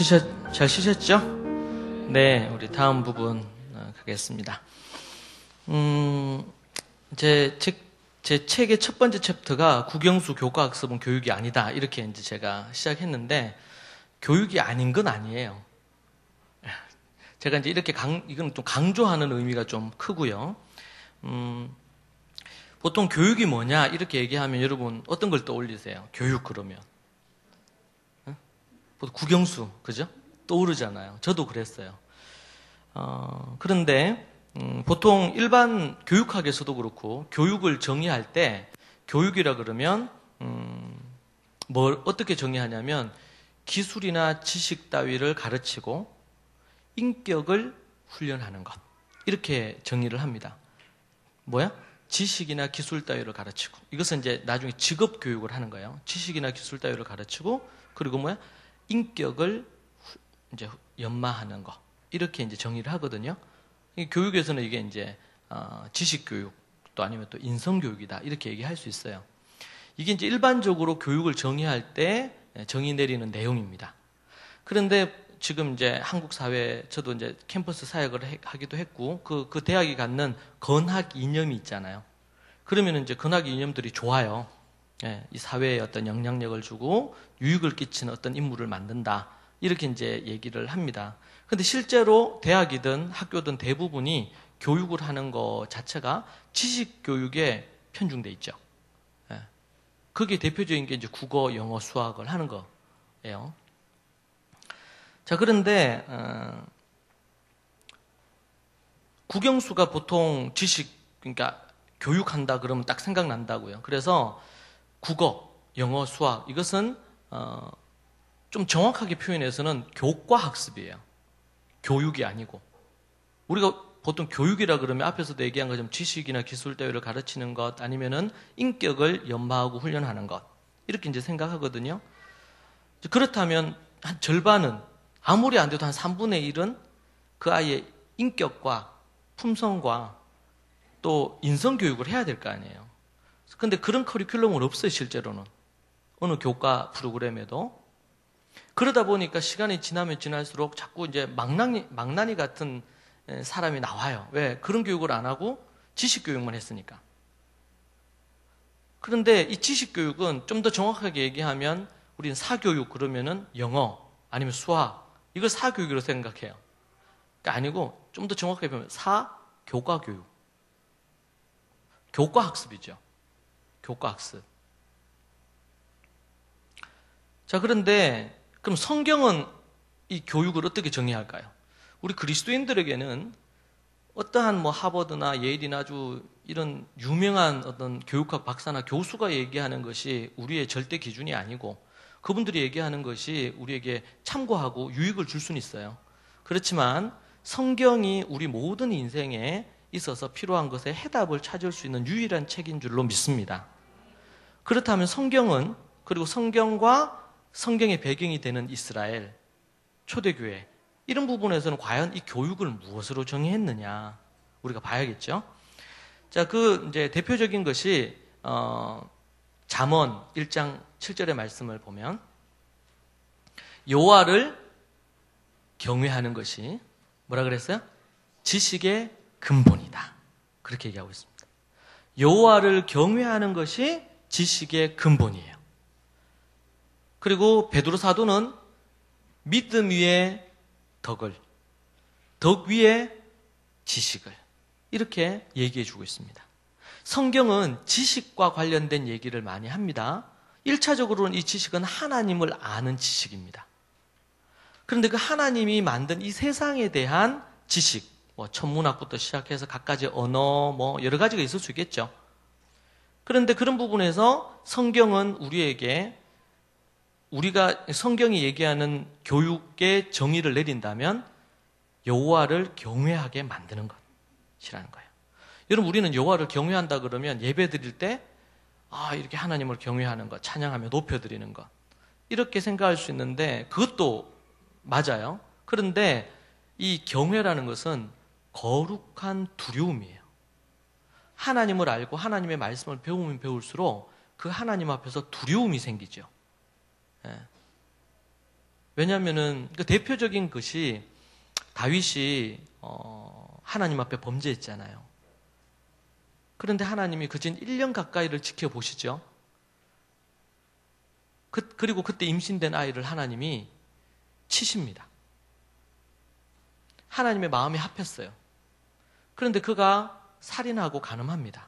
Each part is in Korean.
잘 쉬셨죠? 네, 우리 다음 부분 가겠습니다. 제 책의 첫 번째 챕터가 국영수 교과학습은 교육이 아니다. 이렇게 이제 제가 시작했는데, 교육이 아닌 건 아니에요. 제가 이제 이렇게 이건 좀 강조하는 의미가 좀 크고요. 보통 교육이 뭐냐 이렇게 얘기하면 여러분 어떤 걸 떠올리세요? 교육 그러면 보통 국영수 그죠? 떠오르잖아요. 저도 그랬어요. 그런데 보통 일반 교육학에서도 그렇고 교육을 정의할 때 교육이라 그러면 뭘 어떻게 정의하냐면 기술이나 지식 따위를 가르치고 인격을 훈련하는 것 이렇게 정의를 합니다. 뭐야? 지식이나 기술 따위를 가르치고 이것은 이제 나중에 직업 교육을 하는 거예요. 지식이나 기술 따위를 가르치고 그리고 뭐야? 인격을 이제 연마하는 거 이렇게 이제 정의를 하거든요. 교육에서는 이게 이제 지식 교육 또 아니면 또 인성 교육이다 이렇게 얘기할 수 있어요. 이게 이제 일반적으로 교육을 정의할 때 정의 내리는 내용입니다. 그런데 지금 이제 한국 사회 저도 이제 캠퍼스 사역을 하기도 했고 그 대학이 갖는 건학 이념이 있잖아요. 그러면 이제 건학 이념들이 좋아요. 예, 이 사회에 어떤 영향력을 주고 유익을 끼치는 어떤 인물을 만든다. 이렇게 이제 얘기를 합니다. 근데 실제로 대학이든 학교든 대부분이 교육을 하는 것 자체가 지식 교육에 편중돼 있죠. 예. 그게 대표적인 게 이제 국어, 영어, 수학을 하는 거예요. 자, 그런데 국영수가 보통 지식, 그러니까 교육한다 그러면 딱 생각난다고요. 그래서 국어, 영어, 수학 이것은 좀 정확하게 표현해서는 교과학습이에요. 교육이 아니고. 우리가 보통 교육이라 그러면 앞에서도 얘기한 것처럼 지식이나 기술 따위를 가르치는 것 아니면은 인격을 연마하고 훈련하는 것 이렇게 이제 생각하거든요. 그렇다면 한 절반은 아무리 안 돼도 한 3분의 1은 그 아이의 인격과 품성과 또 인성 교육을 해야 될 거 아니에요. 근데 그런 커리큘럼은 없어요, 실제로는. 어느 교과 프로그램에도. 그러다 보니까 시간이 지나면 지날수록 자꾸 이제 망나니 같은 사람이 나와요. 왜? 그런 교육을 안 하고 지식 교육만 했으니까. 그런데 이 지식 교육은 좀 더 정확하게 얘기하면 우리는 사교육 그러면은 영어 아니면 수학 이걸 사교육으로 생각해요. 그러니까 아니고 좀 더 정확하게 보면 사교과교육. 교과학습이죠. 교과학습. 자, 그런데 그럼 성경은 이 교육을 어떻게 정의할까요? 우리 그리스도인들에게는 어떠한 뭐 하버드나 예일이나 아주 이런 유명한 어떤 교육학 박사나 교수가 얘기하는 것이 우리의 절대 기준이 아니고 그분들이 얘기하는 것이 우리에게 참고하고 유익을 줄 수는 있어요. 그렇지만 성경이 우리 모든 인생에 있어서 필요한 것에 해답을 찾을 수 있는 유일한 책인 줄로 믿습니다. 그렇다면 성경은 그리고 성경과 성경의 배경이 되는 이스라엘, 초대교회 이런 부분에서는 과연 이 교육을 무엇으로 정의했느냐 우리가 봐야겠죠. 자, 이제 대표적인 것이 잠언 1장 7절의 말씀을 보면 여호와를 경외하는 것이 뭐라 그랬어요? 지식의 근본이다. 그렇게 얘기하고 있습니다. 여호와를 경외하는 것이 지식의 근본이에요. 그리고 베드로 사도는 믿음 위에 덕을, 덕 위에 지식을 이렇게 얘기해 주고 있습니다. 성경은 지식과 관련된 얘기를 많이 합니다. 1차적으로는 이 지식은 하나님을 아는 지식입니다. 그런데 그 하나님이 만든 이 세상에 대한 지식, 뭐 천문학부터 시작해서 각가지 언어, 뭐 여러 가지가 있을 수 있겠죠. 그런데 그런 부분에서 성경은 우리가 성경이 얘기하는 교육의 정의를 내린다면 여호와를 경외하게 만드는 것이라는 거예요. 여러분 우리는 여호와를 경외한다 그러면 예배 드릴 때 이렇게 하나님을 경외하는 것, 찬양하며 높여드리는 것 이렇게 생각할 수 있는데 그것도 맞아요. 그런데 이 경외라는 것은 거룩한 두려움이에요. 하나님을 알고 하나님의 말씀을 배우면 배울수록 그 하나님 앞에서 두려움이 생기죠. 예. 왜냐하면은 그 대표적인 것이 다윗이 하나님 앞에 범죄했잖아요. 그런데 하나님이 그진 1년 가까이를 지켜보시죠. 그리고 그때 임신된 아이를 하나님이 치십니다. 하나님의 마음이 합했어요. 그런데 그가 살인하고 간음합니다.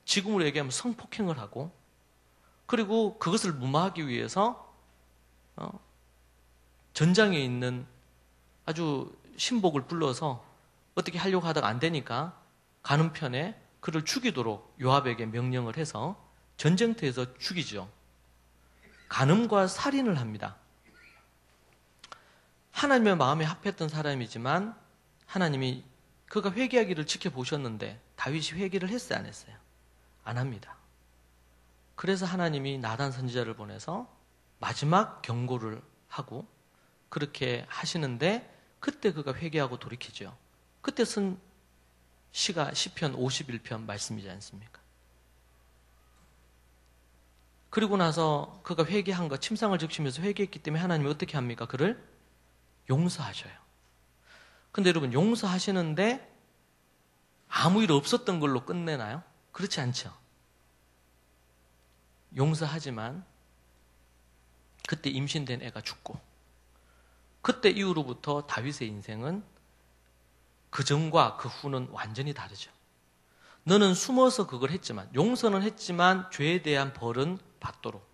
지금으로 얘기하면 성폭행을 하고, 그리고 그것을 무마하기 위해서 전장에 있는 아주 신복을 불러서 어떻게 하려고 하다가 안 되니까 가는 편에 그를 죽이도록 요압에게 명령을 해서 전쟁터에서 죽이죠. 간음과 살인을 합니다. 하나님의 마음에 합했던 사람이지만 하나님이 그가 회개하기를 지켜보셨는데 다윗이 회개를 했어요, 안 했어요? 안 합니다. 그래서 하나님이 나단 선지자를 보내서 마지막 경고를 하고 그렇게 하시는데 그때 그가 회개하고 돌이키죠. 그때 쓴 시가 시편 51편 말씀이지 않습니까? 그리고 나서 그가 회개한 것, 침상을 적시면서 회개했기 때문에 하나님이 어떻게 합니까? 그를 용서하셔요. 근데 여러분, 용서하시는데 아무 일 없었던 걸로 끝내나요? 그렇지 않죠. 용서하지만 그때 임신된 애가 죽고, 그때 이후로부터 다윗의 인생은 그 전과 그 후는 완전히 다르죠. 너는 숨어서 그걸 했지만, 용서는 했지만 죄에 대한 벌은 받도록,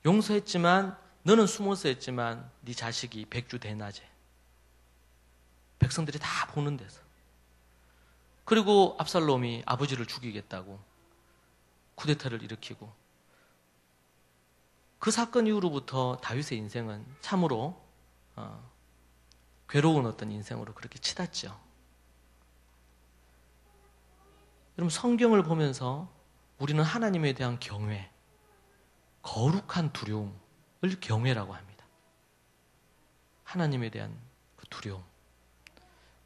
용서했지만 너는 숨어서 했지만 네 자식이 백주 대낮에 백성들이 다 보는 데서, 그리고 압살롬이 아버지를 죽이겠다고 쿠데타를 일으키고, 그 사건 이후로부터 다윗의 인생은 참으로 괴로운 어떤 인생으로 그렇게 치닫죠. 여러분, 성경을 보면서 우리는 하나님에 대한 경외, 거룩한 두려움을 경외라고 합니다. 하나님에 대한 그 두려움.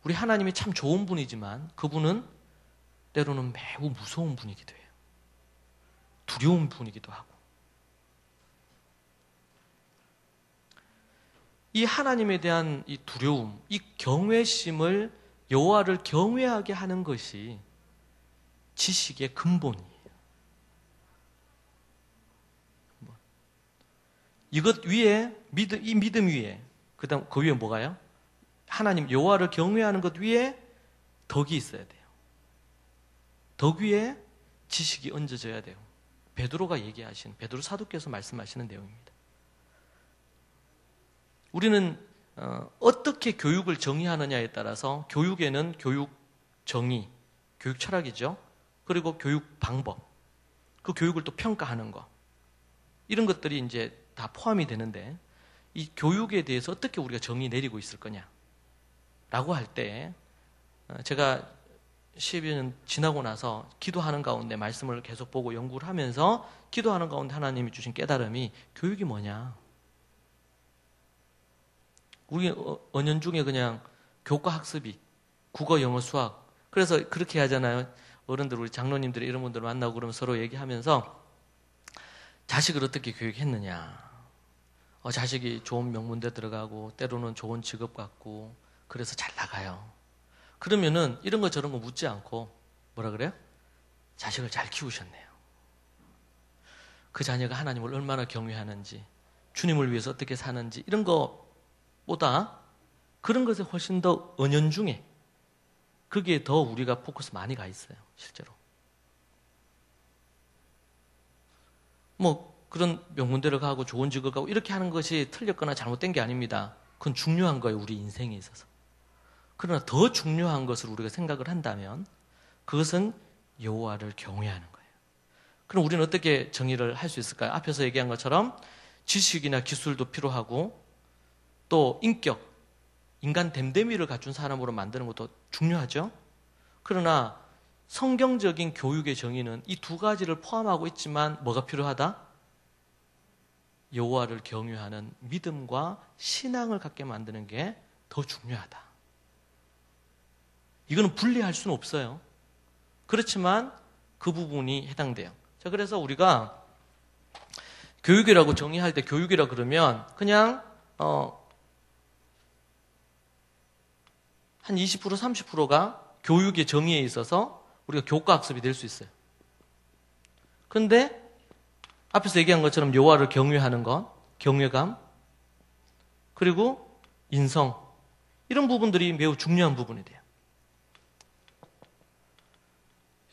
우리 하나님이 참 좋은 분이지만 그분은 때로는 매우 무서운 분이기도 해요. 두려운 분이기도 하고. 이 하나님에 대한 이 두려움, 이 경외심을, 여호와를 경외하게 하는 것이 지식의 근본이에요. 이것 위에, 이 믿음 위에, 그다음 그 위에 뭐가요? 하나님 여호와를 경외하는 것 위에 덕이 있어야 돼요. 덕 위에 지식이 얹어져야 돼요. 베드로가 얘기하신, 베드로 사도께서 말씀하시는 내용입니다. 우리는 어떻게 교육을 정의하느냐에 따라서 교육에는 교육 정의, 교육 철학이죠. 그리고 교육 방법, 그 교육을 또 평가하는 거, 이런 것들이 이제 다 포함이 되는데, 이 교육에 대해서 어떻게 우리가 정의 내리고 있을 거냐 라고 할 때, 제가 10여 년 지나고 나서 기도하는 가운데 말씀을 계속 보고 연구를 하면서 기도하는 가운데 하나님이 주신 깨달음이, 교육이 뭐냐, 우리 은연중에 그냥 교과 학습이 국어, 영어, 수학, 그래서 그렇게 하잖아요. 어른들, 우리 장로님들이 이런 분들 만나고 그러면 서로 얘기하면서 자식을 어떻게 교육했느냐, 자식이 좋은 명문대 들어가고 때로는 좋은 직업 갖고 그래서 잘 나가요. 그러면은 이런 거 저런 거 묻지 않고 뭐라 그래요? 자식을 잘 키우셨네요. 그 자녀가 하나님을 얼마나 경외하는지, 주님을 위해서 어떻게 사는지, 이런 거보다 그런 것에 훨씬 더 은연중에 거기에 더 우리가 포커스 많이 가 있어요. 실제로 뭐 그런 명문대를 가고 좋은 직업을 가고 이렇게 하는 것이 틀렸거나 잘못된 게 아닙니다. 그건 중요한 거예요, 우리 인생에 있어서. 그러나 더 중요한 것을 우리가 생각을 한다면 그것은 여호와를 경외하는 거예요. 그럼 우리는 어떻게 정의를 할 수 있을까요? 앞에서 얘기한 것처럼 지식이나 기술도 필요하고, 또 인격, 인간 됨됨이를 갖춘 사람으로 만드는 것도 중요하죠. 그러나 성경적인 교육의 정의는 이 두 가지를 포함하고 있지만 뭐가 필요하다? 여호와를 경외하는 믿음과 신앙을 갖게 만드는 게 더 중요하다. 이거는 분리할 수는 없어요. 그렇지만 그 부분이 해당돼요. 자, 그래서 우리가 교육이라고 정의할 때, 교육이라 그러면 그냥 한 20%, 30%가 교육의 정의에 있어서 우리가 교과 학습이 될 수 있어요. 그런데 앞에서 얘기한 것처럼 여호와를 경외하는 것, 경외감, 그리고 인성, 이런 부분들이 매우 중요한 부분이 돼요.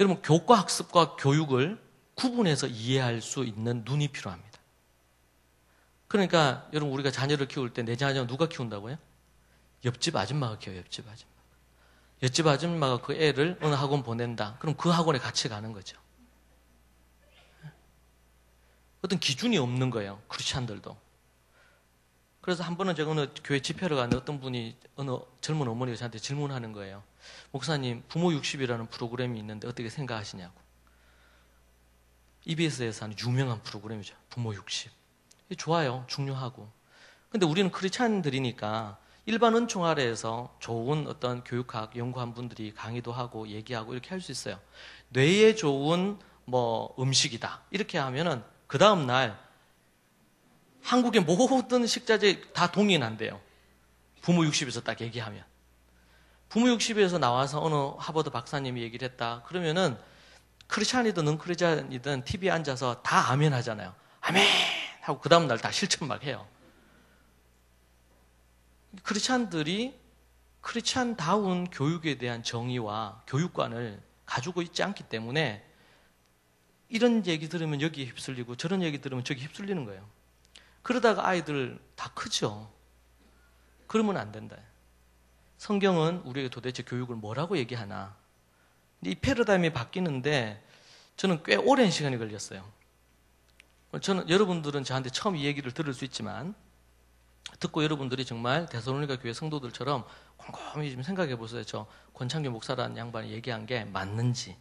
여러분, 교과 학습과 교육을 구분해서 이해할 수 있는 눈이 필요합니다. 그러니까 여러분, 우리가 자녀를 키울 때 내 자녀 누가 키운다고요? 옆집 아줌마가 키워요. 옆집 아줌마. 옆집 아줌마가 그 애를 어느 학원 보낸다. 그럼 그 학원에 같이 가는 거죠. 어떤 기준이 없는 거예요. 크리스찬들도. 그래서 한 번은 제가 어느 교회 집회를 가는데 어떤 분이, 어느 젊은 어머니가 저한테 질문하는 거예요. 목사님, 부모 60이라는 프로그램이 있는데 어떻게 생각하시냐고. EBS에서 하는 유명한 프로그램이죠. 부모 60. 좋아요. 중요하고. 근데 우리는 크리스찬들이니까 일반 은총 아래에서 좋은 어떤 교육학 연구한 분들이 강의도 하고 얘기하고 이렇게 할 수 있어요. 뇌에 좋은 뭐 음식이다. 이렇게 하면은 그 다음날 한국의 모든 식자재 다 동의난대요. 부모 60에서 딱 얘기하면. 부모 60에서 나와서 어느 하버드 박사님이 얘기를 했다. 그러면은 크리스찬이든 넌크리스찬이든 TV에 앉아서 다 아멘 하잖아요. 아멘! 하고 그 다음날 다 실천 막 해요. 크리스찬들이 크리스찬다운 교육에 대한 정의와 교육관을 가지고 있지 않기 때문에 이런 얘기 들으면 여기에 휩쓸리고 저런 얘기 들으면 저기 휩쓸리는 거예요. 그러다가 아이들 다 크죠. 그러면 안 된다. 성경은 우리에게 도대체 교육을 뭐라고 얘기하나. 이 패러다임이 바뀌는데 저는 꽤 오랜 시간이 걸렸어요. 저는 여러분들은 저한테 처음 이 얘기를 들을 수 있지만 듣고 여러분들이 정말 데살로니가 교회 성도들처럼 곰곰이 좀 생각해 보세요. 저 권창규 목사라는 양반이 얘기한 게 맞는지.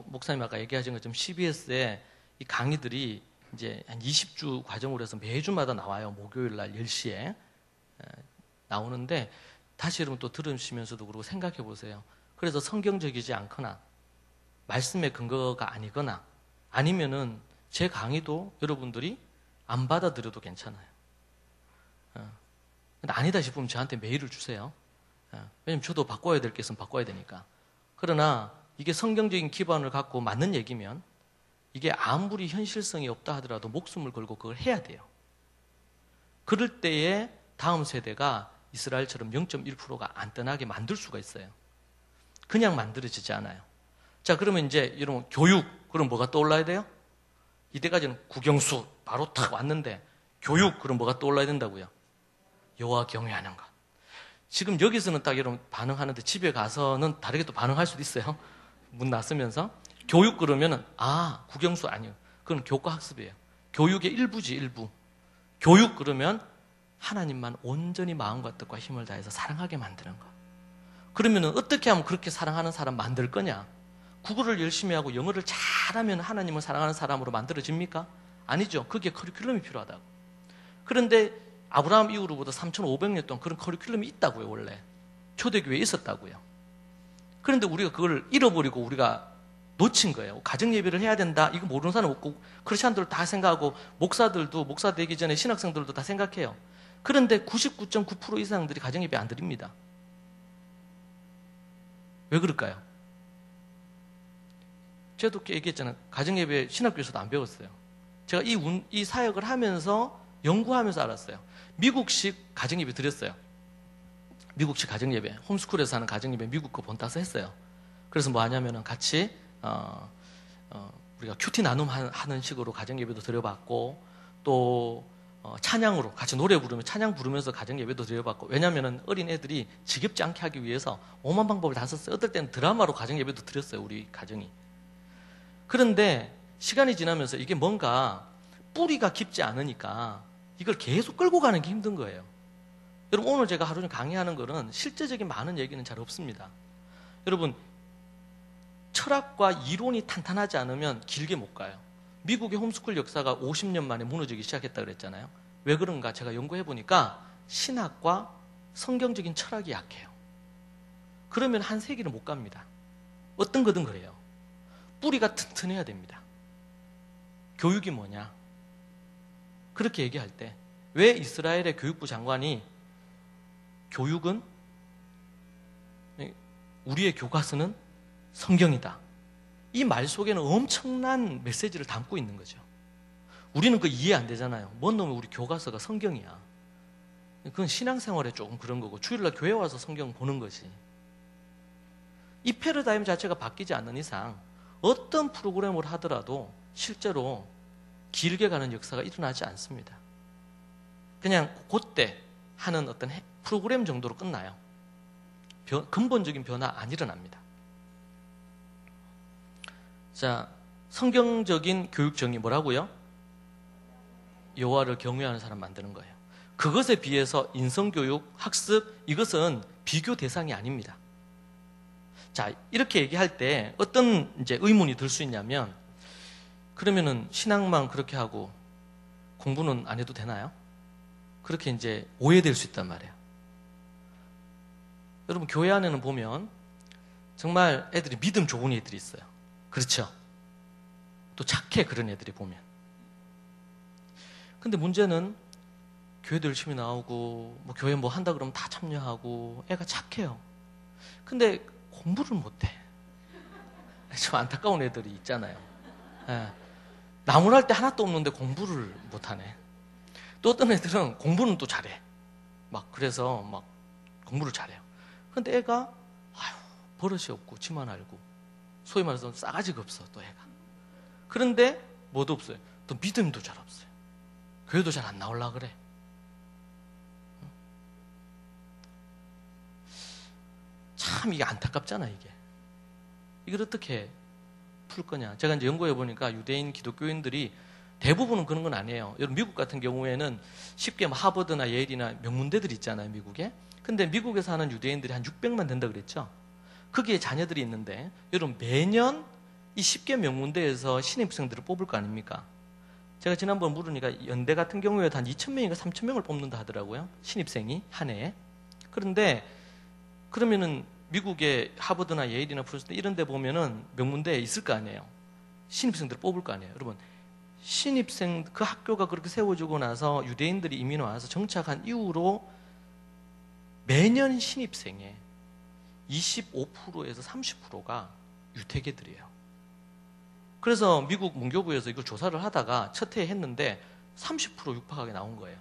목사님 아까 얘기하신 것처럼 CBS에 이 강의들이 이제 한 20주 과정으로 해서 매주마다 나와요. 목요일 날 10시에 나오는데 다시 여러분 또 들으시면서도 그러고 생각해 보세요. 그래서 성경적이지 않거나 말씀의 근거가 아니거나 아니면은 제 강의도 여러분들이 안 받아들여도 괜찮아요. 근데 아니다 싶으면 저한테 메일을 주세요. 왜냐면 저도 바꿔야 될 게 있으면 바꿔야 되니까. 그러나 이게 성경적인 기반을 갖고 맞는 얘기면 이게 아무리 현실성이 없다 하더라도 목숨을 걸고 그걸 해야 돼요. 그럴 때에 다음 세대가 이스라엘처럼 0.1%가 안 떠나게 만들 수가 있어요. 그냥 만들어지지 않아요. 자, 그러면 이제 여러분 교육, 그럼 뭐가 떠올라야 돼요? 이때까지는 국영수 바로 탁 왔는데 교육, 그럼 뭐가 떠올라야 된다고요? 여호와 경외하는 것. 지금 여기서는 딱 여러분 반응하는데 집에 가서는 다르게 또 반응할 수도 있어요. 문 나서면서 교육 그러면은 국영수 아니에요. 그건 교과 학습이에요. 교육의 일부지, 일부. 교육 그러면 하나님만 온전히 마음과 뜻과 힘을 다해서 사랑하게 만드는 거. 그러면은 어떻게 하면 그렇게 사랑하는 사람 만들 거냐? 국어를 열심히 하고 영어를 잘하면 하나님을 사랑하는 사람으로 만들어집니까? 아니죠. 그게 커리큘럼이 필요하다고. 그런데 아브라함 이후로부터 3,500년 동안 그런 커리큘럼이 있다고요, 원래. 초대교회에 있었다고요. 그런데 우리가 그걸 잃어버리고 우리가 놓친 거예요. 가정예배를 해야 된다. 이거 모르는 사람 없고, 크리스찬들 다 생각하고, 목사들도, 목사 되기 전에 신학생들도 다 생각해요. 그런데 99.9% 이상들이 가정예배 안 드립니다. 왜 그럴까요? 제가 얘기했잖아요. 가정예배 신학교에서도 안 배웠어요. 제가 이 사역을 하면서 연구하면서 알았어요. 미국식 가정예배 드렸어요. 미국식 가정예배, 홈스쿨에서 하는 가정예배 미국 거 본따서 했어요. 그래서 뭐 하냐면은 같이 우리가 큐티 나눔 하는 식으로 가정예배도 드려봤고, 또 찬양으로 같이 노래 부르면 찬양 부르면서 가정예배도 드려봤고, 왜냐면은 어린 애들이 지겹지 않게 하기 위해서 오만 방법을 다 썼어요. 어떨 때는 드라마로 가정예배도 드렸어요, 우리 가정이. 그런데 시간이 지나면서 이게 뭔가 뿌리가 깊지 않으니까 이걸 계속 끌고 가는 게 힘든 거예요. 여러분, 오늘 제가 하루 종일 강의하는 거는 실제적인 많은 얘기는 잘 없습니다. 여러분, 철학과 이론이 탄탄하지 않으면 길게 못 가요. 미국의 홈스쿨 역사가 50년 만에 무너지기 시작했다 그랬잖아요. 왜 그런가 제가 연구해 보니까 신학과 성경적인 철학이 약해요. 그러면 한 세기를 못 갑니다. 어떤 거든 그래요. 뿌리가 튼튼해야 됩니다. 교육이 뭐냐? 그렇게 얘기할 때 왜 이스라엘의 교육부 장관이 교육은 우리의 교과서는 성경이다. 이 말 속에는 엄청난 메시지를 담고 있는 거죠. 우리는 그 이해 안 되잖아요. 뭔 놈의 우리 교과서가 성경이야. 그건 신앙생활에 조금 그런 거고 주일날 교회 와서 성경 보는 거지. 이 패러다임 자체가 바뀌지 않는 이상 어떤 프로그램을 하더라도 실제로 길게 가는 역사가 일어나지 않습니다. 그냥 그때 하는 어떤 프로그램 정도로 끝나요. 근본적인 변화 안 일어납니다. 자, 성경적인 교육 정의 뭐라고요? 여호와를 경외하는 사람 만드는 거예요. 그것에 비해서 인성교육, 학습, 이것은 비교 대상이 아닙니다. 자, 이렇게 얘기할 때 어떤 이제 의문이 들 수 있냐면, 그러면은 신앙만 그렇게 하고 공부는 안 해도 되나요? 그렇게 이제 오해될 수 있단 말이에요. 여러분, 교회 안에는 보면 정말 애들이 믿음 좋은 애들이 있어요. 그렇죠? 또 착해, 그런 애들이 보면. 근데 문제는 교회도 열심히 나오고 뭐 교회 뭐 한다 그러면 다 참여하고 애가 착해요. 근데 공부를 못해. 좀 안타까운 애들이 있잖아요. 예. 나무랄 때 하나도 없는데 공부를 못하네. 또 어떤 애들은 공부는 또 잘해. 막 그래서 막 공부를 잘해요. 근데 애가 버릇이 없고 지만 알고 소위 말해서 싸가지가 없어 또 애가. 그런데 뭐도 없어요. 또 믿음도 잘 없어요. 교회도 잘 안 나오려고 그래. 참 이게 안타깝잖아 이게. 이걸 어떻게 풀 거냐. 제가 이제 연구해 보니까 유대인 기독교인들이 대부분은 그런 건 아니에요. 여러분 미국 같은 경우에는 쉽게 뭐 하버드나 예일이나 명문대들이 있잖아요 미국에. 근데 미국에 사는 유대인들이 한 600만 된다 그랬죠. 거기에 자녀들이 있는데 여러분 매년 이 10개 명문대에서 신입생들을 뽑을 거 아닙니까? 제가 지난번 물으니까 연대 같은 경우에도 한 2,000명인가 3,000명을 뽑는다 하더라고요. 신입생이 한 해에. 그런데 그러면은 미국의 하버드나 예일이나 프린스턴 이런 데 보면은 명문대에 있을 거 아니에요. 신입생들을 뽑을 거 아니에요. 여러분 신입생 그 학교가 그렇게 세워지고 나서 유대인들이 이민 와서 정착한 이후로 매년 신입생의 25%에서 30%가 유태계들이에요. 그래서 미국 문교부에서 이걸 조사를 하다가 첫 해에 했는데 30% 육박하게 나온 거예요.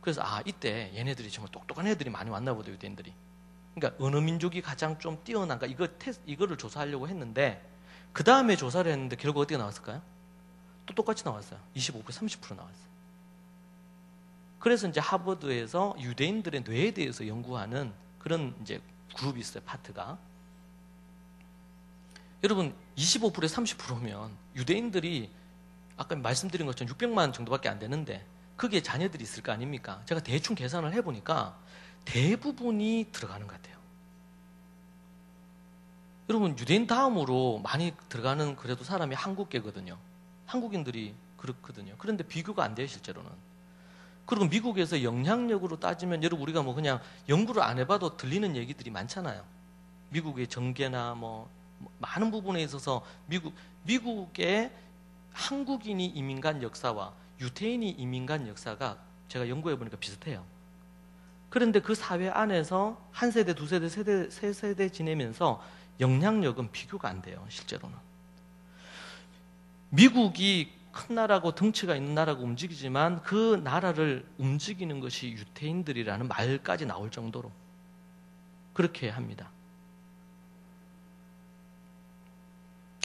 그래서 이때 얘네들이 정말 똑똑한 애들이 많이 왔나 보다 유대인들이. 그러니까 어느 민족이 가장 좀 뛰어난가 이거를 조사하려고 했는데 그 다음에 조사를 했는데 결국 어떻게 나왔을까요? 또 똑같이 나왔어요. 25% 30% 나왔어요. 그래서 이제 하버드에서 유대인들의 뇌에 대해서 연구하는 그런 이제 그룹이 있어요. 파트가. 여러분 25%에 30%면 유대인들이 아까 말씀드린 것처럼 600만 정도밖에 안 되는데 거기에 자녀들이 있을 거 아닙니까? 제가 대충 계산을 해보니까 대부분이 들어가는 것 같아요. 여러분 유대인 다음으로 많이 들어가는 그래도 사람이 한국계거든요. 한국인들이 그렇거든요. 그런데 비교가 안 돼요 실제로는. 그리고 미국에서 영향력으로 따지면 여러분 우리가 뭐 그냥 연구를 안 해봐도 들리는 얘기들이 많잖아요. 미국의 정계나 뭐 많은 부분에 있어서 미국의 한국인이 이민 간 역사와 유태인이 이민 간 역사가 제가 연구해 보니까 비슷해요. 그런데 그 사회 안에서 한 세대, 두 세대, 세 세대 지내면서 영향력은 비교가 안 돼요, 실제로는. 미국이 큰 나라고 덩치가 있는 나라고 움직이지만 그 나라를 움직이는 것이 유태인들이라는 말까지 나올 정도로 그렇게 합니다.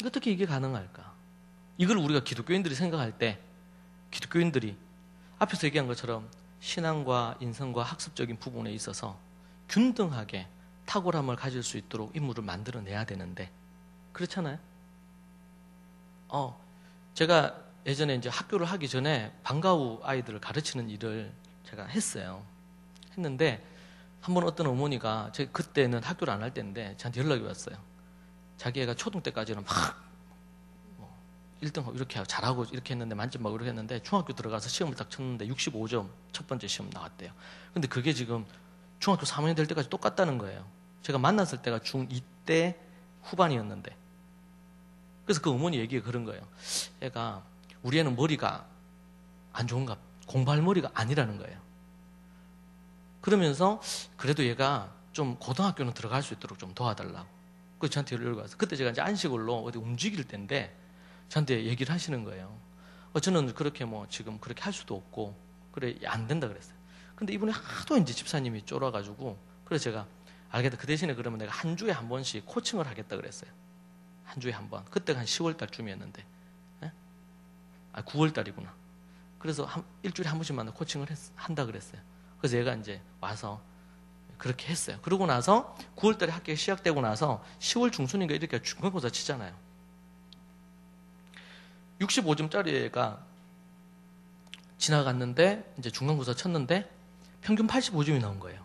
어떻게 이게 가능할까? 이걸 우리가 기독교인들이 생각할 때 기독교인들이 앞에서 얘기한 것처럼 신앙과 인성과 학습적인 부분에 있어서 균등하게 탁월함을 가질 수 있도록 인물을 만들어내야 되는데 그렇잖아요? 제가 예전에 이제 학교를 하기 전에 방과 후 아이들을 가르치는 일을 제가 했어요. 했는데 한번 어떤 어머니가 제가 그때는 학교를 안 할 때인데 저한테 연락이 왔어요. 자기 애가 초등 때까지는 막 1등 이렇게 잘하고 이렇게 했는데 만점 막 이렇게 했는데 중학교 들어가서 시험을 딱 쳤는데 65점 첫 번째 시험 나왔대요. 근데 그게 지금 중학교 3학년 될 때까지 똑같다는 거예요. 제가 만났을 때가 중2 때 후반이었는데 그래서 그 어머니 얘기가 그런 거예요. 애가 우리 애는 머리가 안 좋은가 공부할 머리가 아니라는 거예요. 그러면서 그래도 얘가 좀 고등학교는 들어갈 수 있도록 좀 도와달라고. 그래서 저한테 연락이 와서 그때 제가 이제 안식일로 어디 움직일 때인데 저한테 얘기를 하시는 거예요. 저는 그렇게 뭐 지금 그렇게 할 수도 없고 그래 안 된다 그랬어요. 근데 이분이 하도 이제 집사님이 쫄아가지고 그래서 제가 알겠다. 그 대신에 그러면 내가 한 주에 한 번씩 코칭을 하겠다 그랬어요. 한 주에 한 번. 그때가 한 10월 달쯤이었는데. 예? 9월 달이구나. 그래서 일주일에 한 번씩 만나 코칭을 한다 그랬어요. 그래서 얘가 이제 와서 그렇게 했어요. 그러고 나서 9월 달에 학기가 시작되고 나서 10월 중순인가 이렇게 중간고사 치잖아요. 65점짜리 애가 지나갔는데 이제 중간고사 쳤는데 평균 85점이 나온 거예요.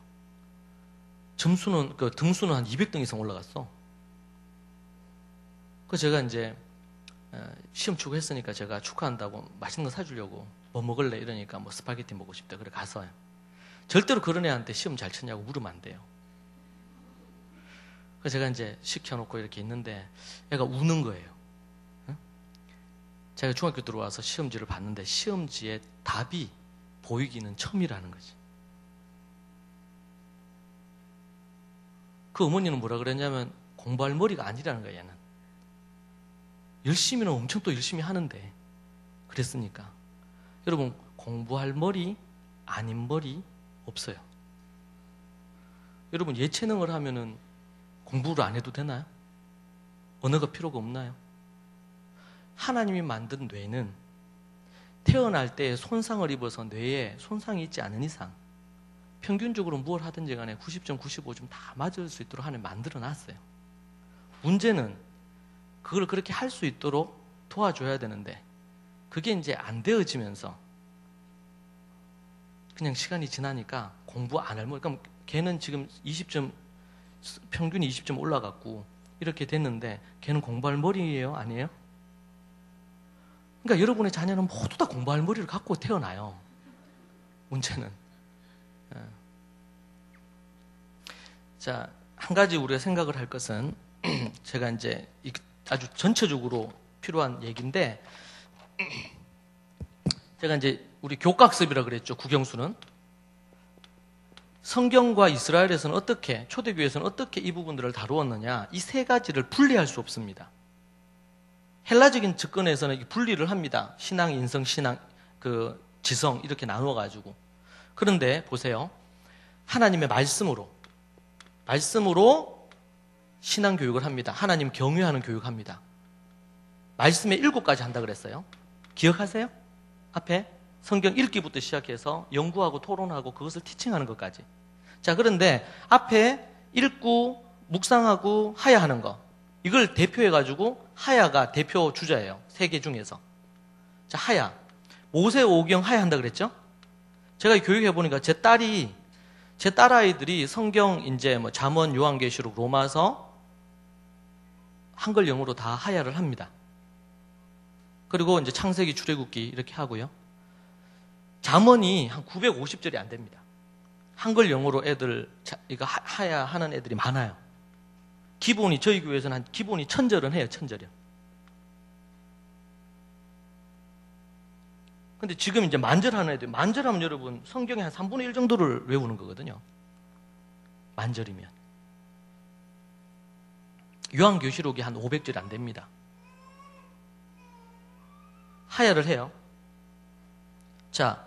점수는 등수는 한 200등 이상 올라갔어. 그래서 제가 이제 시험 치고 했으니까 제가 축하한다고 맛있는 거 사주려고 뭐 먹을래 이러니까 뭐 스파게티 먹고 싶다. 그래 갔어요. 절대로 그런 애한테 시험 잘 쳤냐고 물으면 안 돼요. 그래서 제가 이제 시켜놓고 이렇게 있는데 애가 우는 거예요. 응? 제가 중학교 들어와서 시험지를 봤는데 시험지에 답이 보이기는 처음이라는 거지. 그 어머니는 뭐라 그랬냐면 공부할 머리가 아니라는 거야 얘는. 열심히는 엄청 또 열심히 하는데 그랬으니까. 여러분 공부할 머리 아닌 머리 없어요. 여러분 예체능을 하면은 공부를 안 해도 되나요? 언어가 필요가 없나요? 하나님이 만든 뇌는 태어날 때 손상을 입어서 뇌에 손상이 있지 않은 이상 평균적으로 무엇을 하든지 간에 90점, 95점 다 맞을 수 있도록 하나님 만들어 놨어요. 문제는 그걸 그렇게 할 수 있도록 도와줘야 되는데 그게 이제 안 되어지면서 그냥 시간이 지나니까 공부 안 할 뭐, 그럼 걔는 지금 20점, 평균이 20점 올라갔고 이렇게 됐는데 걔는 공부할 머리예요? 아니에요? 그러니까 여러분의 자녀는 모두 다 공부할 머리를 갖고 태어나요. 문제는. 자, 한 가지 우리가 생각을 할 것은 제가 이제 아주 전체적으로 필요한 얘기인데 제가 이제 우리 교과학습이라 그랬죠. 국영수는 성경과 이스라엘에서는 어떻게 초대교회에서는 어떻게 이 부분들을 다루었느냐 이 세 가지를 분리할 수 없습니다. 헬라적인 접근에서는 분리를 합니다. 신앙, 인성, 신앙, 지성 이렇게 나누어 가지고 그런데 보세요. 하나님의 말씀으로 신앙 교육을 합니다. 하나님 경외하는 교육합니다. 말씀에 7가지 한다 그랬어요. 기억하세요? 앞에 성경 읽기부터 시작해서 연구하고 토론하고 그것을 티칭하는 것까지. 자, 그런데 앞에 읽고 묵상하고 하야하는 거 이걸 대표해가지고 하야가 대표 주자예요. 3개 중에서. 자, 하야. 모세 오경 하야한다 그랬죠? 제가 교육해보니까 제 딸아이들이 성경 이제 뭐 잠언, 요한계시록, 로마서 한글 영어로 다 하야를 합니다. 그리고 이제 창세기, 출애굽기 이렇게 하고요. 잠언이 한 950절이 안 됩니다. 한글 영어로 애들 이거 하야 하는 애들이 많아요. 기본이 저희 교회에서는 한 기본이 1000절은 해요. 1000절이요. 근데 지금 이제 만절하는 애들, 만절하면 여러분 성경의 한 3분의 1 정도를 외우는 거거든요. 만절이면. 요한계시록이 한 500절이 안 됩니다. 하야를 해요. 자,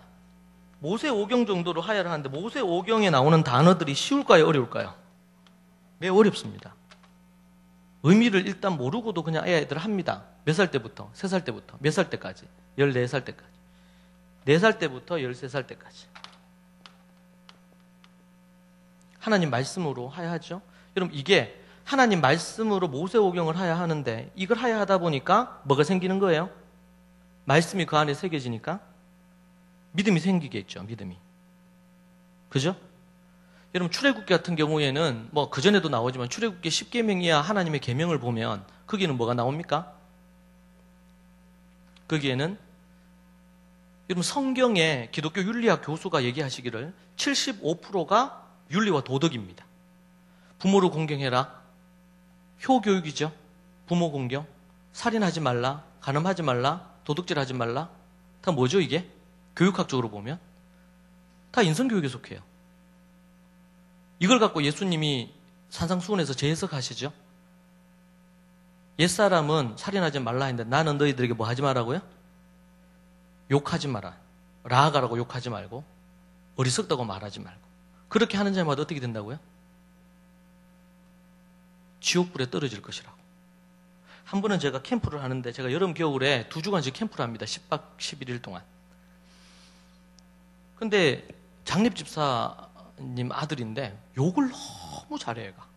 모세 오경 정도로 하야를 하는데 모세 오경에 나오는 단어들이 쉬울까요? 어려울까요? 매우 어렵습니다. 의미를 일단 모르고도 그냥 애들 합니다. 몇 살 때부터? 3살 때부터. 몇 살 때까지? 14살 때까지. 4살 때부터 13살 때까지. 하나님 말씀으로 하야하죠. 여러분 이게 하나님 말씀으로 모세오경을 하야하는데 이걸 하야하다 보니까 뭐가 생기는 거예요? 말씀이 그 안에 새겨지니까 믿음이 생기겠죠. 믿음이. 그죠? 여러분 출애굽기 같은 경우에는 뭐 그전에도 나오지만 출애굽기 10계명이야 하나님의 계명을 보면 거기는 뭐가 나옵니까? 거기에는 여러분 성경에 기독교 윤리학 교수가 얘기하시기를 75%가 윤리와 도덕입니다. 부모를 공경해라. 효교육이죠. 부모 공경. 살인하지 말라. 간음하지 말라. 도둑질하지 말라. 다 뭐죠 이게? 교육학적으로 보면 다 인성교육에 속해요. 이걸 갖고 예수님이 산상수훈에서 재해석하시죠. 옛사람은 살인하지 말라 했는데 나는 너희들에게 뭐 하지 말라고요? 욕하지 마라. 라아가라고 욕하지 말고 어리석다고 말하지 말고. 그렇게 하는 자마다 어떻게 된다고요? 지옥불에 떨어질 것이라고. 한 번은 제가 캠프를 하는데 제가 여름 겨울에 2주간씩 캠프를 합니다. 10박 11일 동안. 근데 장립집사님 아들인데 욕을 너무 잘해요. 얘가.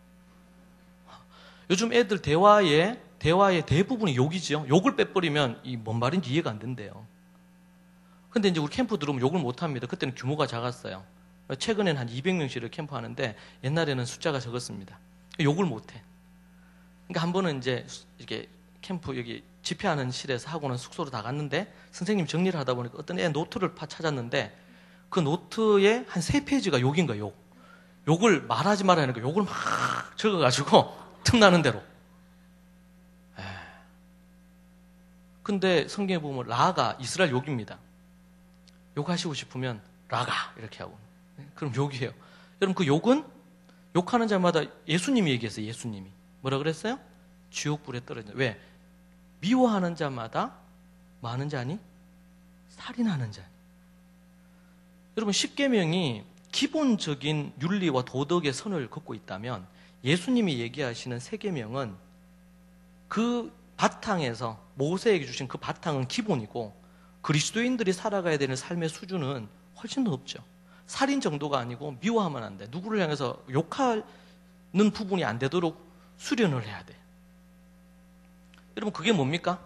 요즘 애들 대화의 대부분이 욕이죠. 욕을 빼버리면 이 뭔 말인지 이해가 안 된대요. 근데 이제 우리 캠프 들어오면 욕을 못 합니다. 그때는 규모가 작았어요. 최근에는 한 200명씩을 캠프하는데 옛날에는 숫자가 적었습니다. 욕을 못 해. 그러니까 한 번은 이제 이렇게 캠프 여기 집회하는 실에서 하고는 숙소로 다 갔는데 선생님 정리를 하다 보니까 어떤 애 노트를 찾았는데 그 노트에 한 3페이지가 욕인 거예요. 욕을 말하지 말아야 하니까 욕을 막 적어가지고 틈나는 대로. 근데 성경에 보면 라가 이스라엘 욕입니다. 욕하시고 싶으면 라가 이렇게 하고. 그럼 욕이에요. 여러분 그 욕은 욕하는 자마다 예수님이 얘기했어요. 예수님이. 뭐라 그랬어요? 지옥불에 떨어진다. 왜? 미워하는 자마다 많은 자니? 살인하는 자니. 여러분 10계명이 기본적인 윤리와 도덕의 선을 긋고 있다면 예수님이 얘기하시는 3계명은 그 바탕에서 모세에게 주신 그 바탕은 기본이고 그리스도인들이 살아가야 되는 삶의 수준은 훨씬 더 높죠. 살인 정도가 아니고 미워하면 안 돼. 누구를 향해서 욕하는 부분이 안 되도록 수련을 해야 돼. 여러분 그게 뭡니까?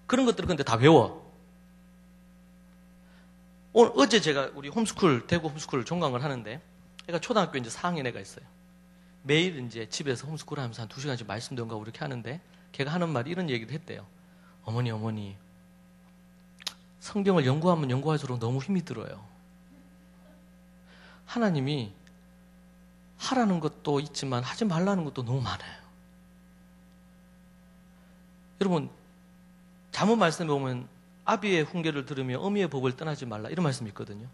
그런 것들을 근데 다 외워. 어제 제가 우리 홈스쿨, 대구 홈스쿨 종강을 하는데 애가 초등학교 이제 4학년 애가 있어요. 매일 이제 집에서 홈스쿨 하면서 한 2시간씩 말씀 등하고 이렇게 하는데 걔가 하는 말이 이런 얘기를 했대요. 어머니 성경을 연구하면 연구할수록 너무 힘이 들어요. 하나님이 하라는 것도 있지만 하지 말라는 것도 너무 많아요. 여러분 잠언 말씀에 보면 아비의 훈계를 들으며 어미의 법을 떠나지 말라 이런 말씀이 있거든요.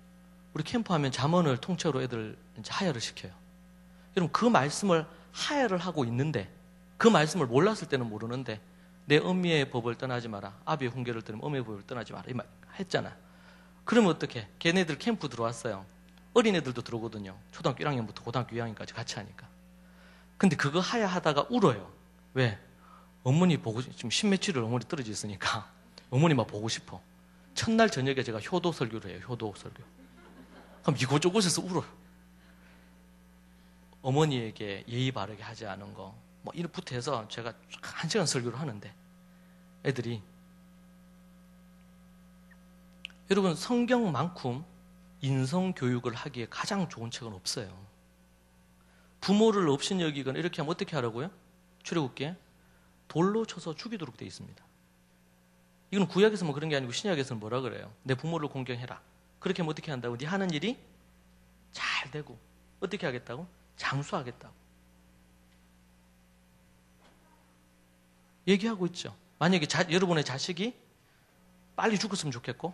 우리 캠프하면 잠언을 통째로 애들 이제 하야를 시켜요. 여러분 그 말씀을 하야를 하고 있는데 그 말씀을 몰랐을 때는 모르는데 내 어미의 법을 떠나지 마라. 아비의 훈계를 들으면 어미의 법을 떠나지 마라. 이 말 했잖아. 그러면 어떻게? 걔네들 캠프 들어왔어요. 어린애들도 들어오거든요. 초등학교 1학년부터 고등학교 2학년까지 같이 하니까. 근데 그거 하야 하다가 울어요. 왜? 어머니 보고 지금 십몇치를 어머니 떨어져 있으니까 어머니만 보고 싶어. 첫날 저녁에 제가 효도 설교를 해요. 효도 설교. 그럼 이곳저곳에서 울어요. 어머니에게 예의 바르게 하지 않은 거 뭐 이렇부터 해서 제가 1시간 설교를 하는데 애들이 여러분 성경만큼 인성교육을 하기에 가장 좋은 책은 없어요. 부모를 업신여기거나 이렇게 하면 어떻게 하라고요? 출애굽기에 돌로 쳐서 죽이도록 되어 있습니다. 이건 구약에서만 그런 게 아니고 신약에서는 뭐라 그래요? 내 부모를 공경해라. 그렇게 하면 어떻게 한다고? 네 하는 일이 잘 되고 어떻게 하겠다고? 장수하겠다고 얘기하고 있죠. 만약에 여러분의 자식이 빨리 죽었으면 좋겠고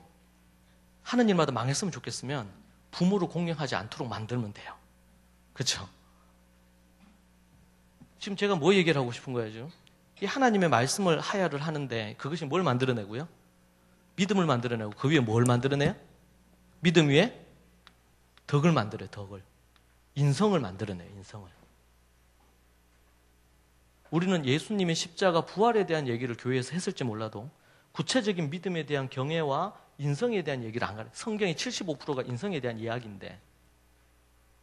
하는 일마다 망했으면 좋겠으면 부모를 공경하지 않도록 만들면 돼요. 그렇죠? 지금 제가 뭐 얘기를 하고 싶은 거예요? 지금? 이 하나님의 말씀을 하야를 하는데 그것이 뭘 만들어내고요? 믿음을 만들어내고 그 위에 뭘 만들어내요? 믿음 위에 덕을 만들어요. 덕을. 인성을 만들어내요. 인성을. 우리는 예수님의 십자가 부활에 대한 얘기를 교회에서 했을지 몰라도 구체적인 믿음에 대한 경애와 인성에 대한 얘기를 안 가요. 성경의 75%가 인성에 대한 이야기인데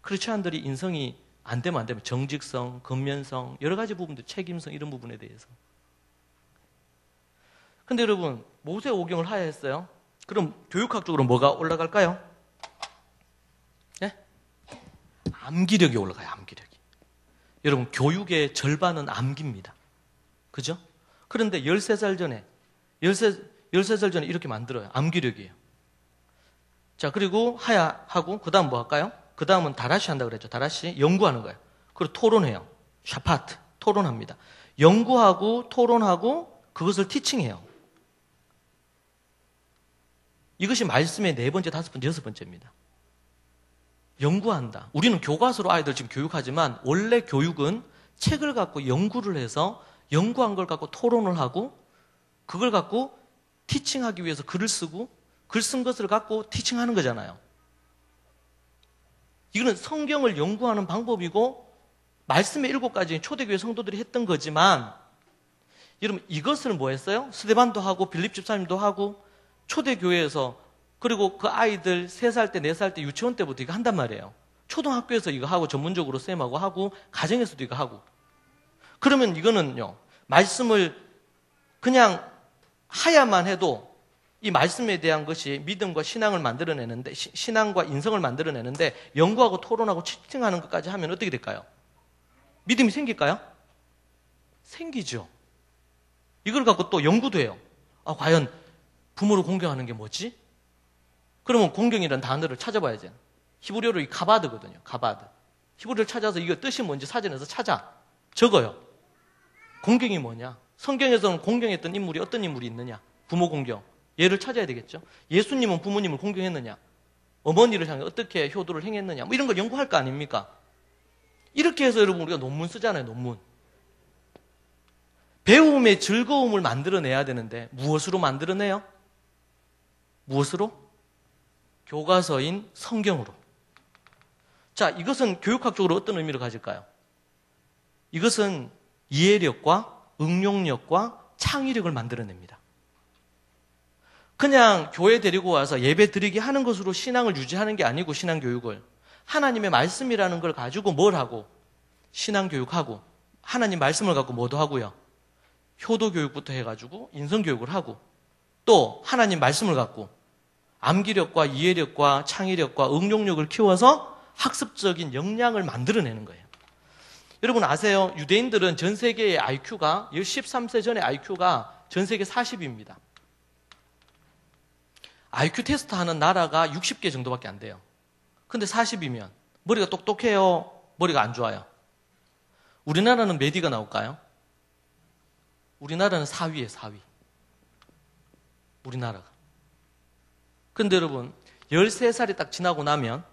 크리스찬들이 인성이 안 되면 정직성, 근면성, 여러 가지 부분들, 책임성 이런 부분에 대해서. 근데 여러분 모세 오경을 하야했어요. 그럼 교육학적으로 뭐가 올라갈까요? 네? 암기력이 올라가요. 암기력이. 여러분 교육의 절반은 암기입니다. 그죠? 그런데 13살 전에 13살 전에 이렇게 만들어요. 암기력이에요. 자, 그리고 하야하고 그 다음 뭐 할까요? 그 다음은 다라시 한다 그랬죠. 다라시 연구하는 거예요. 그리고 토론해요. 샤파트 토론합니다. 연구하고 토론하고 그것을 티칭해요. 이것이 말씀의 4번째, 5번째, 6번째입니다. 연구한다. 우리는 교과서로 아이들 지금 교육하지만 원래 교육은 책을 갖고 연구를 해서 연구한 걸 갖고 토론을 하고 그걸 갖고 티칭하기 위해서 글을 쓰고 글 쓴 것을 갖고 티칭하는 거잖아요. 이거는 성경을 연구하는 방법이고 말씀의 7가지 초대교회 성도들이 했던 거지만 여러분 이것을 뭐 했어요? 스데반도 하고 빌립 집사님도 하고 초대교회에서 그리고 그 아이들 3살 때 4살 때 유치원 때부터 이거 한단 말이에요. 초등학교에서 이거 하고 전문적으로 쌤하고 하고 가정에서도 이거 하고 그러면 이거는요 말씀을 그냥 하야만 해도 이 말씀에 대한 것이 믿음과 신앙을 만들어내는데 신앙과 인성을 만들어내는데 연구하고 토론하고 치팅하는 것까지 하면 어떻게 될까요? 믿음이 생길까요? 생기죠. 이걸 갖고 또 연구도 해요. 아, 과연 부모를 공경하는 게 뭐지? 그러면 공경이라는 단어를 찾아봐야죠. 히브리어로 이 가바드거든요. 가바드. 히브리어를 찾아서 이거 뜻이 뭔지 사전에서 찾아 적어요. 공경이 뭐냐? 성경에서는 공경했던 인물이 어떤 인물이 있느냐? 부모 공경. 얘를 찾아야 되겠죠. 예수님은 부모님을 공경했느냐? 어머니를 향해 어떻게 효도를 행했느냐? 뭐 이런 걸 연구할 거 아닙니까? 이렇게 해서 여러분 우리가 논문 쓰잖아요. 논문. 배움의 즐거움을 만들어내야 되는데 무엇으로 만들어내요? 무엇으로? 교과서인 성경으로. 자, 이것은 교육학적으로 어떤 의미를 가질까요? 이것은 이해력과 응용력과 창의력을 만들어냅니다. 그냥 교회 데리고 와서 예배 드리게 하는 것으로 신앙을 유지하는 게 아니고 신앙교육을 하나님의 말씀이라는 걸 가지고 뭘 하고 신앙교육하고 하나님 말씀을 갖고 뭐도 하고요. 효도교육부터 해가지고 인성교육을 하고 또 하나님 말씀을 갖고 암기력과 이해력과 창의력과 응용력을 키워서 학습적인 역량을 만들어내는 거예요. 여러분 아세요? 유대인들은 전 세계의 IQ가 13세 전에 IQ가 전 세계 40입니다. IQ 테스트 하는 나라가 60개 정도밖에 안 돼요. 근데 40이면 머리가 똑똑해요? 머리가 안 좋아요? 우리나라는 몇 위가 나올까요? 우리나라는 4위예요, 4위. 우리나라가. 근데 여러분 13살이 딱 지나고 나면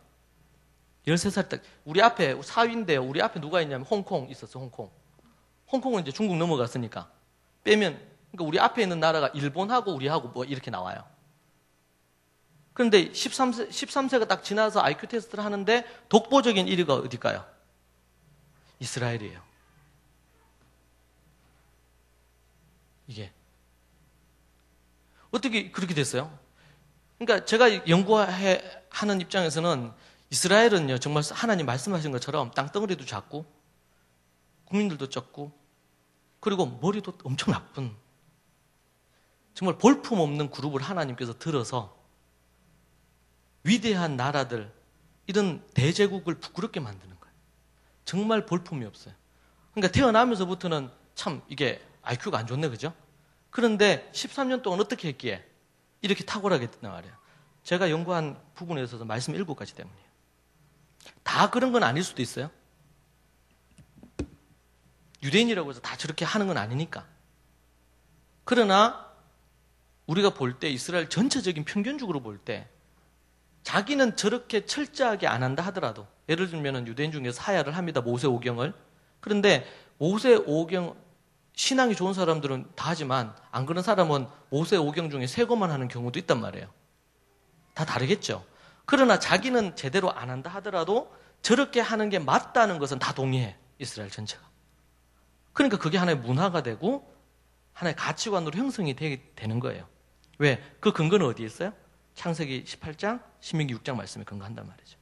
13살이 딱 우리 앞에 4위인데요. 우리 앞에 누가 있냐면 홍콩 있었어. 홍콩은 이제 중국 넘어갔으니까 빼면 그러니까 우리 앞에 있는 나라가 일본하고 우리하고 뭐 이렇게 나와요. 그런데 13세가 딱 지나서 IQ 테스트를 하는데 독보적인 1위가 어딜까요? 이스라엘이에요. 이게 어떻게 그렇게 됐어요? 그러니까 제가 연구하는 입장에서는 이스라엘은요 정말 하나님 말씀하신 것처럼 땅덩어리도 작고 국민들도 적고 그리고 머리도 엄청 나쁜 정말 볼품없는 그룹을 하나님께서 들어서 위대한 나라들 이런 대제국을 부끄럽게 만드는 거예요. 정말 볼품이 없어요. 그러니까 태어나면서부터는 참 이게 IQ가 안 좋네, 그죠? 그런데 13년 동안 어떻게 했기에 이렇게 탁월하게 됐단 말이에요. 제가 연구한 부분에 있어서 말씀 7가지 때문이에요. 다 그런 건 아닐 수도 있어요. 유대인이라고 해서 다 저렇게 하는 건 아니니까. 그러나 우리가 볼 때 이스라엘 전체적인 평균적으로 볼 때 자기는 저렇게 철저하게 안 한다 하더라도 예를 들면 유대인 중에서 하야를 합니다. 모세오경을. 그런데 모세오경 신앙이 좋은 사람들은 다 하지만 안 그런 사람은 모세오경 중에 3권만 하는 경우도 있단 말이에요. 다 다르겠죠. 그러나 자기는 제대로 안 한다 하더라도 저렇게 하는 게 맞다는 것은 다 동의해. 이스라엘 전체가. 그러니까 그게 하나의 문화가 되고 하나의 가치관으로 형성이 되는 거예요. 왜? 그 근거는 어디에 있어요? 창세기 18장, 신명기 6장 말씀에 근거한단 말이죠.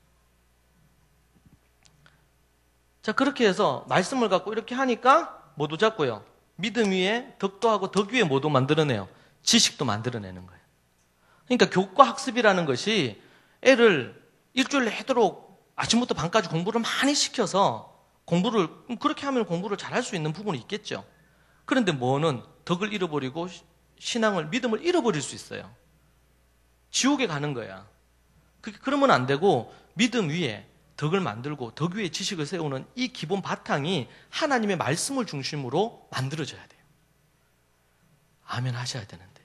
자, 그렇게 해서 말씀을 갖고 이렇게 하니까 뭐도 잡고요. 믿음 위에 덕도 하고 덕 위에 뭐도 만들어내요. 지식도 만들어내는 거예요. 그러니까 교과 학습이라는 것이 애를 일주일 내도록 아침부터 밤까지 공부를 많이 시켜서 그렇게 하면 공부를 잘할 수 있는 부분이 있겠죠. 그런데 뭐는 덕을 잃어버리고 신앙을, 믿음을 잃어버릴 수 있어요. 지옥에 가는 거야. 그러면 안 되고 믿음 위에 덕을 만들고 덕 위에 지식을 세우는 이 기본 바탕이 하나님의 말씀을 중심으로 만들어져야 돼요. 아멘 하셔야 되는데.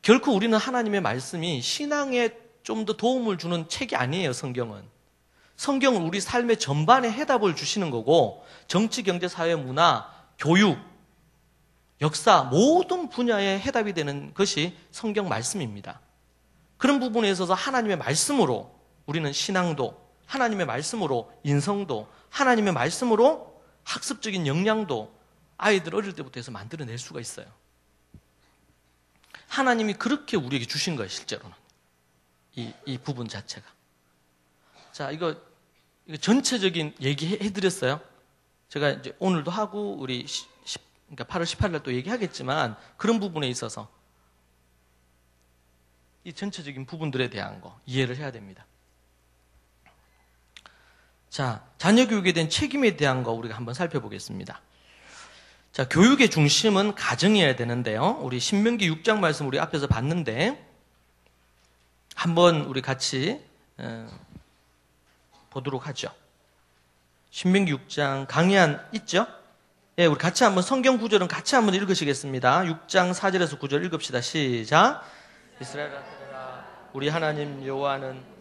결코 우리는 하나님의 말씀이 신앙에 좀 더 도움을 주는 책이 아니에요, 성경은. 성경은 우리 삶의 전반에 해답을 주시는 거고, 정치, 경제, 사회, 문화, 교육, 역사, 모든 분야에 해답이 되는 것이 성경 말씀입니다. 그런 부분에 있어서 하나님의 말씀으로 우리는 신앙도, 하나님의 말씀으로 인성도, 하나님의 말씀으로 학습적인 역량도 아이들 어릴 때부터 해서 만들어낼 수가 있어요. 하나님이 그렇게 우리에게 주신 거예요, 실제로는. 이 부분 자체가. 자, 이거 전체적인 얘기 해드렸어요. 제가 이제 오늘도 하고, 그러니까 8월 18일 날 또 얘기하겠지만, 그런 부분에 있어서 이 전체적인 부분들에 대한 거 이해를 해야 됩니다. 자, 자녀 교육에 대한 책임에 대한 거 우리가 한번 살펴보겠습니다. 자, 교육의 중심은 가정이어야 되는데요. 우리 신명기 6장 말씀 우리 앞에서 봤는데, 한번 우리 같이 보도록 하죠. 신명기 6장 강의안 있죠? 예, 우리 같이 한번 성경 구절은 같이 한번 읽으시겠습니다. 6장 4절에서 9절 읽읍시다. 시작. 이스라엘아 들으라. 우리 하나님 여호와는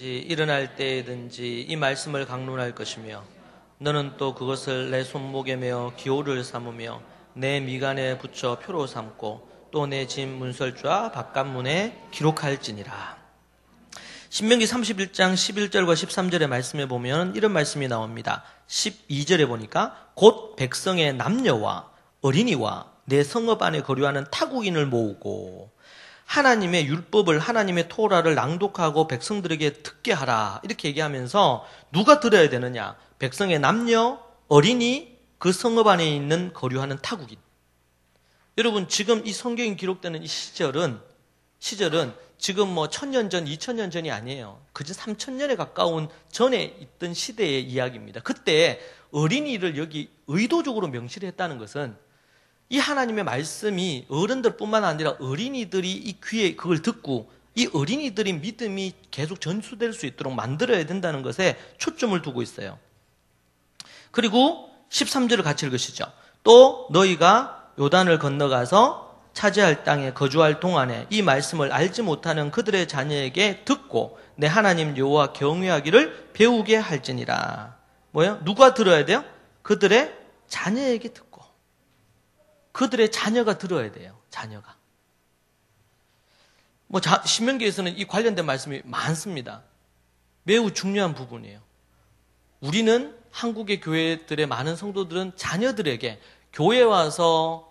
일어날 때에든지 이 말씀을 강론할 것이며 너는 또 그것을 내 손목에 메어 기호를 삼으며 내 미간에 붙여 표로 삼고 또 내 집 문설주와 바깥문에 기록할지니라. 신명기 31장 11절과 13절의 말씀에 보면 이런 말씀이 나옵니다. 12절에 보니까 곧 백성의 남녀와 어린이와 내 성읍 안에 거류하는 타국인을 모으고 하나님의 율법을, 하나님의 토라를 낭독하고 백성들에게 듣게 하라. 이렇게 얘기하면서 누가 들어야 되느냐? 백성의 남녀, 어린이, 그 성읍 안에 있는 거류하는 타국인. 여러분, 지금 이 성경이 기록되는 이 시절은 지금 뭐 1000년 전, 2000년 전이 아니에요. 그저 3000년에 가까운 전에 있던 시대의 이야기입니다. 그때 어린이를 여기 의도적으로 명시를 했다는 것은 이 하나님의 말씀이 어른들뿐만 아니라 어린이들이 이 귀에 그걸 듣고 이 어린이들이 믿음이 계속 전수될 수 있도록 만들어야 된다는 것에 초점을 두고 있어요. 그리고 13절을 같이 읽으시죠. 또 너희가 요단을 건너가서 차지할 땅에 거주할 동안에 이 말씀을 알지 못하는 그들의 자녀에게 듣고 내 하나님 여호와 경외하기를 배우게 할지니라. 뭐예요? 누가 들어야 돼요? 그들의 자녀에게 듣고. 그들의 자녀가 들어야 돼요. 자녀가. 신명기에서는 이 관련된 말씀이 많습니다. 매우 중요한 부분이에요. 우리는 한국의 교회들의 많은 성도들은 자녀들에게 교회 와서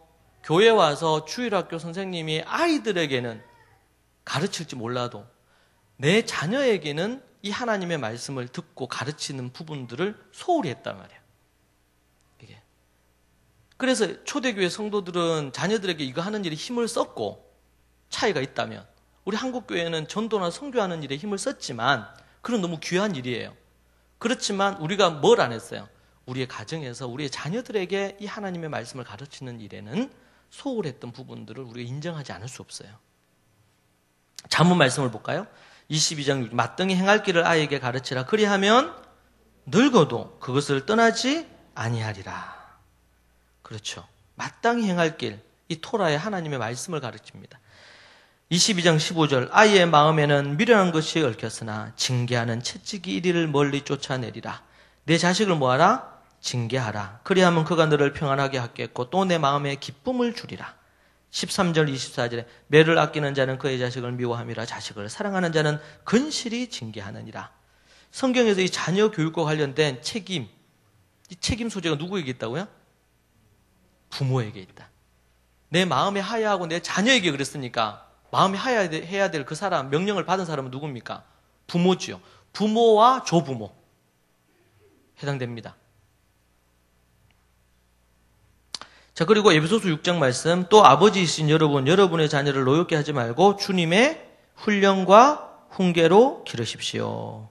주일학교 선생님이 아이들에게는 가르칠지 몰라도 내 자녀에게는 이 하나님의 말씀을 듣고 가르치는 부분들을 소홀히 했단 말이에요. 그래서 초대교회 성도들은 자녀들에게 이거 하는 일에 힘을 썼고 차이가 있다면 우리 한국교회는 전도나 선교하는 일에 힘을 썼지만 그건 너무 귀한 일이에요. 그렇지만 우리가 뭘 안 했어요? 우리의 가정에서 우리의 자녀들에게 이 하나님의 말씀을 가르치는 일에는 소홀했던 부분들을 우리가 인정하지 않을 수 없어요. 잠언 말씀을 볼까요? 22장 6절 마땅히 행할 길을 아이에게 가르치라. 그리하면 늙어도 그것을 떠나지 아니하리라. 그렇죠. 마땅히 행할 길, 이 토라의 하나님의 말씀을 가르칩니다. 22장 15절 아이의 마음에는 미련한 것이 얽혔으나 징계하는 채찍이 이리를 멀리 쫓아내리라. 내 자식을 뭐하라? 징계하라. 그리하면 그가 너를 평안하게 하겠고 또 내 마음에 기쁨을 주리라. 13절 24절에 매를 아끼는 자는 그의 자식을 미워함이라. 자식을 사랑하는 자는 근실히 징계하느니라. 성경에서 이 자녀 교육과 관련된 책임, 이 책임 소재가 누구에게 있다고요? 부모에게 있다. 내 마음에 하야하고 내 자녀에게 그랬으니까 마음에 하야해야 될 그 사람, 명령을 받은 사람은 누굽니까? 부모지요. 부모와 조부모 해당됩니다. 자, 그리고 에베소서 6장 말씀, 또 아버지이신 여러분의 자녀를 노엽게 하지 말고 주님의 훈련과 훈계로 기르십시오.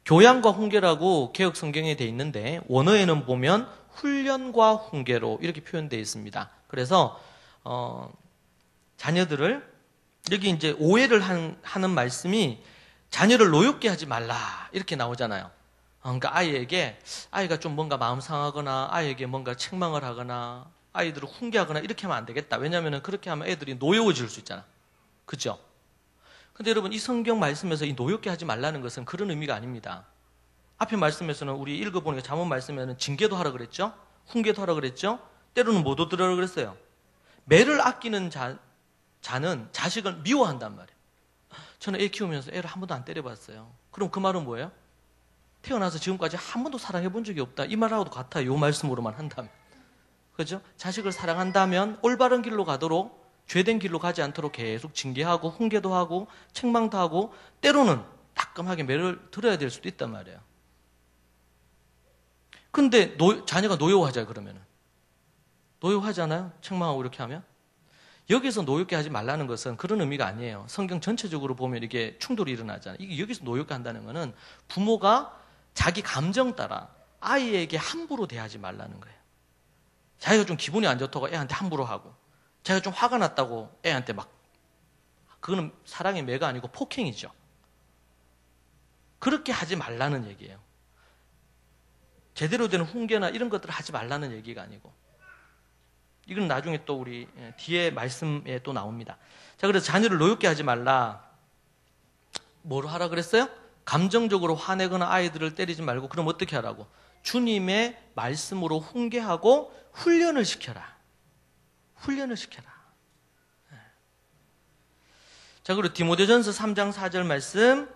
교양과 훈계라고 개혁 성경에 돼 있는데 원어에는 보면 훈련과 훈계로 이렇게 표현되어 있습니다. 그래서 자녀들을 여기 이제 오해를 하는 말씀이 자녀를 노엽게 하지 말라 이렇게 나오잖아요. 그러니까 아이가 좀 뭔가 마음 상하거나 아이에게 뭔가 책망을 하거나 아이들을 훈계하거나 이렇게 하면 안 되겠다. 왜냐하면 그렇게 하면 애들이 노여워질 수 있잖아. 그죠? 근데 여러분 이 성경 말씀에서 이 노엽게 하지 말라는 것은 그런 의미가 아닙니다. 앞에 말씀에서는 우리 읽어보니까 잠언 말씀에는 징계도 하라 그랬죠? 훈계도 하라 그랬죠? 때로는 못 얻으라고 그랬어요. 매를 아끼는 자는 자식을 미워한단 말이에요. 저는 애 키우면서 애를 한 번도 안 때려봤어요. 그럼 그 말은 뭐예요? 태어나서 지금까지 한 번도 사랑해 본 적이 없다. 이 말하고도 같아요. 이 말씀으로만 한다면. 그죠? 자식을 사랑한다면 올바른 길로 가도록 죄된 길로 가지 않도록 계속 징계하고 훈계도 하고 책망도 하고 때로는 따끔하게 매를 들어야 될 수도 있단 말이에요. 근데 자녀가 노여워하잖아요. 그러면은 노여워하잖아요. 책망하고 이렇게 하면. 여기서 노엽게 하지 말라는 것은 그런 의미가 아니에요. 성경 전체적으로 보면 이게 충돌이 일어나잖아요. 이게 여기서 노엽게 한다는 것은 부모가 자기 감정 따라 아이에게 함부로 대하지 말라는 거예요. 자기가 좀 기분이 안 좋다고 애한테 함부로 하고 자기가 좀 화가 났다고 애한테 그거는 사랑의 매가 아니고 폭행이죠. 그렇게 하지 말라는 얘기예요. 제대로 된 훈계나 이런 것들을 하지 말라는 얘기가 아니고 이건 나중에 또 우리 뒤에 말씀에 또 나옵니다. 자, 그래서 자녀를 노엽게 하지 말라. 뭐로 하라 그랬어요? 감정적으로 화내거나 아이들을 때리지 말고 그럼 어떻게 하라고? 주님의 말씀으로 훈계하고 훈련을 시켜라. 훈련을 시켜라. 자, 그리고 디모데전서 3장 4절 말씀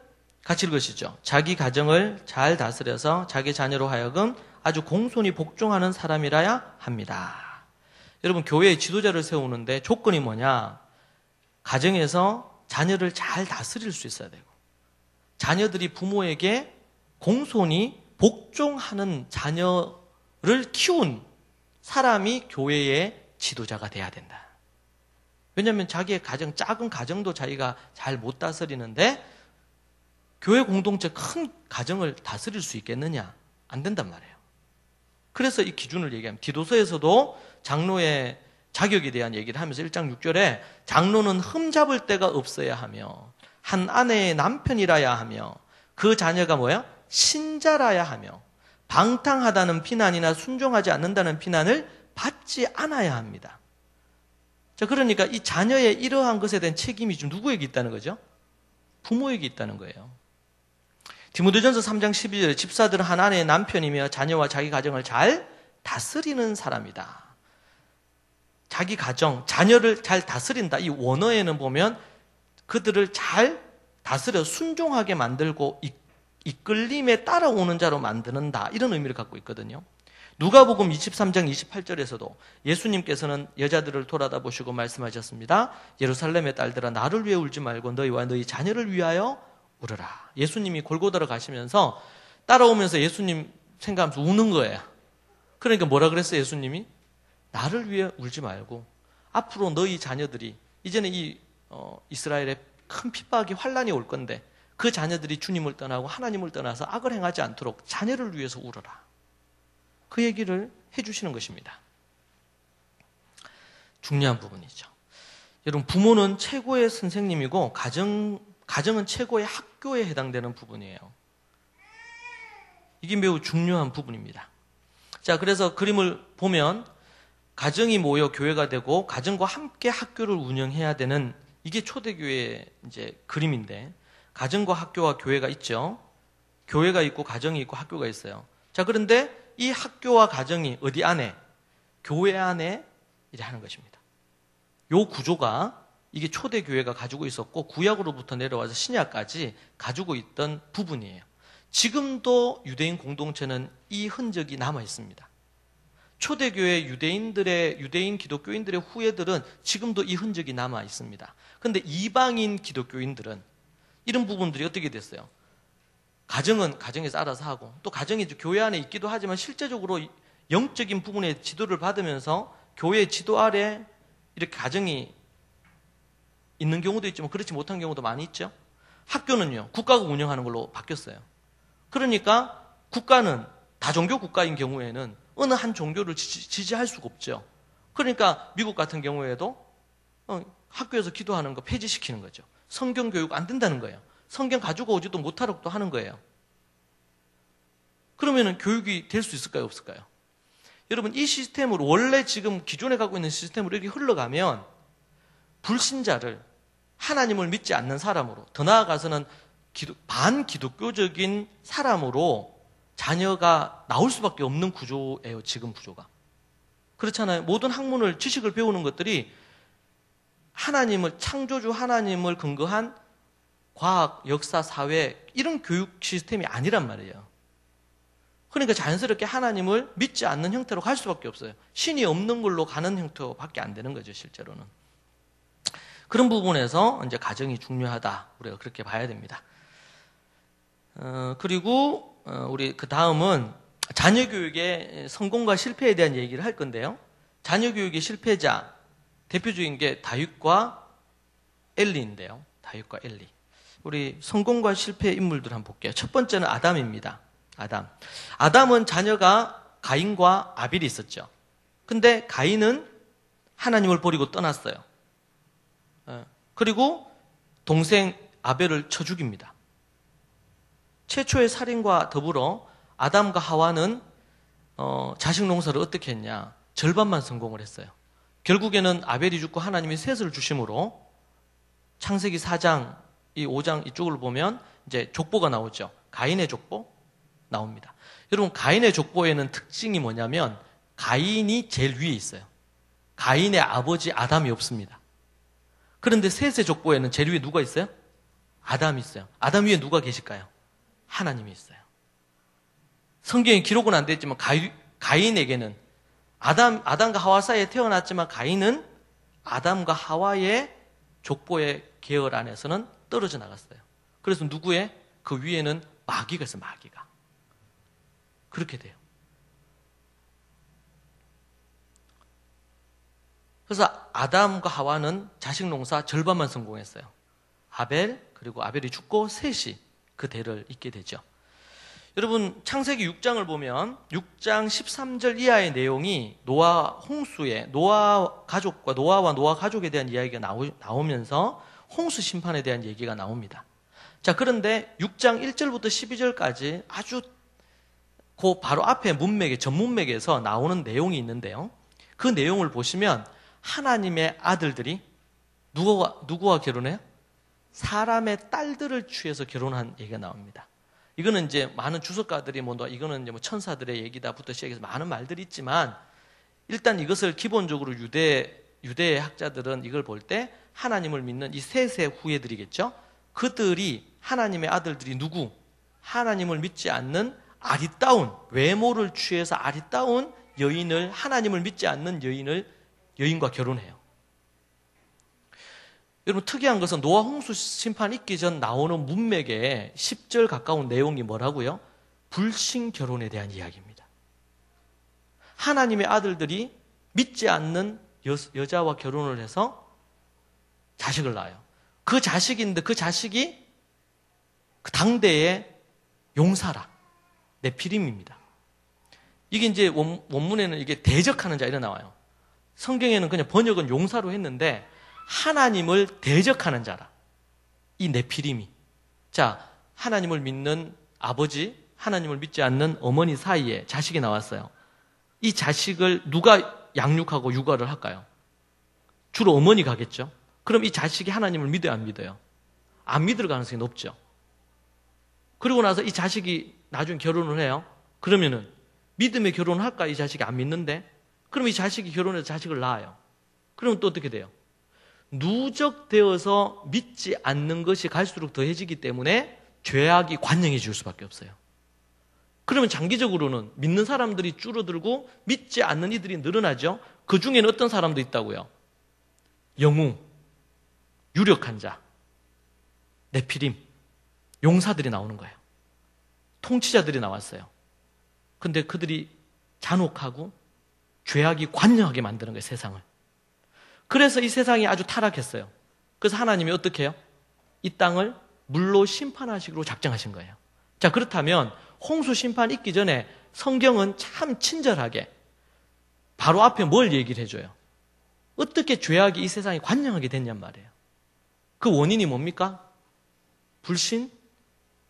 같이 읽으시죠. 자기 가정을 잘 다스려서 자기 자녀로 하여금 아주 공손히 복종하는 사람이라야 합니다. 여러분 교회의 지도자를 세우는데 조건이 뭐냐? 가정에서 자녀를 잘 다스릴 수 있어야 되고 자녀들이 부모에게 공손히 복종하는 자녀를 키운 사람이 교회의 지도자가 돼야 된다. 왜냐하면 자기의 가정, 작은 가정도 자기가 잘 못 다스리는데 교회 공동체 큰 가정을 다스릴 수 있겠느냐? 안 된단 말이에요. 그래서 이 기준을 얘기합니다. 디도서에서도 장로의 자격에 대한 얘기를 하면서 1장 6절에 장로는 흠잡을 데가 없어야 하며 한 아내의 남편이라야 하며 그 자녀가 뭐야? 신자라야 하며 방탕하다는 비난이나 순종하지 않는다는 비난을 받지 않아야 합니다. 자, 그러니까 이 자녀의 이러한 것에 대한 책임이 지금 누구에게 있다는 거죠? 부모에게 있다는 거예요. 디모데전서 3장 12절에 집사들은 한 아내의 남편이며 자녀와 자기 가정을 잘 다스리는 사람이다. 자기 가정, 자녀를 잘 다스린다. 이 원어에는 보면 그들을 잘 다스려 순종하게 만들고 이끌림에 따라오는 자로 만드는다. 이런 의미를 갖고 있거든요. 누가복음 23장 28절에서도 예수님께서는 여자들을 돌아다 보시고 말씀하셨습니다. 예루살렘의 딸들아 나를 위해 울지 말고 너희와 너희 자녀를 위하여 울어라. 예수님이 골고다로 가시면서 따라오면서 예수님 생각하면서 우는 거예요. 그러니까 뭐라 그랬어요 예수님이? 나를 위해 울지 말고 앞으로 너희 자녀들이 이제는 이 이스라엘에 큰 핍박이 환란이 올 건데 그 자녀들이 주님을 떠나고 하나님을 떠나서 악을 행하지 않도록 자녀를 위해서 울어라. 그 얘기를 해주시는 것입니다. 중요한 부분이죠. 여러분 부모는 최고의 선생님이고 가정은 최고의 학교에 해당되는 부분이에요. 이게 매우 중요한 부분입니다. 자, 그래서 그림을 보면 가정이 모여 교회가 되고 가정과 함께 학교를 운영해야 되는 이게 초대교회의 이제 그림인데 가정과 학교와 교회가 있죠. 교회가 있고 가정이 있고 학교가 있어요. 자, 그런데 이 학교와 가정이 어디 안에? 교회 안에 이래 하는 것입니다. 요 구조가 이게 초대교회가 가지고 있었고 구약으로부터 내려와서 신약까지 가지고 있던 부분이에요. 지금도 유대인 공동체는 이 흔적이 남아 있습니다. 초대교회 유대인 기독교인들의 후예들은 지금도 이 흔적이 남아 있습니다. 그런데 이방인 기독교인들은 이런 부분들이 어떻게 됐어요? 가정은 가정에서 알아서 하고 또 가정이 교회 안에 있기도 하지만 실제적으로 영적인 부분의 지도를 받으면서 교회 지도 아래 이렇게 가정이 있는 경우도 있지만 그렇지 못한 경우도 많이 있죠. 학교는요 국가가 운영하는 걸로 바뀌었어요. 그러니까 국가는 다종교 국가인 경우에는 어느 한 종교를 지지할 수가 없죠. 그러니까 미국 같은 경우에도 학교에서 기도하는 거 폐지시키는 거죠. 성경 교육 안 된다는 거예요. 성경 가지고 오지도 못하라고 하는 거예요. 그러면 교육이 될 수 있을까요? 없을까요? 여러분, 이 시스템으로 원래 지금 기존에 갖고 있는 시스템으로 이렇게 흘러가면 불신자를 하나님을 믿지 않는 사람으로, 더 나아가서는 반기독교적인 사람으로 자녀가 나올 수밖에 없는 구조예요. 지금 구조가. 그렇잖아요. 모든 학문을, 지식을 배우는 것들이 하나님을, 창조주 하나님을 근거한 과학, 역사, 사회 이런 교육 시스템이 아니란 말이에요. 그러니까 자연스럽게 하나님을 믿지 않는 형태로 갈 수밖에 없어요. 신이 없는 걸로 가는 형태밖에 안 되는 거죠, 실제로는. 그런 부분에서 이제 가정이 중요하다. 우리가 그렇게 봐야 됩니다. 그리고 우리 그 다음은 자녀 교육의 성공과 실패에 대한 얘기를 할 건데요. 자녀 교육의 실패자 대표적인 게 다윗과 엘리인데요. 다윗과 엘리. 우리 성공과 실패의 인물들 한번 볼게요. 첫 번째는 아담입니다. 아담은 자녀가 가인과 아벨이 있었죠. 근데 가인은 하나님을 버리고 떠났어요. 그리고 동생 아벨을 쳐 죽입니다. 최초의 살인과 더불어 아담과 하와는 자식 농사를 어떻게 했냐? 절반만 성공을 했어요. 결국에는 아벨이 죽고 하나님이 셋을 주심으로 창세기 4장, 이 5장 이쪽을 보면 이제 족보가 나오죠. 가인의 족보 나옵니다. 여러분, 가인의 족보에는 특징이 뭐냐면 가인이 제일 위에 있어요. 가인의 아버지 아담이 없습니다. 그런데 셋의 족보에는 제일 위에 누가 있어요? 아담이 있어요. 아담 위에 누가 계실까요? 하나님이 있어요. 성경에 기록은 안 됐지만 가인에게는 아담과 하와 사이에 태어났지만 가인은 아담과 하와의 족보의 계열 안에서는 떨어져 나갔어요. 그래서 누구의? 그 위에는 마귀가 있어요. 마귀가. 그렇게 돼요. 그래서 아담과 하와는 자식 농사 절반만 성공했어요. 아벨, 그리고 아벨이 죽고 셋이 그 대를 잇게 되죠. 여러분, 창세기 6장을 보면 6장 13절 이하의 내용이 노아 가족과 노아와 노아 가족에 대한 이야기가 나오면서 홍수 심판에 대한 얘기가 나옵니다. 자, 그런데 6장 1절부터 12절까지 아주 그 바로 앞에 전문맥에서 나오는 내용이 있는데요. 그 내용을 보시면 하나님의 아들들이 누구와 결혼해요? 사람의 딸들을 취해서 결혼한 얘기가 나옵니다. 이거는 이제 많은 주석가들이 이거는 이제 천사들의 얘기다부터 시작해서 많은 말들이 있지만, 일단 이것을 기본적으로 유대 학자들은 이걸 볼 때 하나님을 믿는 이 셋의 후예들이겠죠. 그들이 하나님의 아들들이 누구? 하나님을 믿지 않는 아리따운, 외모를 취해서 아리따운 여인을, 하나님을 믿지 않는 여인과 결혼해요. 여러분, 특이한 것은 노아 홍수 심판 있기 전 나오는 문맥에 10절 가까운 내용이 뭐라고요? 불신 결혼에 대한 이야기입니다. 하나님의 아들들이 믿지 않는 여자와 결혼을 해서 자식을 낳아요. 그 자식인데 그 자식이 그 당대의 용사라, 네피림입니다. 이게 이제 원문에는 이게 대적하는 자 이래 나와요. 성경에는 그냥 번역은 용사로 했는데 하나님을 대적하는 자라. 이 네피림이. 자, 하나님을 믿는 아버지, 하나님을 믿지 않는 어머니 사이에 자식이 나왔어요. 이 자식을 누가 양육하고 육아를 할까요? 주로 어머니가 하겠죠. 그럼 이 자식이 하나님을 믿어요, 안 믿어요? 안 믿을 가능성이 높죠. 그리고 나서 이 자식이 나중에 결혼을 해요. 그러면은 믿음의 결혼을 할까? 이 자식이 안 믿는데? 그럼 이 자식이 결혼해서 자식을 낳아요. 그러면 또 어떻게 돼요? 누적되어서 믿지 않는 것이 갈수록 더해지기 때문에 죄악이 관영해질 수밖에 없어요. 그러면 장기적으로는 믿는 사람들이 줄어들고 믿지 않는 이들이 늘어나죠. 그 중에는 어떤 사람도 있다고요? 영웅, 유력한 자, 네피림, 용사들이 나오는 거예요. 통치자들이 나왔어요. 근데 그들이 잔혹하고 죄악이 관영하게 만드는 거예요, 세상을. 그래서 이 세상이 아주 타락했어요. 그래서 하나님이 어떻게 해요? 이 땅을 물로 심판하시기로 작정하신 거예요. 자, 그렇다면 홍수 심판 있기 전에 성경은 참 친절하게 바로 앞에 뭘 얘기를 해줘요? 어떻게 죄악이 이 세상에 관영하게 됐냔 말이에요. 그 원인이 뭡니까? 불신,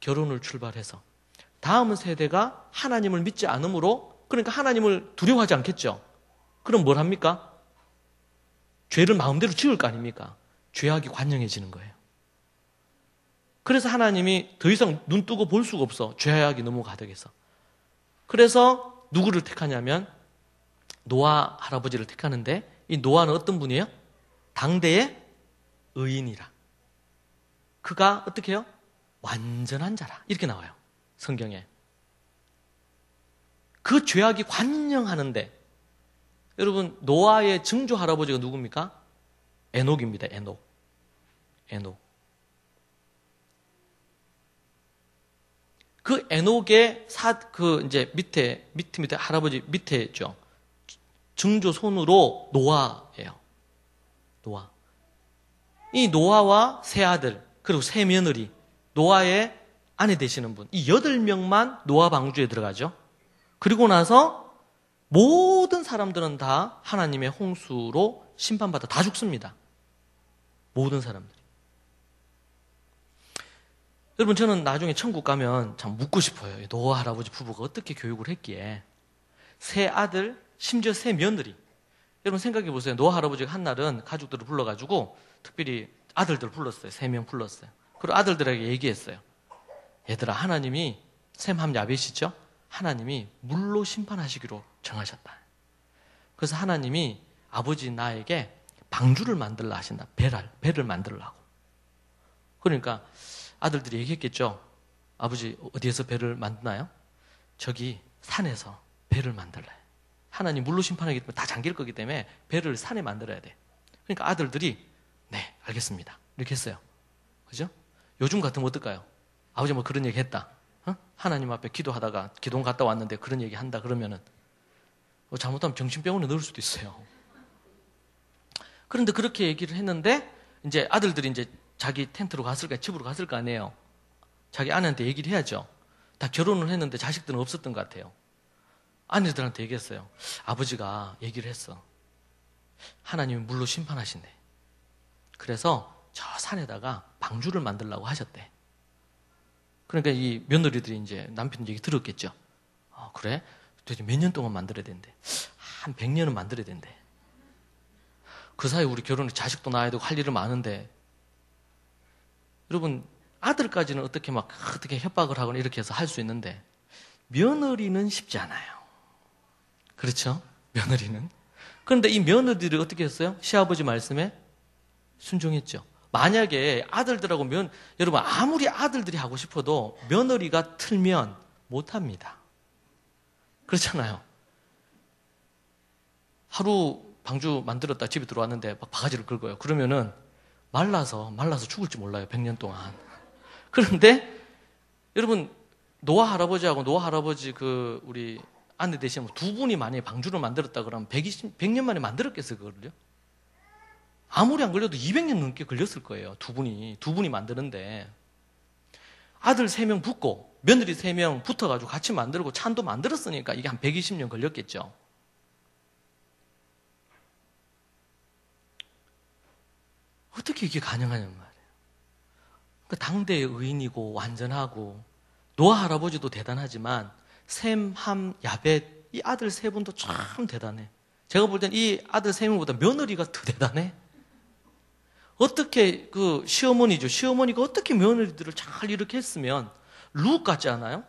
결혼을 출발해서 다음 세대가 하나님을 믿지 않으므로, 그러니까 하나님을 두려워하지 않겠죠. 그럼 뭘 합니까? 죄를 마음대로 지을 거 아닙니까? 죄악이 관영해지는 거예요. 그래서 하나님이 더 이상 눈 뜨고 볼 수가 없어. 죄악이 너무 가득해서. 그래서 누구를 택하냐면 노아 할아버지를 택하는데, 이 노아는 어떤 분이에요? 당대의 의인이라. 그가 어떻게 해요? 완전한 자라. 이렇게 나와요, 성경에. 그 죄악이 관영하는데, 여러분, 노아의 증조 할아버지가 누굽니까? 에녹입니다. 에녹. 그 에녹의 이제 밑에 할아버지 밑에 있죠. 증조 손으로 노아예요. 노아. 이 노아와 세 아들, 그리고 세 며느리, 노아의 아내 되시는 분, 이 8명만 노아 방주에 들어가죠. 그리고 나서 모든 사람들은 다 하나님의 홍수로 심판받아 다 죽습니다. 모든 사람들이. 여러분, 저는 나중에 천국 가면 참 묻고 싶어요. 노아 할아버지 부부가 어떻게 교육을 했기에 세 아들, 심지어 세 며느리. 여러분 생각해 보세요. 노아 할아버지가 한 날은 가족들을 불러가지고 특별히 아들들 불렀어요. 3명 불렀어요. 그리고 아들들에게 얘기했어요. 얘들아, 하나님이 셈함 야벳이죠? 하나님이 물로 심판하시기로 정하셨다. 그래서 하나님이 아버지 나에게 방주를 만들라 하신다. 배를 만들라고. 그러니까 아들들이 얘기했겠죠. 아버지, 어디에서 배를 만드나요? 저기 산에서 배를 만들래. 하나님 물로 심판하기 때문에 다 잠길 거기 때문에 배를 산에 만들어야 돼. 그러니까 아들들이 네, 알겠습니다. 이렇게 했어요. 그죠? 요즘 같으면 어떨까요? 아버지 뭐 그런 얘기 했다. 하나님 앞에 기도하다가 기도원 갔다 왔는데 그런 얘기 한다 그러면은 잘못하면 정신병원에 넣을 수도 있어요. 그런데 그렇게 얘기를 했는데 이제 아들들이 이제 자기 텐트로 갔을까, 집으로 갔을 거 아니에요. 자기 아내한테 얘기를 해야죠. 다 결혼을 했는데 자식들은 없었던 것 같아요. 아내들한테 얘기했어요. 아버지가 얘기를 했어. 하나님이 물로 심판하신대. 그래서 저 산에다가 방주를 만들라고 하셨대. 그러니까 이 며느리들이 이제 남편 얘기 들었겠죠. 그래? 도대체 몇 년 동안 만들어야 된대? 한 100년은 만들어야 된대. 그 사이 우리 결혼해 자식도 낳아야 되고 할 일은 많은데, 여러분, 아들까지는 어떻게 협박을 하거나 이렇게 해서 할 수 있는데, 며느리는 쉽지 않아요. 그렇죠? 며느리는. 그런데 이 며느리들이 어떻게 했어요? 시아버지 말씀에 순종했죠. 만약에 아들들하고 여러분, 아무리 아들들이 하고 싶어도 며느리가 틀면 못합니다. 그렇잖아요. 하루 방주 만들었다 집에 들어왔는데 막 바가지를 긁어요. 그러면은 말라서 죽을지 몰라요. 100년 동안. 그런데 여러분, 노아 할아버지하고 노아 할아버지 우리 아내 되시는 두 분이 만약에 방주를 만들었다 그러면 100년 만에 만들었겠어요, 그거를요? 아무리 안 걸려도 200년 넘게 걸렸을 거예요. 두 분이 만드는데. 아들 3명 붙고 며느리 3명 붙어가지고 같이 만들고 찬도 만들었으니까 이게 한 120년 걸렸겠죠. 어떻게 이게 가능하냐는 말이에요. 그러니까 당대의 의인이고 완전하고 노아 할아버지도 대단하지만 셈, 함, 야벳 이 아들 3분도 참 대단해. 제가 볼 땐 이 아들 3명보다 며느리가 더 대단해. 어떻게 시어머니죠. 시어머니가 어떻게 며느리들을 잘 이렇게 했으면 룻 같지 않아요?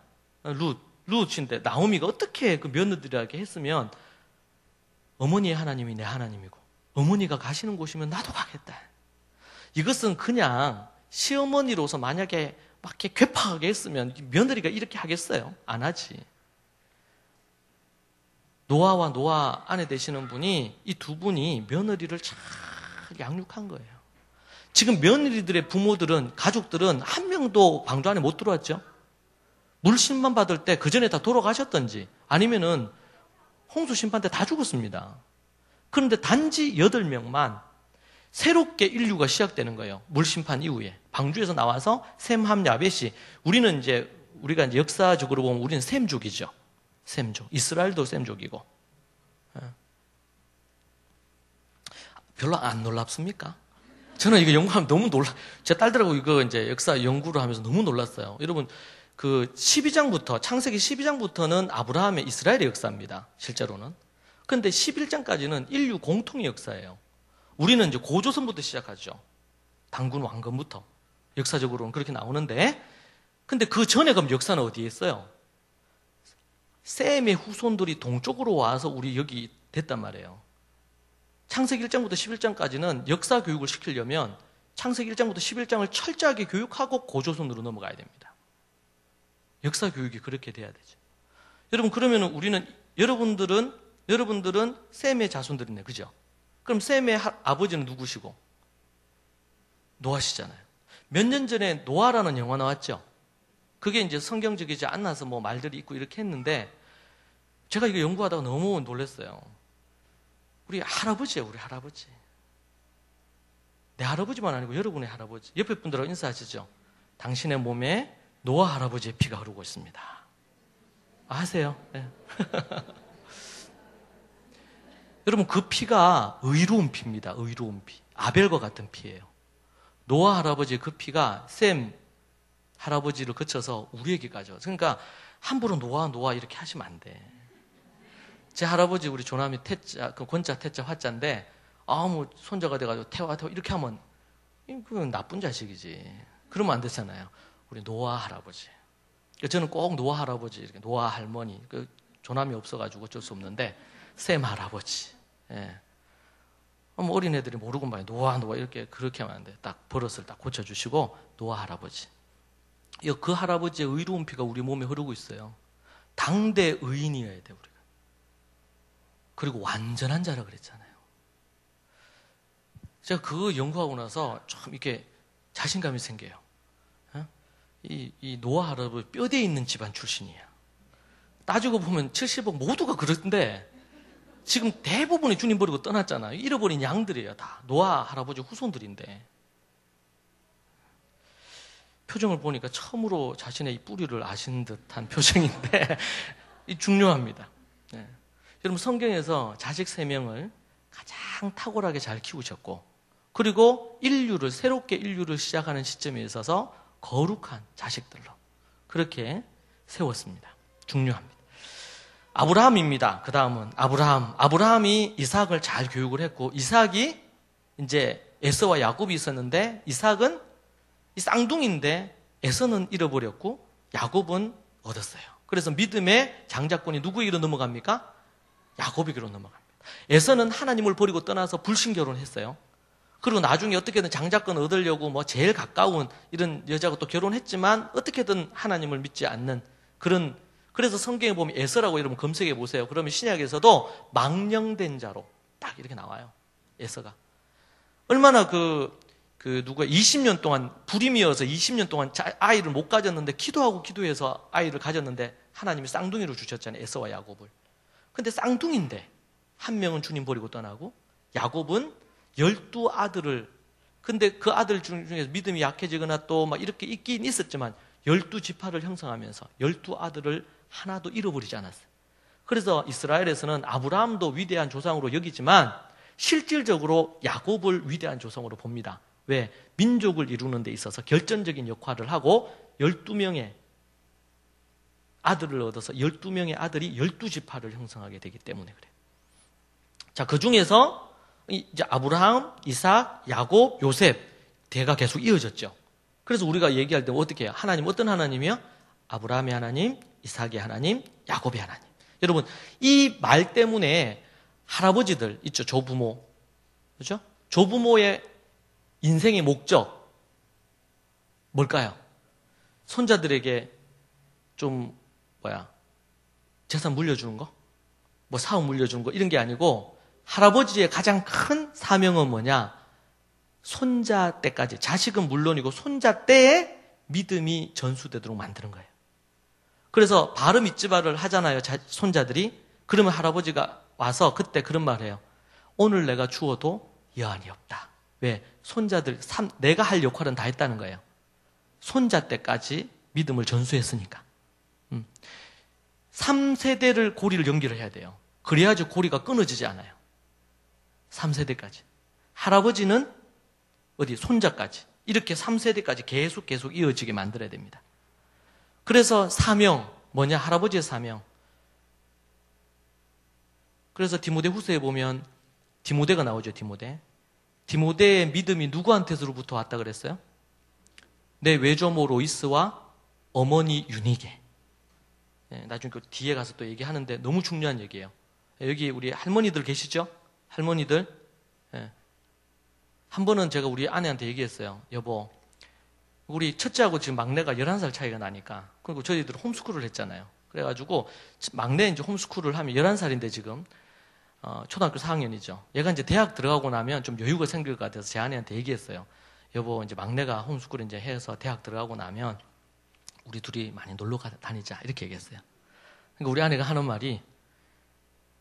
룻인데 나오미가 어떻게 그 며느리들에게 했으면 어머니의 하나님이 내 하나님이고 어머니가 가시는 곳이면 나도 가겠다. 이것은 그냥 시어머니로서 만약에 막 이렇게 괴팍하게 했으면 며느리가 이렇게 하겠어요? 안 하지. 노아와 노아 아내 되시는 분이 이 두 분이 며느리를 잘 양육한 거예요. 지금 며느리들의 부모들은, 가족들은 한 명도 방주 안에 못 들어왔죠. 물 심판 받을 때 그 전에 다 돌아가셨던지 아니면은 홍수 심판 때 다 죽었습니다. 그런데 단지 8명만 새롭게 인류가 시작되는 거예요. 물 심판 이후에 방주에서 나와서 셈, 함, 야벳이, 우리는 이제 우리가 이제 역사적으로 보면 우리는 셈족이죠. 셈족. 이스라엘도 셈족이고. 별로 안 놀랍습니까? 저는 이거 연구하면 너무 제 딸들하고 이거 이제 역사 연구를 하면서 너무 놀랐어요. 여러분, 그 12장부터, 창세기 12장부터는 아브라함의 이스라엘의 역사입니다. 실제로는. 근데 11장까지는 인류 공통의 역사예요. 우리는 이제 고조선부터 시작하죠. 단군 왕건부터. 역사적으로는 그렇게 나오는데, 근데 그 전에 그럼 역사는 어디에 있어요? 셈의 후손들이 동쪽으로 와서 우리 여기 됐단 말이에요. 창세기 1장부터 11장까지는 역사 교육을 시키려면 창세기 1장부터 11장을 철저하게 교육하고 고조선으로 넘어가야 됩니다. 역사 교육이 그렇게 돼야 되죠. 여러분, 그러면 우리는, 여러분들은 셈의 자손들이네, 그죠? 그럼 셈의 아버지는 누구시고? 노아시잖아요. 몇 년 전에 노아라는 영화 나왔죠? 그게 이제 성경적이지 않아서 뭐 말들이 있고 이렇게 했는데, 제가 이거 연구하다가 너무 놀랐어요. 우리 할아버지예요, 우리 할아버지. 내 할아버지만 아니고 여러분의 할아버지. 옆에 분들하고 인사하시죠? 당신의 몸에 노아 할아버지의 피가 흐르고 있습니다. 아세요? 네. 여러분, 그 피가 의로운 피입니다. 의로운 피. 아벨과 같은 피예요. 노아 할아버지의 그 피가 셈 할아버지를 거쳐서 우리에게까지. 그러니까 함부로 노아 이렇게 하시면 안 돼. 제 할아버지 우리 조남이 태자, 그 권자, 태자, 화자인데 뭐 손자가 돼가지고 태화 이렇게 하면 그건 나쁜 자식이지. 그러면 안 되잖아요. 우리 노아 할아버지. 저는 꼭 노아 할아버지, 이렇게 노아 할머니, 그 조남이 없어가지고 어쩔 수 없는데 셈 할아버지. 예. 어린애들이 모르고 막 노아 이렇게 그렇게 하면 안 돼. 딱 버릇을 딱 고쳐주시고 노아 할아버지. 그 할아버지의 의로운 피가 우리 몸에 흐르고 있어요. 당대 의인이어야 돼, 우리가. 그리고 완전한 자라 그랬잖아요. 제가 그거 연구하고 나서 좀 이렇게 자신감이 생겨요. 이 노아 할아버지 뼈대에 있는 집안 출신이에요. 따지고 보면 70억 모두가 그런데 지금 대부분이 주님 버리고 떠났잖아요. 잃어버린 양들이에요, 다. 노아 할아버지 후손들인데. 표정을 보니까 처음으로 자신의 이 뿌리를 아신 듯한 표정인데 이 중요합니다. 네. 여러분, 성경에서 자식 3명을 가장 탁월하게 잘 키우셨고, 그리고 새롭게 인류를 시작하는 시점에 있어서 거룩한 자식들로 그렇게 세웠습니다. 중요합니다. 아브라함입니다. 그 다음은 아브라함이 이삭을 잘 교육을 했고, 이삭이 이제 에서와 야곱이 있었는데, 이삭은 이 쌍둥이인데 에서는 잃어버렸고 야곱은 얻었어요. 그래서 믿음의 장자권이 누구에게로 넘어갑니까? 야곱에게로 넘어갑니다. 에서는 하나님을 버리고 떠나서 불신결혼을 했어요. 그리고 나중에 어떻게든 장자권 얻으려고 뭐 제일 가까운 이런 여자하고 또 결혼했지만 어떻게든 하나님을 믿지 않는 그런, 그래서 성경에 보면 에서라고 여러분 검색해 보세요. 그러면 신약에서도 망령된 자로 딱 이렇게 나와요. 에서가. 얼마나 누가 20년 동안 불임이어서 20년 동안 아이를 못 가졌는데 기도하고 기도해서 아이를 가졌는데 하나님이 쌍둥이로 주셨잖아요. 에서와 야곱을. 근데 쌍둥이인데 한 명은 주님 버리고 떠나고 야곱은 12아들을, 근데 그 아들 중에서 믿음이 약해지거나 또 막 이렇게 있긴 있었지만 12지파를 형성하면서 12아들을 하나도 잃어버리지 않았어요. 그래서 이스라엘에서는 아브라함도 위대한 조상으로 여기지만 실질적으로 야곱을 위대한 조상으로 봅니다. 왜? 민족을 이루는 데 있어서 결정적인 역할을 하고 12명의 아들을 얻어서 12명의 아들이 12지파를 형성하게 되기 때문에 그래요. 자, 그 중에서 이제 아브라함, 이삭, 야곱, 요셉 대가 계속 이어졌죠. 그래서 우리가 얘기할 때 어떻게 해요? 하나님 어떤 하나님이요? 아브라함의 하나님, 이삭의 하나님, 야곱의 하나님. 여러분, 이 말 때문에 할아버지들 있죠. 조부모. 그렇죠? 조부모의 인생의 목적 뭘까요? 손자들에게 좀 재산 물려주는 거? 뭐 사업 물려주는 거 이런 게 아니고 할아버지의 가장 큰 사명은 뭐냐? 손자 때까지, 자식은 물론이고 손자 때에 믿음이 전수되도록 만드는 거예요. 그래서 바르 미tz바를 하잖아요, 손자들이. 그러면 할아버지가 와서 그때 그런 말 해요. 오늘 내가 죽어도 여한이 없다. 왜? 내가 할 역할은 다 했다는 거예요. 손자 때까지 믿음을 전수했으니까. 3세대를 고리를 연결을 해야 돼요. 그래야지 고리가 끊어지지 않아요. 3세대까지. 할아버지는 어디 손자까지. 이렇게 3세대까지 계속 이어지게 만들어야 됩니다. 그래서 사명, 뭐냐? 할아버지의 사명. 그래서 디모데 후서에 보면 디모데가 나오죠, 디모데. 디모데의 믿음이 누구한테서로부터 왔다 그랬어요? 내 외조모 로이스와 어머니 유니게. 나중에 그 뒤에 가서 또 얘기하는데 너무 중요한 얘기예요. 여기 우리 할머니들 계시죠? 할머니들. 한 번은 제가 우리 아내한테 얘기했어요. 여보, 우리 첫째하고 지금 막내가 11살 차이가 나니까. 그리고 저희들 홈스쿨을 했잖아요. 그래가지고 막내 이제 홈스쿨을 하면 11살인데 지금 초등학교 4학년이죠. 얘가 이제 대학 들어가고 나면 좀 여유가 생길 것 같아서 제 아내한테 얘기했어요. 여보, 이제 막내가 홈스쿨 이제 해서 대학 들어가고 나면 우리 둘이 많이 놀러 다니자. 이렇게 얘기했어요. 그러니까 우리 아내가 하는 말이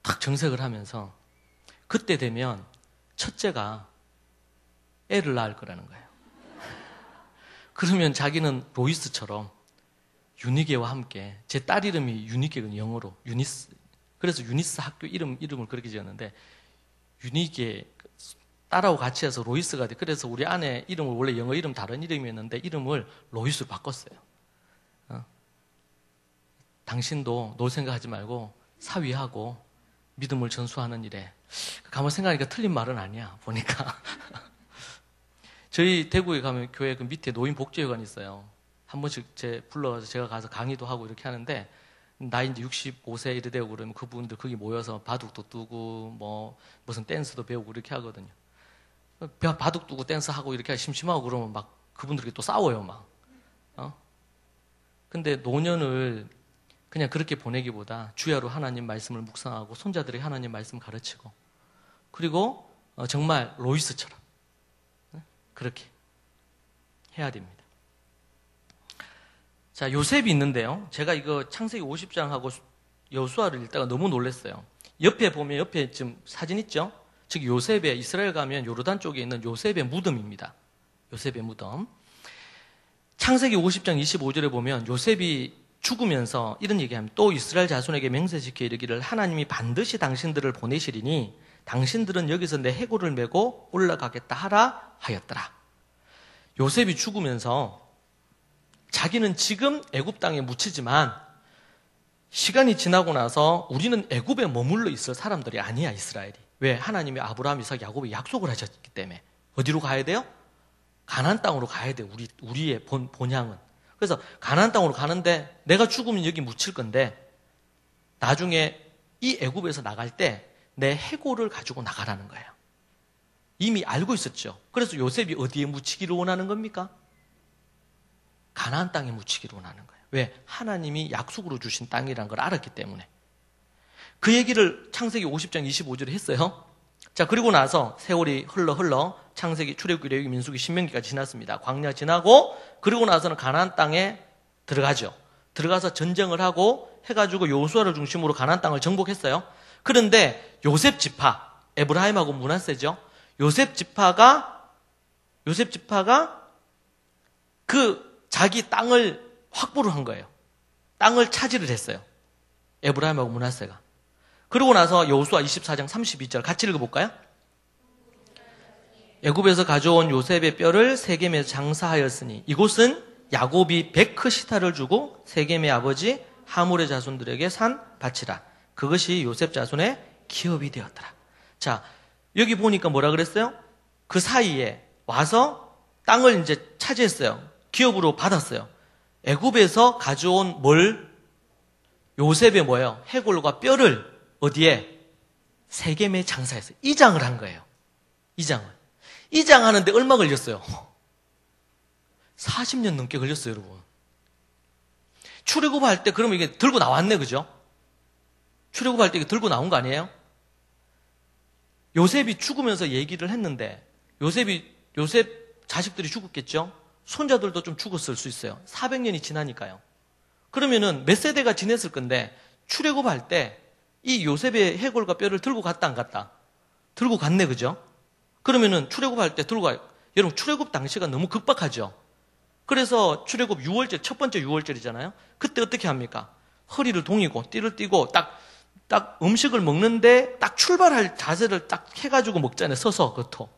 탁 정색을 하면서 그때 되면 첫째가 애를 낳을 거라는 거예요. 그러면 자기는 로이스처럼 유니게와 함께, 제 딸 이름이 유니게는 영어로 유니스, 그래서 유니스 학교 이름을 그렇게 지었는데 유니게 딸하고 같이 해서 로이스가 돼. 그래서 우리 아내 이름을 원래 영어 이름 다른 이름이었는데 이름을 로이스로 바꿨어요. 당신도 놀 생각하지 말고 사위하고 믿음을 전수하는 일에. 가만 생각하니까 틀린 말은 아니야, 보니까. 저희 대구에 가면 교회 그 밑에 노인복지회관이 있어요. 한 번씩 불러가서 제가 가서 강의도 하고 이렇게 하는데, 나이 이제 65세 이래 되고 그러면 그분들 거기 모여서 바둑도 두고, 무슨 댄스도 배우고 이렇게 하거든요. 바둑 두고 댄스하고 이렇게 심심하고 그러면 막 그분들이 또 싸워요, 막. 근데 노년을 그냥 그렇게 보내기보다 주야로 하나님 말씀을 묵상하고 손자들에게 하나님 말씀 가르치고, 그리고 정말 로이스처럼 그렇게 해야 됩니다. 자, 요셉이 있는데요. 제가 이거 창세기 50장하고 여호수아를 읽다가 너무 놀랐어요. 옆에 보면 옆에 지금 사진 있죠? 즉 요셉의, 이스라엘 가면 요르단 쪽에 있는 요셉의 무덤입니다. 요셉의 무덤. 창세기 50장 25절에 보면 요셉이 죽으면서 이런 얘기합니다. 또 이스라엘 자손에게 맹세시켜 이르기를 하나님이 반드시 당신들을 보내시리니 당신들은 여기서 내 해골을 메고 올라가겠다 하라 하였더라. 요셉이 죽으면서 자기는 지금 애굽 땅에 묻히지만 시간이 지나고 나서 우리는 애굽에 머물러 있을 사람들이 아니야, 이스라엘이. 왜? 하나님이 아브라함, 이삭, 야곱에 약속을 하셨기 때문에. 어디로 가야 돼요? 가나안 땅으로 가야 돼요. 우리의 본향은. 그래서 가나안 땅으로 가는데 내가 죽으면 여기 묻힐 건데 나중에 이 애굽에서 나갈 때 내 해골을 가지고 나가라는 거예요. 이미 알고 있었죠. 그래서 요셉이 어디에 묻히기를 원하는 겁니까? 가나안 땅에 묻히기를 원하는 거예요. 왜? 하나님이 약속으로 주신 땅이라는 걸 알았기 때문에. 그 얘기를 창세기 50장 25절에 했어요. 자, 그리고 나서 세월이 흘러 창세기, 출애굽기, 레위기, 민수기, 신명기까지 지났습니다. 광야 지나고 그리고 나서는 가나안 땅에 들어가죠. 들어가서 전쟁을 하고 해가지고 여호수아를 중심으로 가나안 땅을 정복했어요. 그런데 요셉 지파, 에브라임하고 므낫세죠. 요셉 지파가 그 자기 땅을 확보를 한 거예요. 땅을 차지를 했어요. 에브라임하고 므낫세가. 그러고 나서 여호수아 24장 32절 같이 읽어볼까요? 애굽에서 가져온 요셉의 뼈를 세겜에서 장사하였으니 이곳은 야곱이 베크시타를 주고 세겜의 아버지 하몰의 자손들에게 산 밭이라. 그것이 요셉 자손의 기업이 되었더라. 자, 여기 보니까 뭐라 그랬어요? 그 사이에 와서 땅을 이제 차지했어요. 기업으로 받았어요. 애굽에서 가져온 요셉의 뭐예요? 해골과 뼈를 어디에? 세겜에 장사했어요. 이장을 한 거예요. 이장하는데 얼마 걸렸어요? 40년 넘게 걸렸어요, 여러분. 출애굽할 때 그러면 이게 들고 나왔네, 그죠? 출애굽할 때 이게 들고 나온 거 아니에요? 요셉이 죽으면서 얘기를 했는데 요셉 자식들이 죽었겠죠? 손자들도 좀 죽었을 수 있어요. 400년이 지나니까요. 그러면은 몇 세대가 지냈을 건데 출애굽할 때 이 요셉의 해골과 뼈를 들고 갔다 안 갔다? 들고 갔네, 그죠? 그러면은 출애굽할 때 들고 가요. 여러분, 출애굽 당시가 너무 급박하죠? 그래서 출애굽 6월절, 첫 번째 6월절이잖아요. 그때 어떻게 합니까? 허리를 동이고 띠를 띠고 딱 음식을 먹는데 딱 출발할 자세를 딱 해가지고 먹잖아요. 서서 그토.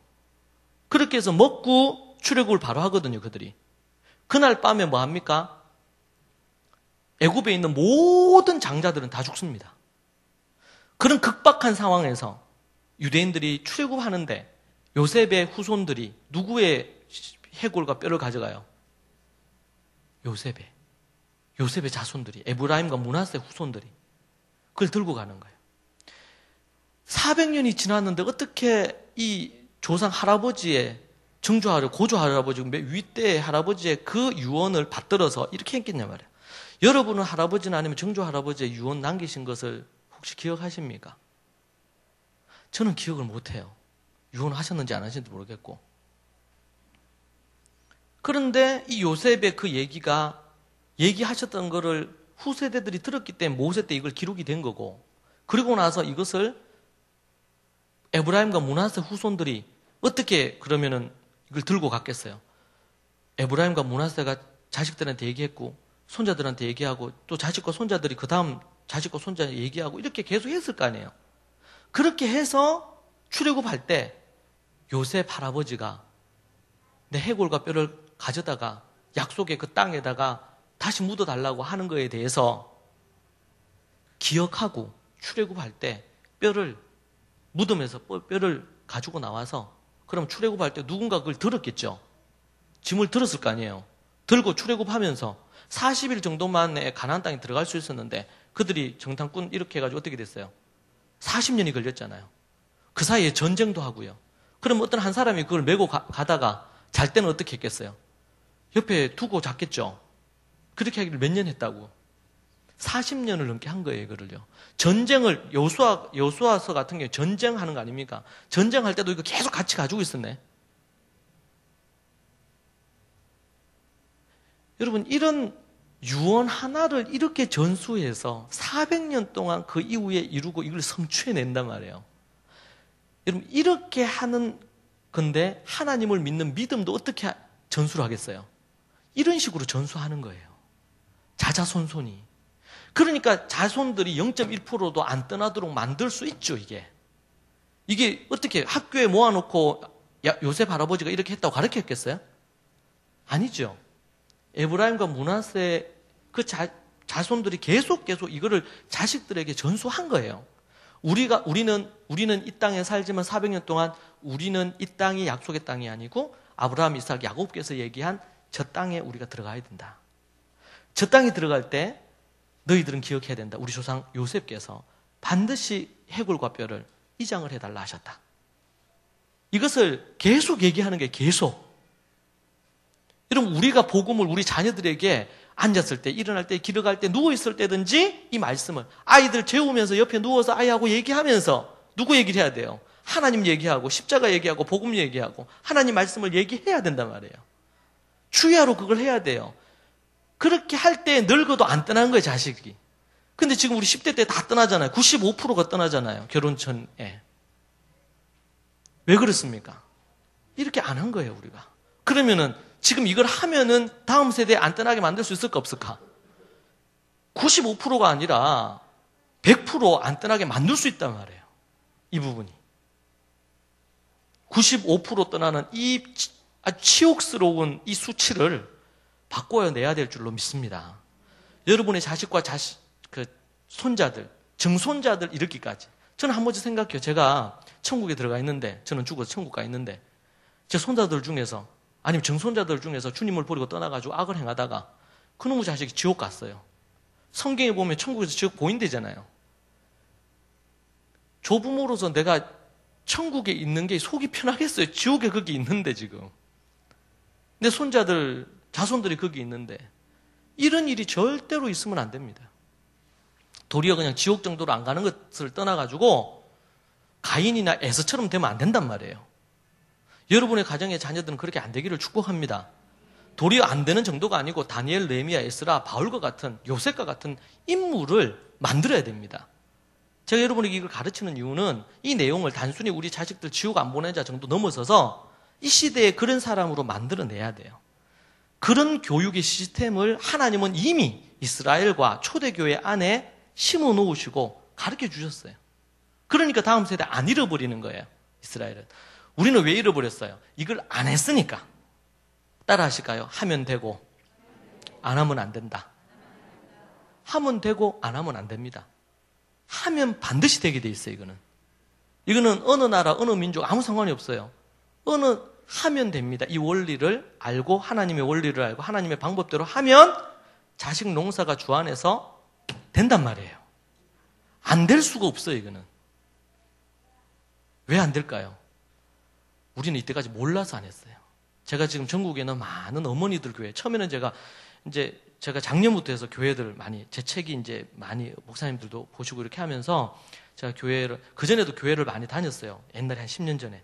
그렇게 해서 먹고 출애굽을 바로 하거든요. 그들이. 그날 밤에 뭐 합니까? 애굽에 있는 모든 장자들은 다 죽습니다. 그런 극박한 상황에서 유대인들이 출애굽하는데 요셉의 후손들이 누구의 해골과 뼈를 가져가요? 요셉의 자손들이, 에브라임과 므낫세 후손들이 그걸 들고 가는 거예요. 400년이 지났는데 어떻게 이 조상 할아버지의 고조 할아버지, 윗대 할아버지의 그 유언을 받들어서 이렇게 했겠냐 말이에요. 여러분은 할아버지나 아니면 정조 할아버지의 유언 남기신 것을 혹시 기억하십니까? 저는 기억을 못해요. 유언하셨는지 안 하셨는지 모르겠고. 그런데 이 요셉의 그 얘기하셨던 거를 후세대들이 들었기 때문에 모세 때 이걸 기록이 된 거고, 그리고 나서 이것을 에브라임과 므낫세 후손들이 어떻게 그러면은 이걸 들고 갔겠어요? 에브라임과 므낫세가 자식들한테 얘기했고, 손자들한테 얘기하고, 또 자식과 손자들이 그 다음 자식과 손자 얘기하고, 이렇게 계속 했을 거 아니에요. 그렇게 해서 출애굽할 때 요셉 할아버지가 내 해골과 뼈를 가져다가 약속의 그 땅에다가 다시 묻어달라고 하는 거에 대해서 기억하고 출애굽할 때 뼈를 무덤에서 뼈를 가지고 나와서, 그럼 출애굽할 때 누군가 그걸 들었겠죠. 짐을 들었을 거 아니에요. 들고 출애굽하면서 40일 정도만에 가나안 땅에 들어갈 수 있었는데 그들이 정탐꾼 이렇게 해가지고 어떻게 됐어요? 40년이 걸렸잖아요. 그 사이에 전쟁도 하고요. 그럼 어떤 한 사람이 그걸 메고 가다가 잘 때는 어떻게 했겠어요? 옆에 두고 잤겠죠. 그렇게 하기를 몇 년 했다고? 40년을 넘게 한 거예요, 이거를요. 전쟁을, 여호수아서 같은 경우에 전쟁하는 거 아닙니까? 전쟁할 때도 이거 계속 같이 가지고 있었네. 여러분, 이런 유언 하나를 이렇게 전수해서 400년 동안 그 이후에 이루고 이걸 성취해낸단 말이에요. 여러분, 이렇게 하는 건데 하나님을 믿는 믿음도 어떻게 전수를 하겠어요? 이런 식으로 전수하는 거예요. 자자손손이. 그러니까 자손들이 0.1%도 안 떠나도록 만들 수 있죠, 이게. 이게 어떻게 학교에 모아놓고 요셉 할아버지가 이렇게 했다고 가르쳤겠어요? 아니죠. 에브라임과 므낫세 그 자손들이 계속 이거를 자식들에게 전수한 거예요. 우리는 이 땅에 살지만 400년 동안 우리는 이 땅이 약속의 땅이 아니고 아브라함, 이삭, 야곱께서 얘기한 저 땅에 우리가 들어가야 된다. 저 땅에 들어갈 때 너희들은 기억해야 된다. 우리 조상 요셉께서 반드시 해골과 뼈를 이장을 해달라 하셨다. 이것을 계속 얘기하는 게 계속. 여러분, 우리가 복음을 우리 자녀들에게 앉았을 때, 일어날 때, 길을 갈 때, 누워있을 때든지 이 말씀을 아이들 재우면서 옆에 누워서 아이하고 얘기하면서 누구 얘기를 해야 돼요? 하나님 얘기하고 십자가 얘기하고 복음 얘기하고 하나님 말씀을 얘기해야 된단 말이에요. 주야로 그걸 해야 돼요. 그렇게 할 때 늙어도 안 떠나는 거예요, 자식이. 근데 지금 우리 10대 때 다 떠나잖아요. 95%가 떠나잖아요, 결혼 전에. 왜 그렇습니까? 이렇게 안 한 거예요, 우리가. 그러면은 지금 이걸 하면은 다음 세대에 안 떠나게 만들 수 있을까 없을까? 95%가 아니라 100% 안 떠나게 만들 수 있단 말이에요. 이 부분이. 95% 떠나는 이 아주 치욕스러운 이 수치를 바꿔내야 될 줄로 믿습니다. 여러분의 자식과 손자들, 증손자들 이르기까지. 저는 한 번씩 생각해요. 제가 천국에 들어가 있는데, 저는 죽어서 천국 가 있는데, 제 손자들 중에서, 아니면 증손자들 중에서 주님을 버리고 떠나가지고 악을 행하다가 그놈의 자식이 지옥 갔어요. 성경에 보면 천국에서 지옥 보인대잖아요. 조부모로서 내가 천국에 있는 게 속이 편하겠어요. 지옥에 거기 있는데 지금. 내 손자들, 자손들이 거기 있는데 이런 일이 절대로 있으면 안 됩니다. 도리어 그냥 지옥 정도로 안 가는 것을 떠나가지고 가인이나 에서처럼 되면 안 된단 말이에요. 여러분의 가정의 자녀들은 그렇게 안 되기를 축복합니다. 도리어 안 되는 정도가 아니고 다니엘, 느헤미야, 에스라, 바울과 같은 요셉과 같은 인물을 만들어야 됩니다. 제가 여러분에게 이걸 가르치는 이유는 이 내용을 단순히 우리 자식들 지옥 안 보내자 정도 넘어서서 이 시대에 그런 사람으로 만들어내야 돼요. 그런 교육의 시스템을 하나님은 이미 이스라엘과 초대교회 안에 심어 놓으시고 가르쳐 주셨어요. 그러니까 다음 세대 안 잃어버리는 거예요. 이스라엘은. 우리는 왜 잃어버렸어요? 이걸 안 했으니까. 따라 하실까요? 하면 되고 안 하면 안 된다. 하면 되고 안 하면 안 됩니다. 하면 반드시 되게 돼 있어요. 이거는 어느 나라 어느 민족 아무 상관이 없어요. 하면 됩니다. 이 원리를 알고 하나님의 원리를 알고 하나님의 방법대로 하면 자식 농사가 주 안에서 된단 말이에요. 안 될 수가 없어요. 이거는. 왜 안 될까요? 우리는 이때까지 몰라서 안 했어요. 제가 지금 전국에는 많은 어머니들 교회, 처음에는 제가 작년부터 해서 교회들 많이, 제 책이 이제 많이 목사님들도 보시고 이렇게 하면서 제가 그전에도 교회를 많이 다녔어요. 옛날에 한 10년 전에.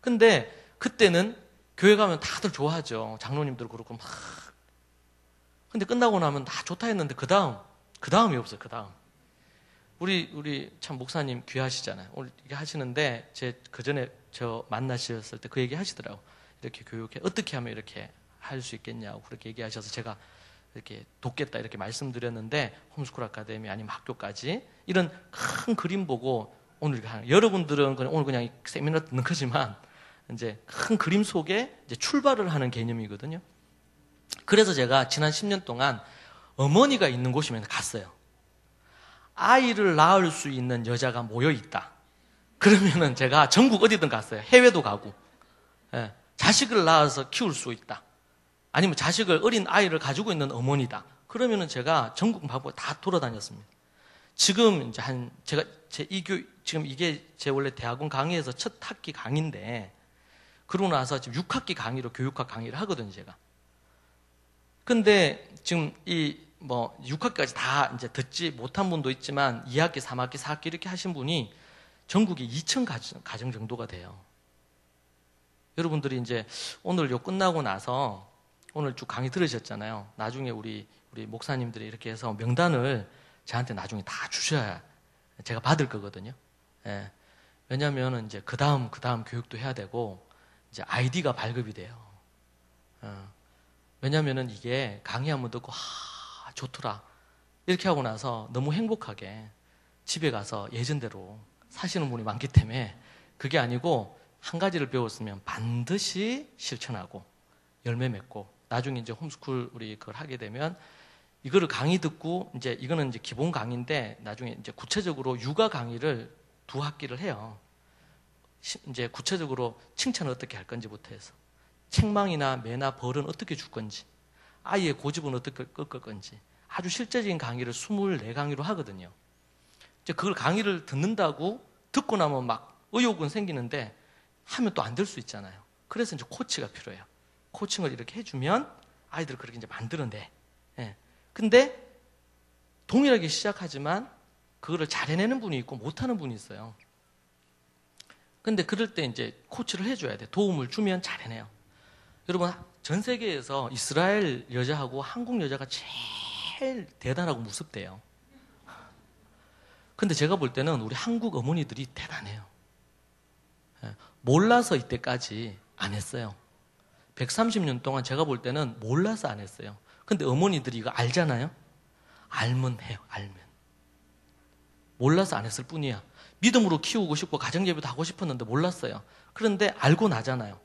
근데 그때는 교회 가면 다들 좋아하죠. 장로님들 그렇고 막. 근데 끝나고 나면 다 좋다 했는데 그 다음이 없어요. 그 다음. 우리 참 목사님 귀하시잖아요. 오늘 이게 하시는데 그전에 저 만나셨을 때 그 얘기 하시더라고. 이렇게 교육해 어떻게 하면 이렇게 할 수 있겠냐고 그렇게 얘기하셔서 제가 이렇게 돕겠다 이렇게 말씀드렸는데 홈스쿨 아카데미 아니면 학교까지 이런 큰 그림 보고 오늘 이렇게 하는 여러분들은 오늘 그냥 세미나 듣는 거지만 이제 큰 그림 속에 이제 출발을 하는 개념이거든요. 그래서 제가 지난 10년 동안 어머니가 있는 곳이면 갔어요. 아이를 낳을 수 있는 여자가 모여 있다. 그러면은 제가 전국 어디든 갔어요. 해외도 가고. 예. 자식을 낳아서 키울 수 있다. 아니면 어린 아이를 가지고 있는 어머니다. 그러면은 제가 전국 방법을 다 돌아다녔습니다. 지금 이제 지금 이게 제 원래 대학원 강의에서 첫 학기 강의인데, 그러고 나서 지금 6학기 강의로 교육학 강의를 하거든요, 제가. 근데 지금 6학기까지 다 이제 듣지 못한 분도 있지만 2학기, 3학기, 4학기 이렇게 하신 분이 전국에 2천 가정 정도가 돼요. 여러분들이 이제 오늘 끝나고 나서 오늘 쭉 강의 들으셨잖아요. 나중에 우리 목사님들이 이렇게 해서 명단을 저한테 나중에 다 주셔야 제가 받을 거거든요. 예. 왜냐하면 이제 그 다음 교육도 해야 되고 이제 아이디가 발급이 돼요. 왜냐하면 이게 강의 한번 듣고 좋더라 이렇게 하고 나서 너무 행복하게 집에 가서 예전대로 사시는 분이 많기 때문에 그게 아니고 한 가지를 배웠으면 반드시 실천하고 열매 맺고 나중에 이제 홈스쿨 우리 그걸 하게 되면 이거를 강의 듣고 이제 이거는 이제 기본 강의인데 나중에 이제 구체적으로 육아 강의를 2학기를 해요. 이제 구체적으로 칭찬을 어떻게 할 건지부터 해서 책망이나 매나 벌은 어떻게 줄 건지 아이의 고집은 어떻게 꺾을 건지 아주 실제적인 강의를 24강의로 하거든요. 이제 그걸 강의를 듣고 나면 막 의욕은 생기는데 하면 또 안 될 수 있잖아요. 그래서 이제 코치가 필요해요. 코칭을 이렇게 해주면 아이들을 그렇게 이제 만들어내. 예. 근데 동일하게 시작하지만 그거를 잘 해내는 분이 있고 못하는 분이 있어요. 근데 그럴 때 이제 코치를 해줘야 돼. 도움을 주면 잘 해내요. 여러분, 전 세계에서 이스라엘 여자하고 한국 여자가 제일 대단하고 무섭대요. 근데 제가 볼 때는 우리 한국 어머니들이 대단해요. 몰라서 이때까지 안 했어요. 130년 동안 제가 볼 때는 몰라서 안 했어요. 근데 어머니들이 이거 알잖아요? 알면 해요, 알면. 몰라서 안 했을 뿐이야. 믿음으로 키우고 싶고 가정예배도 하고 싶었는데 몰랐어요. 그런데 알고 나잖아요.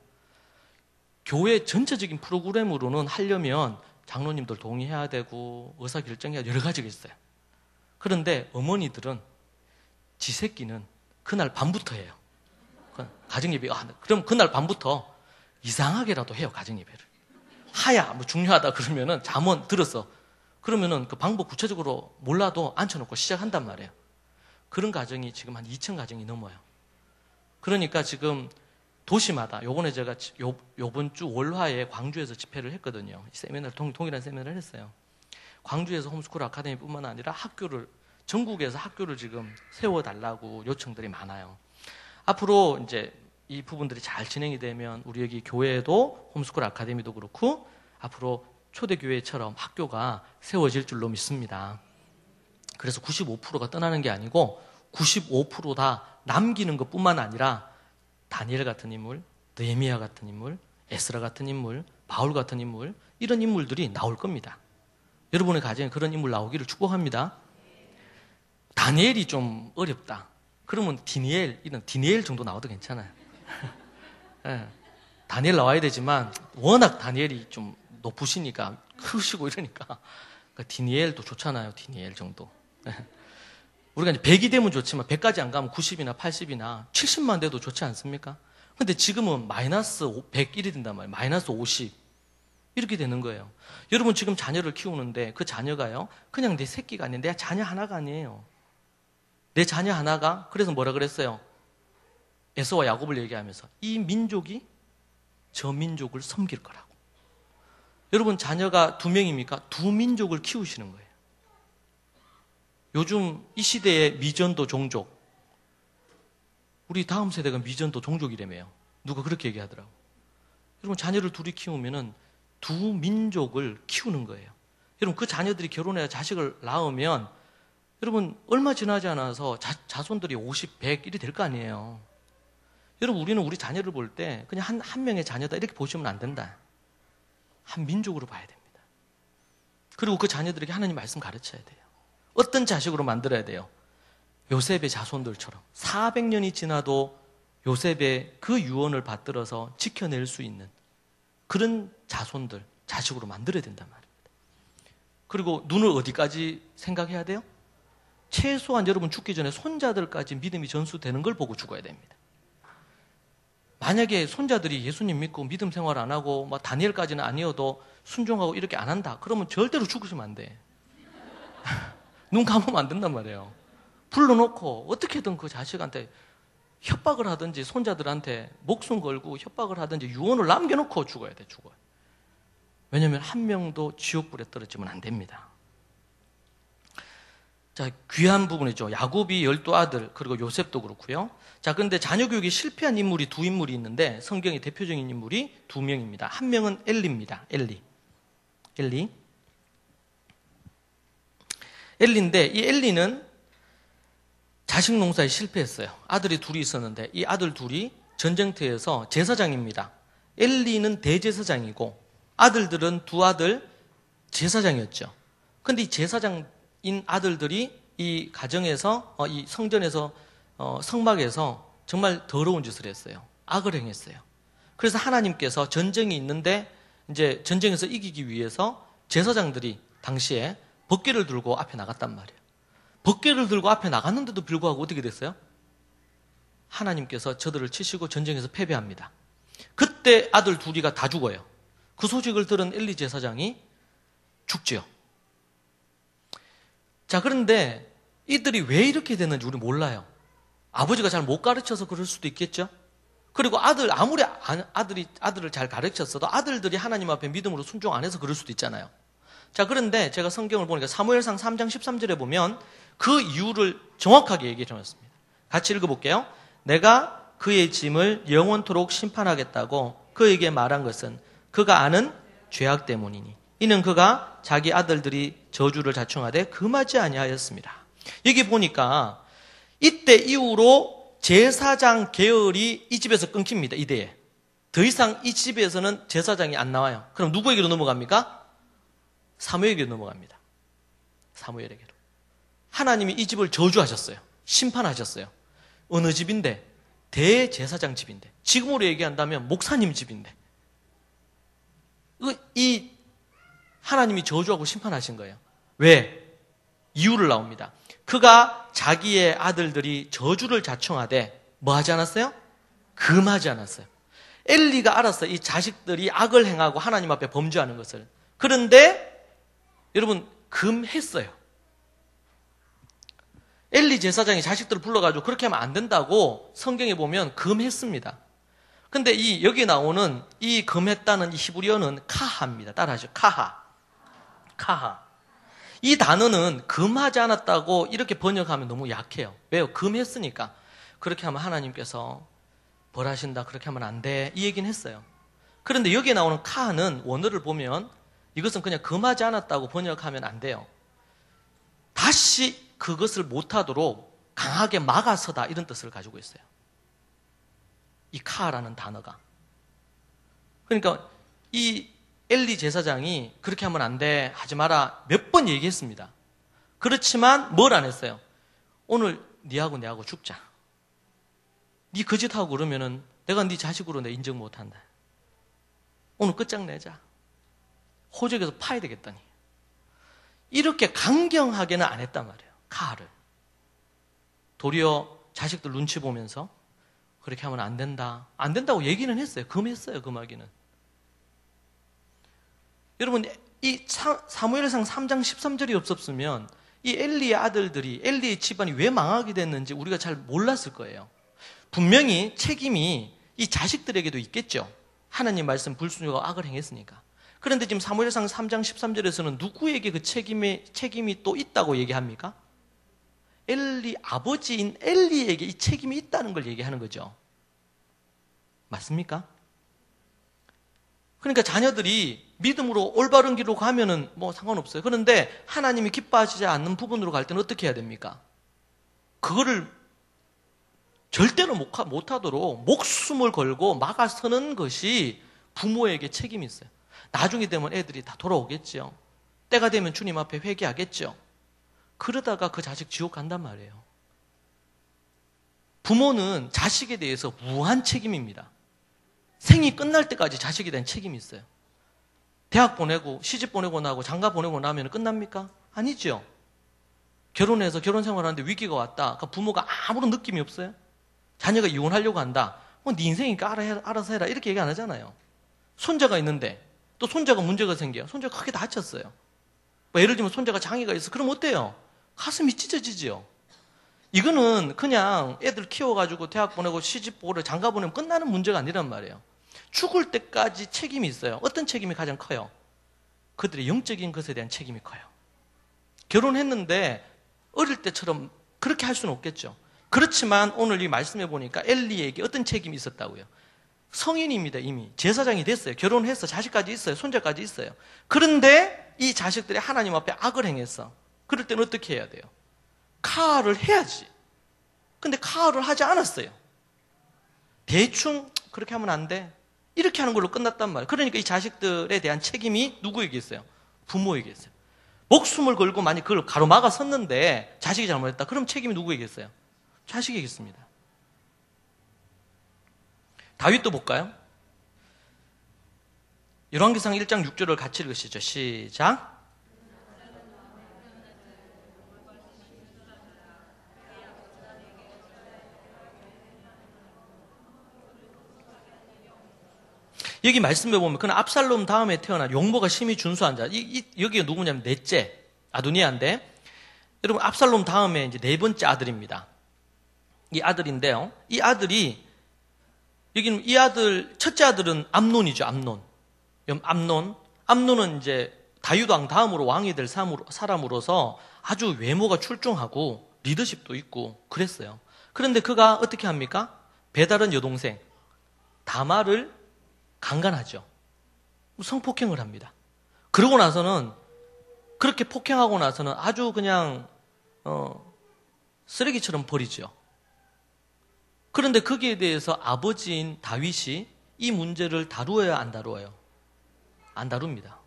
교회 전체적인 프로그램으로는 하려면 장로님들 동의해야 되고 의사결정해야 여러 가지가 있어요. 그런데 어머니들은 지 새끼는 그날 밤부터 해요. 가정예배. 그럼 그날 밤부터 이상하게라도 해요, 가정예배를. 하야, 중요하다 그러면은 잠언 들었어. 그러면은 그 방법 구체적으로 몰라도 앉혀놓고 시작한단 말이에요. 그런 가정이 지금 한 2천 가정이 넘어요. 그러니까 지금 도시마다 요번에 제가 요번 주 월화에 광주에서 집회를 했거든요. 세미나를 동일한 세미나를 했어요. 광주에서 홈스쿨 아카데미뿐만 아니라 전국에서 학교를 지금 세워달라고 요청들이 많아요. 앞으로 이제 이 부분들이 잘 진행이 되면 우리 여기 교회도 홈스쿨 아카데미도 그렇고 앞으로 초대교회처럼 학교가 세워질 줄로 믿습니다. 그래서 95%가 떠나는 게 아니고 95% 다 남기는 것뿐만 아니라 다니엘 같은 인물, 느헤미야 같은 인물, 에스라 같은 인물, 바울 같은 인물, 이런 인물들이 나올 겁니다. 여러분의 가정에 그런 인물 나오기를 축복합니다. 다니엘이 좀 어렵다. 그러면 이런 디니엘 정도 나와도 괜찮아요. 네. 다니엘 나와야 되지만 워낙 다니엘이 좀 높으시니까 크시고 이러니까 디니엘도 좋잖아요. 디니엘 정도. 네. 우리가 이제 100이 되면 좋지만 100까지 안 가면 90이나 80이나 70만 돼도 좋지 않습니까? 근데 지금은 마이너스 101이 된단 말이에요. 마이너스 50 이렇게 되는 거예요. 여러분 지금 자녀를 키우는데 그 자녀가요 그냥 내 새끼가 아니에요. 내 자녀 하나가 아니에요. 내 자녀 하나가 그래서 뭐라 그랬어요? 에서와 야곱을 얘기하면서 이 민족이 저 민족을 섬길 거라고. 여러분 자녀가 2명입니까? 2민족을 키우시는 거예요. 요즘 이 시대의 미전도 종족, 우리 다음 세대가 미전도 종족이라며요. 누가 그렇게 얘기하더라고. 여러분 자녀를 둘이 키우면은 2민족을 키우는 거예요. 여러분 그 자녀들이 결혼해서 자식을 낳으면 여러분 얼마 지나지 않아서 자손들이 50, 100 이렇게 될 거 아니에요. 여러분 우리는 우리 자녀를 볼 때 그냥 한 명의 자녀다 이렇게 보시면 안 된다. 한 민족으로 봐야 됩니다. 그리고 그 자녀들에게 하나님 말씀 가르쳐야 돼요. 어떤 자식으로 만들어야 돼요? 요셉의 자손들처럼 400년이 지나도 요셉의 그 유언을 받들어서 지켜낼 수 있는 그런 자손들, 자식으로 만들어야 된단 말입니다. 그리고 눈을 어디까지 생각해야 돼요? 최소한 여러분 죽기 전에 손자들까지 믿음이 전수되는 걸 보고 죽어야 됩니다. 만약에 손자들이 예수님 믿고 믿음 생활 안 하고 막 다니엘까지는 아니어도 순종하고 이렇게 안 한다. 그러면 절대로 죽으시면 안 돼. 눈 감으면 안 된단 말이에요. 불러놓고 어떻게든 그 자식한테 협박을 하든지 손자들한테 목숨 걸고 협박을 하든지 유언을 남겨놓고 죽어야 돼. 죽어요. 왜냐하면 한 명도 지옥불에 떨어지면 안 됩니다. 자, 귀한 부분이죠. 야곱이 12아들 그리고 요셉도 그렇고요. 자, 그런데 자녀 교육에 실패한 인물이 2인물이 있는데 성경의 대표적인 인물이 2명입니다. 한 명은 엘리입니다. 엘리인데 이 엘리는 자식 농사에 실패했어요. 아들이 둘이 있었는데 이 아들 둘이 전쟁터에서 제사장입니다. 엘리는 대제사장이고 아들들은 2아들 제사장이었죠. 그런데 이 제사장인 아들들이 이 가정에서 이 성전에서 성막에서 정말 더러운 짓을 했어요. 악을 행했어요. 그래서 하나님께서 전쟁이 있는데 이제 전쟁에서 이기기 위해서 제사장들이 당시에 법궤를 들고 앞에 나갔단 말이에요. 법궤를 들고 앞에 나갔는데도 불구하고 어떻게 됐어요? 하나님께서 저들을 치시고 전쟁에서 패배합니다. 그때 아들 둘이가 다 죽어요. 그 소식을 들은 엘리 제사장이 죽지요. 자, 그런데 이들이 왜 이렇게 됐는지 우리 몰라요. 아버지가 잘 못 가르쳐서 그럴 수도 있겠죠. 그리고 아무리 아들을 잘 가르쳤어도 아들들이 하나님 앞에 믿음으로 순종 안 해서 그럴 수도 있잖아요. 자, 그런데 제가 성경을 보니까 사무엘상 3장 13절에 보면 그 이유를 정확하게 얘기해 주었습니다. 같이 읽어볼게요. 내가 그의 짐을 영원토록 심판하겠다고 그에게 말한 것은 그가 아는 죄악 때문이니 이는 그가 자기 아들들이 저주를 자청하되 금하지 아니하였습니다. 여기 보니까 이때 이후로 제사장 계열이 이 집에서 끊깁니다. 이때에 더 이상 이 집에서는 제사장이 안 나와요. 그럼 누구에게로 넘어갑니까? 사무엘에게로 넘어갑니다. 사무엘에게로. 하나님이 이 집을 저주하셨어요. 심판하셨어요. 어느 집인데? 대제사장 집인데. 지금으로 얘기한다면 목사님 집인데. 이 하나님이 저주하고 심판하신 거예요. 왜? 이유를 나옵니다. 그가 자기의 아들들이 저주를 자청하되 뭐 하지 않았어요? 금하지 않았어요. 엘리가 알았어요. 이 자식들이 악을 행하고 하나님 앞에 범죄하는 것을. 그런데 여러분 금했어요. 엘리 제사장이 자식들을 불러가지고 그렇게 하면 안 된다고 성경에 보면 금했습니다. 근데 여기 나오는 이 금했다는 이 히브리어는 카하입니다. 따라하시죠. 카하. 이 단어는 금하지 않았다고 이렇게 번역하면 너무 약해요. 왜요? 금했으니까. 그렇게 하면 하나님께서 벌하신다. 그렇게 하면 안 돼. 이 얘기는 했어요. 그런데 여기에 나오는 카는 원어를 보면 이것은 그냥 금하지 않았다고 번역하면 안 돼요. 다시 그것을 못하도록 강하게 막아서다 이런 뜻을 가지고 있어요. 이 카라는 단어가. 그러니까 이 엘리 제사장이 그렇게 하면 안 돼, 하지 마라 몇 번 얘기했습니다. 그렇지만 뭘 안 했어요? 오늘 니하고 내하고 죽자. 니 거짓하고 그러면은 내가 니 자식으로 내 인정 못한다. 오늘 끝장내자. 호적에서 파야 되겠다니. 이렇게 강경하게는 안 했단 말이에요. 가를. 도리어 자식들 눈치 보면서 그렇게 하면 안 된다. 안 된다고 얘기는 했어요. 금했어요. 금하기는. 여러분, 이 사무엘상 3장 13절이 없었으면 이 엘리의 아들들이, 엘리의 집안이 왜 망하게 됐는지 우리가 잘 몰랐을 거예요. 분명히 책임이 이 자식들에게도 있겠죠. 하나님 말씀 불순종하고 악을 행했으니까. 그런데 지금 사무엘상 3장 13절에서는 누구에게 그 책임이 또 있다고 얘기합니까? 엘리 아버지인 엘리에게 이 책임이 있다는 걸 얘기하는 거죠. 맞습니까? 그러니까 자녀들이 믿음으로 올바른 길로 가면은 뭐 상관없어요. 그런데 하나님이 기뻐하시지 않는 부분으로 갈 때는 어떻게 해야 됩니까? 그거를 절대로 못하도록 목숨을 걸고 막아서는 것이 부모에게 책임이 있어요. 나중에 되면 애들이 다 돌아오겠죠. 때가 되면 주님 앞에 회개하겠죠. 그러다가 그 자식 지옥 간단 말이에요. 부모는 자식에 대해서 무한 책임입니다. 생이 끝날 때까지 자식에 대한 책임이 있어요. 대학 보내고 시집 보내고 나고 장가 보내고 나면 끝납니까? 아니죠. 결혼해서 결혼 생활하는데 위기가 왔다. 그러니까 부모가 아무런 느낌이 없어요. 자녀가 이혼하려고 한다. 네 인생이니까 알아서 해라. 이렇게 얘기 안 하잖아요. 손자가 있는데 또 손자가 문제가 생겨요. 손자가 크게 다쳤어요. 뭐 예를 들면 손자가 장애가 있어. 그럼 어때요? 가슴이 찢어지지요. 이거는 그냥 애들 키워가지고 대학 보내고 시집 보고 장가 보내면 끝나는 문제가 아니란 말이에요. 죽을 때까지 책임이 있어요. 어떤 책임이 가장 커요? 그들의 영적인 것에 대한 책임이 커요. 결혼했는데 어릴 때처럼 그렇게 할 수는 없겠죠. 그렇지만 오늘 이 말씀해 보니까 엘리에게 어떤 책임이 있었다고요? 성인입니다. 이미 제사장이 됐어요. 결혼해서 자식까지 있어요. 손자까지 있어요. 그런데 이 자식들이 하나님 앞에 악을 행했어. 그럴 때는 어떻게 해야 돼요? 카를 해야지. 근데 카를 하지 않았어요. 대충 그렇게 하면 안 돼. 이렇게 하는 걸로 끝났단 말이에요. 그러니까 이 자식들에 대한 책임이 누구에게 있어요? 부모에게 있어요. 목숨을 걸고 만약 그걸 가로막아 섰는데 자식이 잘못했다. 그럼 책임이 누구에게 있어요? 자식에게 있습니다. 다윗도 볼까요? 열왕기상 1장 6절을 같이 읽으시죠. 시작. 여기 말씀해 보면 그는 압살롬 다음에 태어난 용모가 심히 준수한 자. 여기가 누구냐면 넷째 아도니아인데, 여러분 압살롬 다음에 이제 네 번째 아들입니다. 이 아들인데요. 이 아들이 여기는 이 아들 첫째 아들은 암논이죠. 암논은 이제 다윗 왕 다음으로 왕이 될 사람으로서 아주 외모가 출중하고 리더십도 있고 그랬어요. 그런데 그가 어떻게 합니까? 배다른 여동생 다말을 강간하죠. 성폭행을 합니다. 그러고 나서는 그렇게 폭행하고 나서는 아주 그냥 쓰레기처럼 버리죠. 그런데 거기에 대해서 아버지인 다윗이 이 문제를 다루어야 안 다루어요? 안 다룹니다.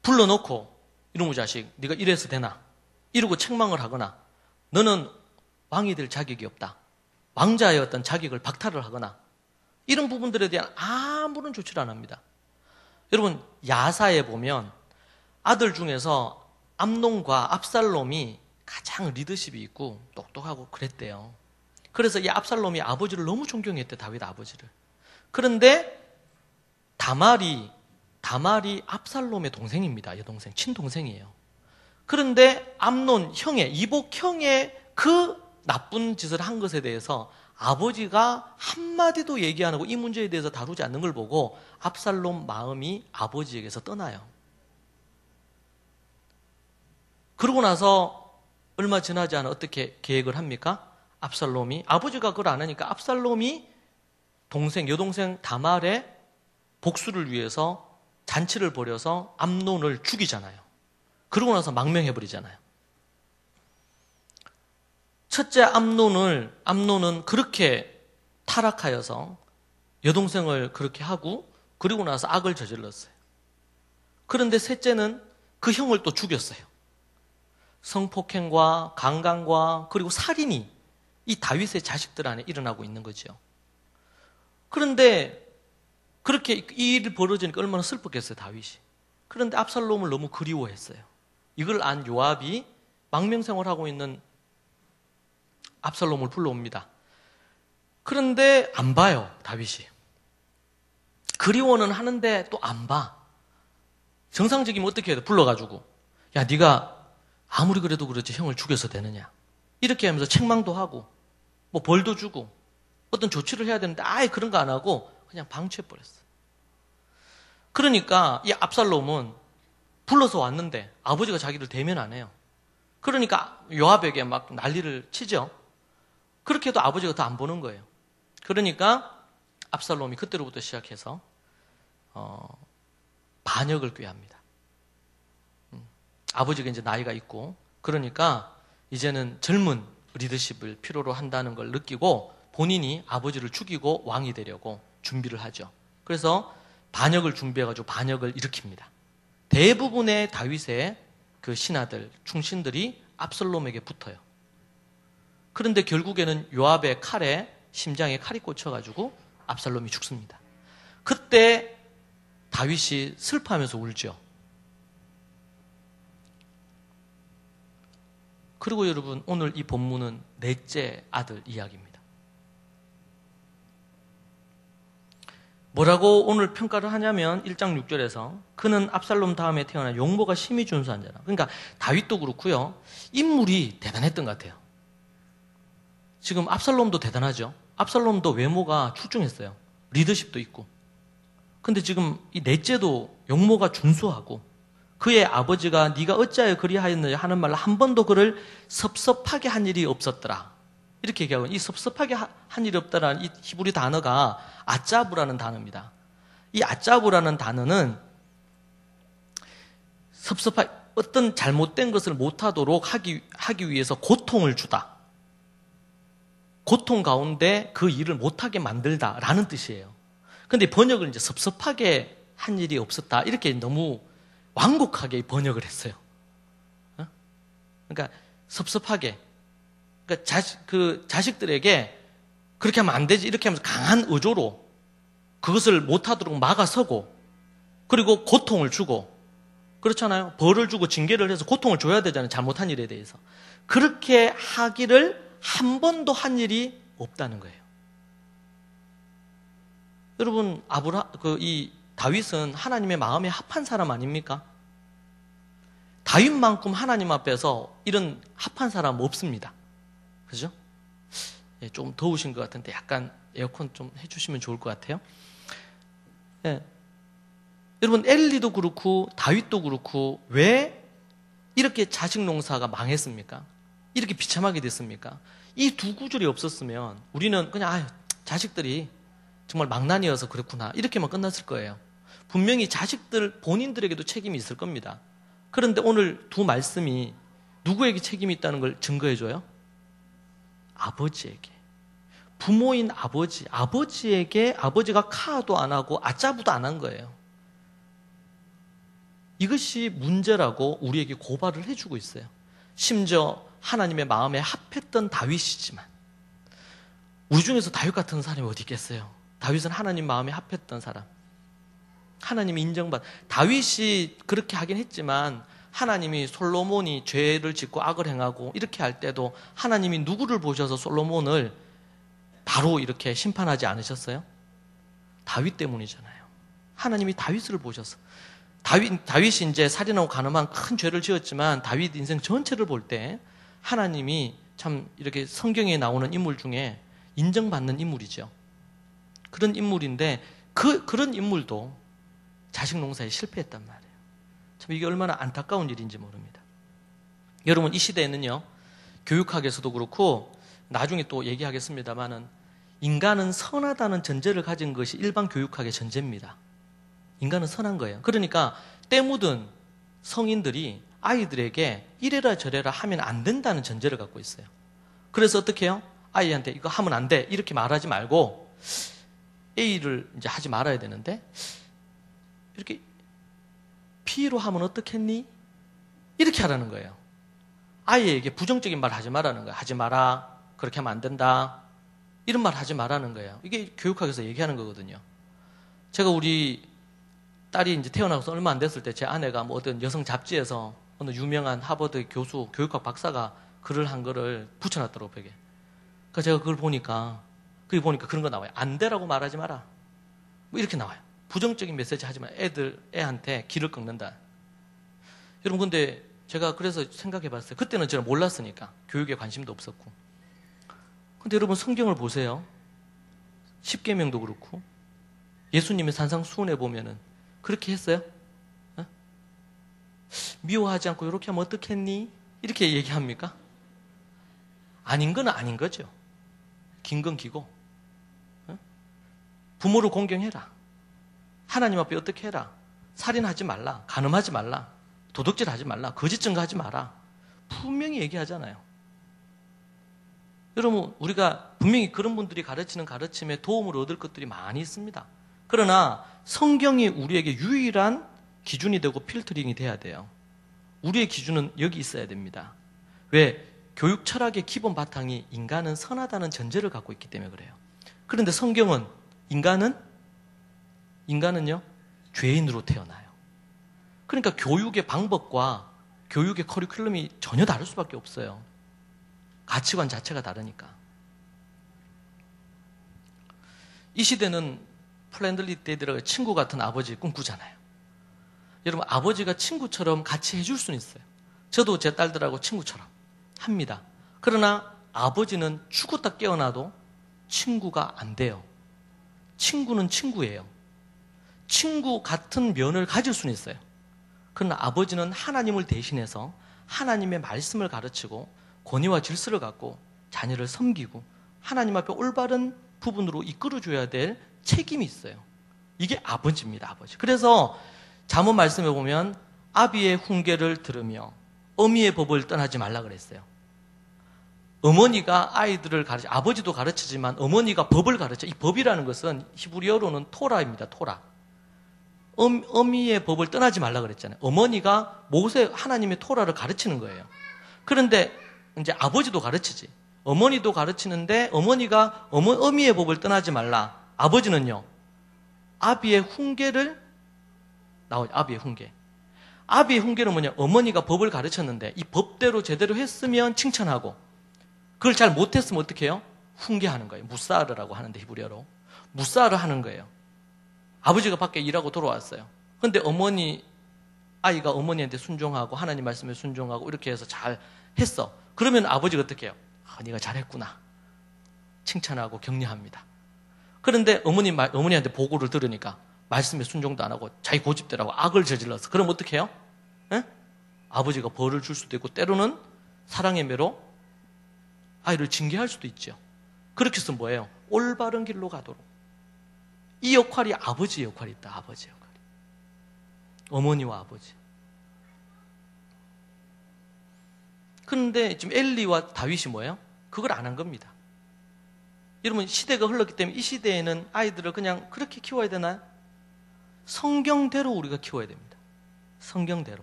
불러놓고 이놈의 자식 네가 이래서 되나? 이러고 책망을 하거나 너는 왕이 될 자격이 없다. 왕자의 어떤 자격을 박탈을 하거나 이런 부분들에 대한 아무런 조치를 안 합니다. 여러분 야사에 보면 아들 중에서 암논과 압살롬이 가장 리더십이 있고 똑똑하고 그랬대요. 그래서 이 압살롬이 아버지를 너무 존경했대. 다윗 아버지를. 그런데 다말이 압살롬의 동생입니다. 여동생, 친동생이에요. 그런데 암논 형의, 이복 형의 그 나쁜 짓을 한 것에 대해서 아버지가 한마디도 얘기 안 하고 이 문제에 대해서 다루지 않는 걸 보고 압살롬 마음이 아버지에게서 떠나요. 그러고 나서 얼마 지나지 않아 어떻게 계획을 합니까? 압살롬이, 아버지가 그걸 안 하니까 압살롬이 여동생 다말의 복수를 위해서 잔치를 벌여서 암논을 죽이잖아요. 그러고 나서 망명해버리잖아요. 첫째 암논은 그렇게 타락하여서 여동생을 그렇게 하고 그리고 나서 악을 저질렀어요. 그런데 셋째는 그 형을 또 죽였어요. 성폭행과 강간과 그리고 살인이 이 다윗의 자식들 안에 일어나고 있는 거죠. 그런데 그렇게 이 일이 벌어지니까 얼마나 슬펐겠어요, 다윗이. 그런데 압살롬을 너무 그리워했어요. 이걸 안 요압이 망명생활하고 있는 압살롬을 불러옵니다. 그런데 안 봐요, 다윗이. 그리워는 하는데 또 안 봐. 정상적이면 어떻게 해야 돼? 불러가지고 야, 네가 아무리 그래도 그렇지 형을 죽여서 되느냐, 이렇게 하면서 책망도 하고 뭐 벌도 주고 어떤 조치를 해야 되는데 아예 그런 거 안 하고 그냥 방치해버렸어요. 그러니까 이 압살롬은 불러서 왔는데 아버지가 자기를 대면 안 해요. 그러니까 요압에게 막 난리를 치죠. 그렇게 해도 아버지가 더 안 보는 거예요. 그러니까 압살롬이 그때로부터 시작해서 반역을 꾀합니다. 아버지가 이제 나이가 있고 그러니까 이제는 젊은 리더십을 필요로 한다는 걸 느끼고 본인이 아버지를 죽이고 왕이 되려고 준비를 하죠. 그래서 반역을 준비해가지고 반역을 일으킵니다. 대부분의 다윗의 그 신하들, 충신들이 압살롬에게 붙어요. 그런데 결국에는 요압의 칼에, 심장에 칼이 꽂혀가지고 압살롬이 죽습니다. 그때 다윗이 슬퍼하면서 울죠. 그리고 여러분, 오늘 이 본문은 넷째 아들 이야기입니다. 뭐라고 오늘 평가를 하냐면 1장 6절에서 그는 압살롬 다음에 태어난 용모가 심히 준수한 자라. 그러니까 다윗도 그렇고요, 인물이 대단했던 것 같아요. 지금 압살롬도 대단하죠. 압살롬도 외모가 출중했어요. 리더십도 있고. 근데 지금 이 넷째도 용모가 준수하고 그의 아버지가 네가 어찌하여 그리하였느냐 하는 말로 한 번도 그를 섭섭하게 한 일이 없었더라. 이렇게 얘기하고, 이 섭섭하게 한 일이 없다라는 이 히브리 단어가 아짜부라는 단어입니다. 이 아짜부라는 단어는 어떤 잘못된 것을 못하도록 하기 위해서 고통을 주다. 고통 가운데 그 일을 못하게 만들다라는 뜻이에요. 근데 번역을 이제 섭섭하게 한 일이 없었다, 이렇게 너무 완곡하게 번역을 했어요. 그러니까 섭섭하게, 그러니까 자식들에게 그렇게 하면 안 되지, 이렇게 하면서 강한 의조로 그것을 못하도록 막아서고, 그리고 고통을 주고, 그렇잖아요. 벌을 주고 징계를 해서 고통을 줘야 되잖아요, 잘못한 일에 대해서. 그렇게 하기를 한 번도 한 일이 없다는 거예요. 여러분, 이 다윗은 하나님의 마음에 합한 사람 아닙니까? 다윗만큼 하나님 앞에서 이런 합한 사람 없습니다. 그죠? 예, 좀 더우신 것 같은데 약간 에어컨 좀 해주시면 좋을 것 같아요. 예. 여러분, 엘리도 그렇고 다윗도 그렇고 왜 이렇게 자식 농사가 망했습니까? 이렇게 비참하게 됐습니까? 이 두 구절이 없었으면 우리는 그냥 자식들이 정말 망난이어서 그렇구나, 이렇게만 끝났을 거예요. 분명히 자식들 본인들에게도 책임이 있을 겁니다. 그런데 오늘 두 말씀이 누구에게 책임이 있다는 걸 증거해줘요? 아버지에게. 부모인 아버지에게 아버지가 카도 안 하고 아짜부도 안 한 거예요. 이것이 문제라고 우리에게 고발을 해주고 있어요. 심지어 하나님의 마음에 합했던 다윗이지만, 우리 중에서 다윗 같은 사람이 어디 있겠어요? 다윗은 하나님 마음에 합했던 사람, 하나님이 인정받. 다윗이 그렇게 하긴 했지만 하나님이 솔로몬이 죄를 짓고 악을 행하고 이렇게 할 때도 하나님이 누구를 보셔서 솔로몬을 바로 이렇게 심판하지 않으셨어요? 다윗 때문이잖아요. 하나님이 다윗을 보셔서. 다윗이 이제 살인하고 간음한 큰 죄를 지었지만 다윗 인생 전체를 볼 때 하나님이 참 이렇게 성경에 나오는 인물 중에 인정받는 인물이죠. 그런 인물인데 그런 인물도 자식 농사에 실패했단 말이에요. 참 이게 얼마나 안타까운 일인지 모릅니다. 여러분, 이 시대에는요, 교육학에서도 그렇고 나중에 또 얘기하겠습니다만은 인간은 선하다는 전제를 가진 것이 일반 교육학의 전제입니다. 인간은 선한 거예요. 그러니까 때 묻은 성인들이 아이들에게 이래라 저래라 하면 안 된다는 전제를 갖고 있어요. 그래서 어떻게 해요? 아이한테 이거 하면 안 돼, 이렇게 말하지 말고 A를 이제 하지 말아야 되는데 이렇게 B로 하면 어떻겠니? 이렇게 하라는 거예요. 아이에게 부정적인 말 하지 말라는 거예요. 하지 마라. 그렇게 하면 안 된다. 이런 말 하지 말라는 거예요. 이게 교육학에서 얘기하는 거거든요. 제가 우리 딸이 이제 태어나서 얼마 안 됐을 때 제 아내가 뭐 어떤 여성 잡지에서 어느 유명한 하버드 교수, 교육학 박사가 글을 한 거를 붙여놨더라고요, 벽에. 그러니까 제가 그걸 보니까, 그게 보니까 그런 거 나와요. 안 되라고 말하지 마라. 뭐 이렇게 나와요. 부정적인 메시지 하지 마라. 애한테 길을 꺾는다. 여러분, 근데 제가 그래서 생각해 봤어요. 그때는 제가 몰랐으니까. 교육에 관심도 없었고. 근데 여러분, 성경을 보세요. 십계명도 그렇고, 예수님의 산상수훈에 보면은 그렇게 했어요? 어? 미워하지 않고 이렇게 하면 어떻겠니? 이렇게 얘기합니까? 아닌 건 아닌 거죠. 긴 건 기고. 어? 부모를 공경해라. 하나님 앞에 어떻게 해라. 살인하지 말라. 간음하지 말라. 도둑질하지 말라. 거짓 증거하지 마라. 분명히 얘기하잖아요. 여러분, 우리가 분명히 그런 분들이 가르치는 가르침에 도움을 얻을 것들이 많이 있습니다. 그러나 성경이 우리에게 유일한 기준이 되고 필터링이 돼야 돼요. 우리의 기준은 여기 있어야 됩니다. 왜? 교육 철학의 기본 바탕이 인간은 선하다는 전제를 갖고 있기 때문에 그래요. 그런데 성경은 인간은요, 죄인으로 태어나요. 그러니까 교육의 방법과 교육의 커리큘럼이 전혀 다를 수밖에 없어요. 가치관 자체가 다르니까. 이 시대는 플랜들리 데이드라고 친구 같은 아버지 꿈꾸잖아요. 여러분, 아버지가 친구처럼 같이 해줄 수는 있어요. 저도 제 딸들하고 친구처럼 합니다. 그러나 아버지는 죽었다 깨어나도 친구가 안 돼요. 친구는 친구예요. 친구 같은 면을 가질 수는 있어요. 그러나 아버지는 하나님을 대신해서 하나님의 말씀을 가르치고 권위와 질서를 갖고 자녀를 섬기고 하나님 앞에 올바른 부분으로 이끌어줘야 될 책임이 있어요. 이게 아버지입니다, 아버지. 그래서 잠언 말씀에 보면 아비의 훈계를 들으며 어미의 법을 떠나지 말라 그랬어요. 어머니가 아이들을 아버지도 가르치지만 어머니가 법을 가르쳐. 이 법이라는 것은 히브리어로는 토라입니다, 토라. 어미의 법을 떠나지 말라 그랬잖아요. 어머니가 하나님의 토라를 가르치는 거예요. 그런데 이제 아버지도 가르치지. 어머니도 가르치는데 어머니가 어미의 법을 떠나지 말라. 아버지는요, 아비의 훈계를 나오죠. 아비의 훈계. 아비의 훈계는 뭐냐? 어머니가 법을 가르쳤는데 이 법대로 제대로 했으면 칭찬하고 그걸 잘 못했으면 어떻게 해요? 훈계하는 거예요. 무사르라고 하는데 히브리어로. 무사르 하는 거예요. 아버지가 밖에 일하고 돌아왔어요. 근데 아이가 어머니한테 순종하고 하나님 말씀에 순종하고 이렇게 해서 잘 했어. 그러면 아버지가 어떻게 해요? 네가 잘했구나. 칭찬하고 격려합니다. 그런데 어머니한테 보고를 들으니까 말씀에 순종도 안 하고 자기 고집대로 악을 저질렀어. 그럼 어떻게 해요? 에? 아버지가 벌을 줄 수도 있고 때로는 사랑의 매로 아이를 징계할 수도 있죠. 그렇게 해서 뭐예요? 올바른 길로 가도록. 이 역할이 아버지의 역할이 있다. 아버지의 역할이. 어머니와 아버지. 그런데 지금 엘리와 다윗이 뭐예요? 그걸 안 한 겁니다. 여러분, 시대가 흘렀기 때문에 이 시대에는 아이들을 그냥 그렇게 키워야 되나요? 성경대로 우리가 키워야 됩니다. 성경대로.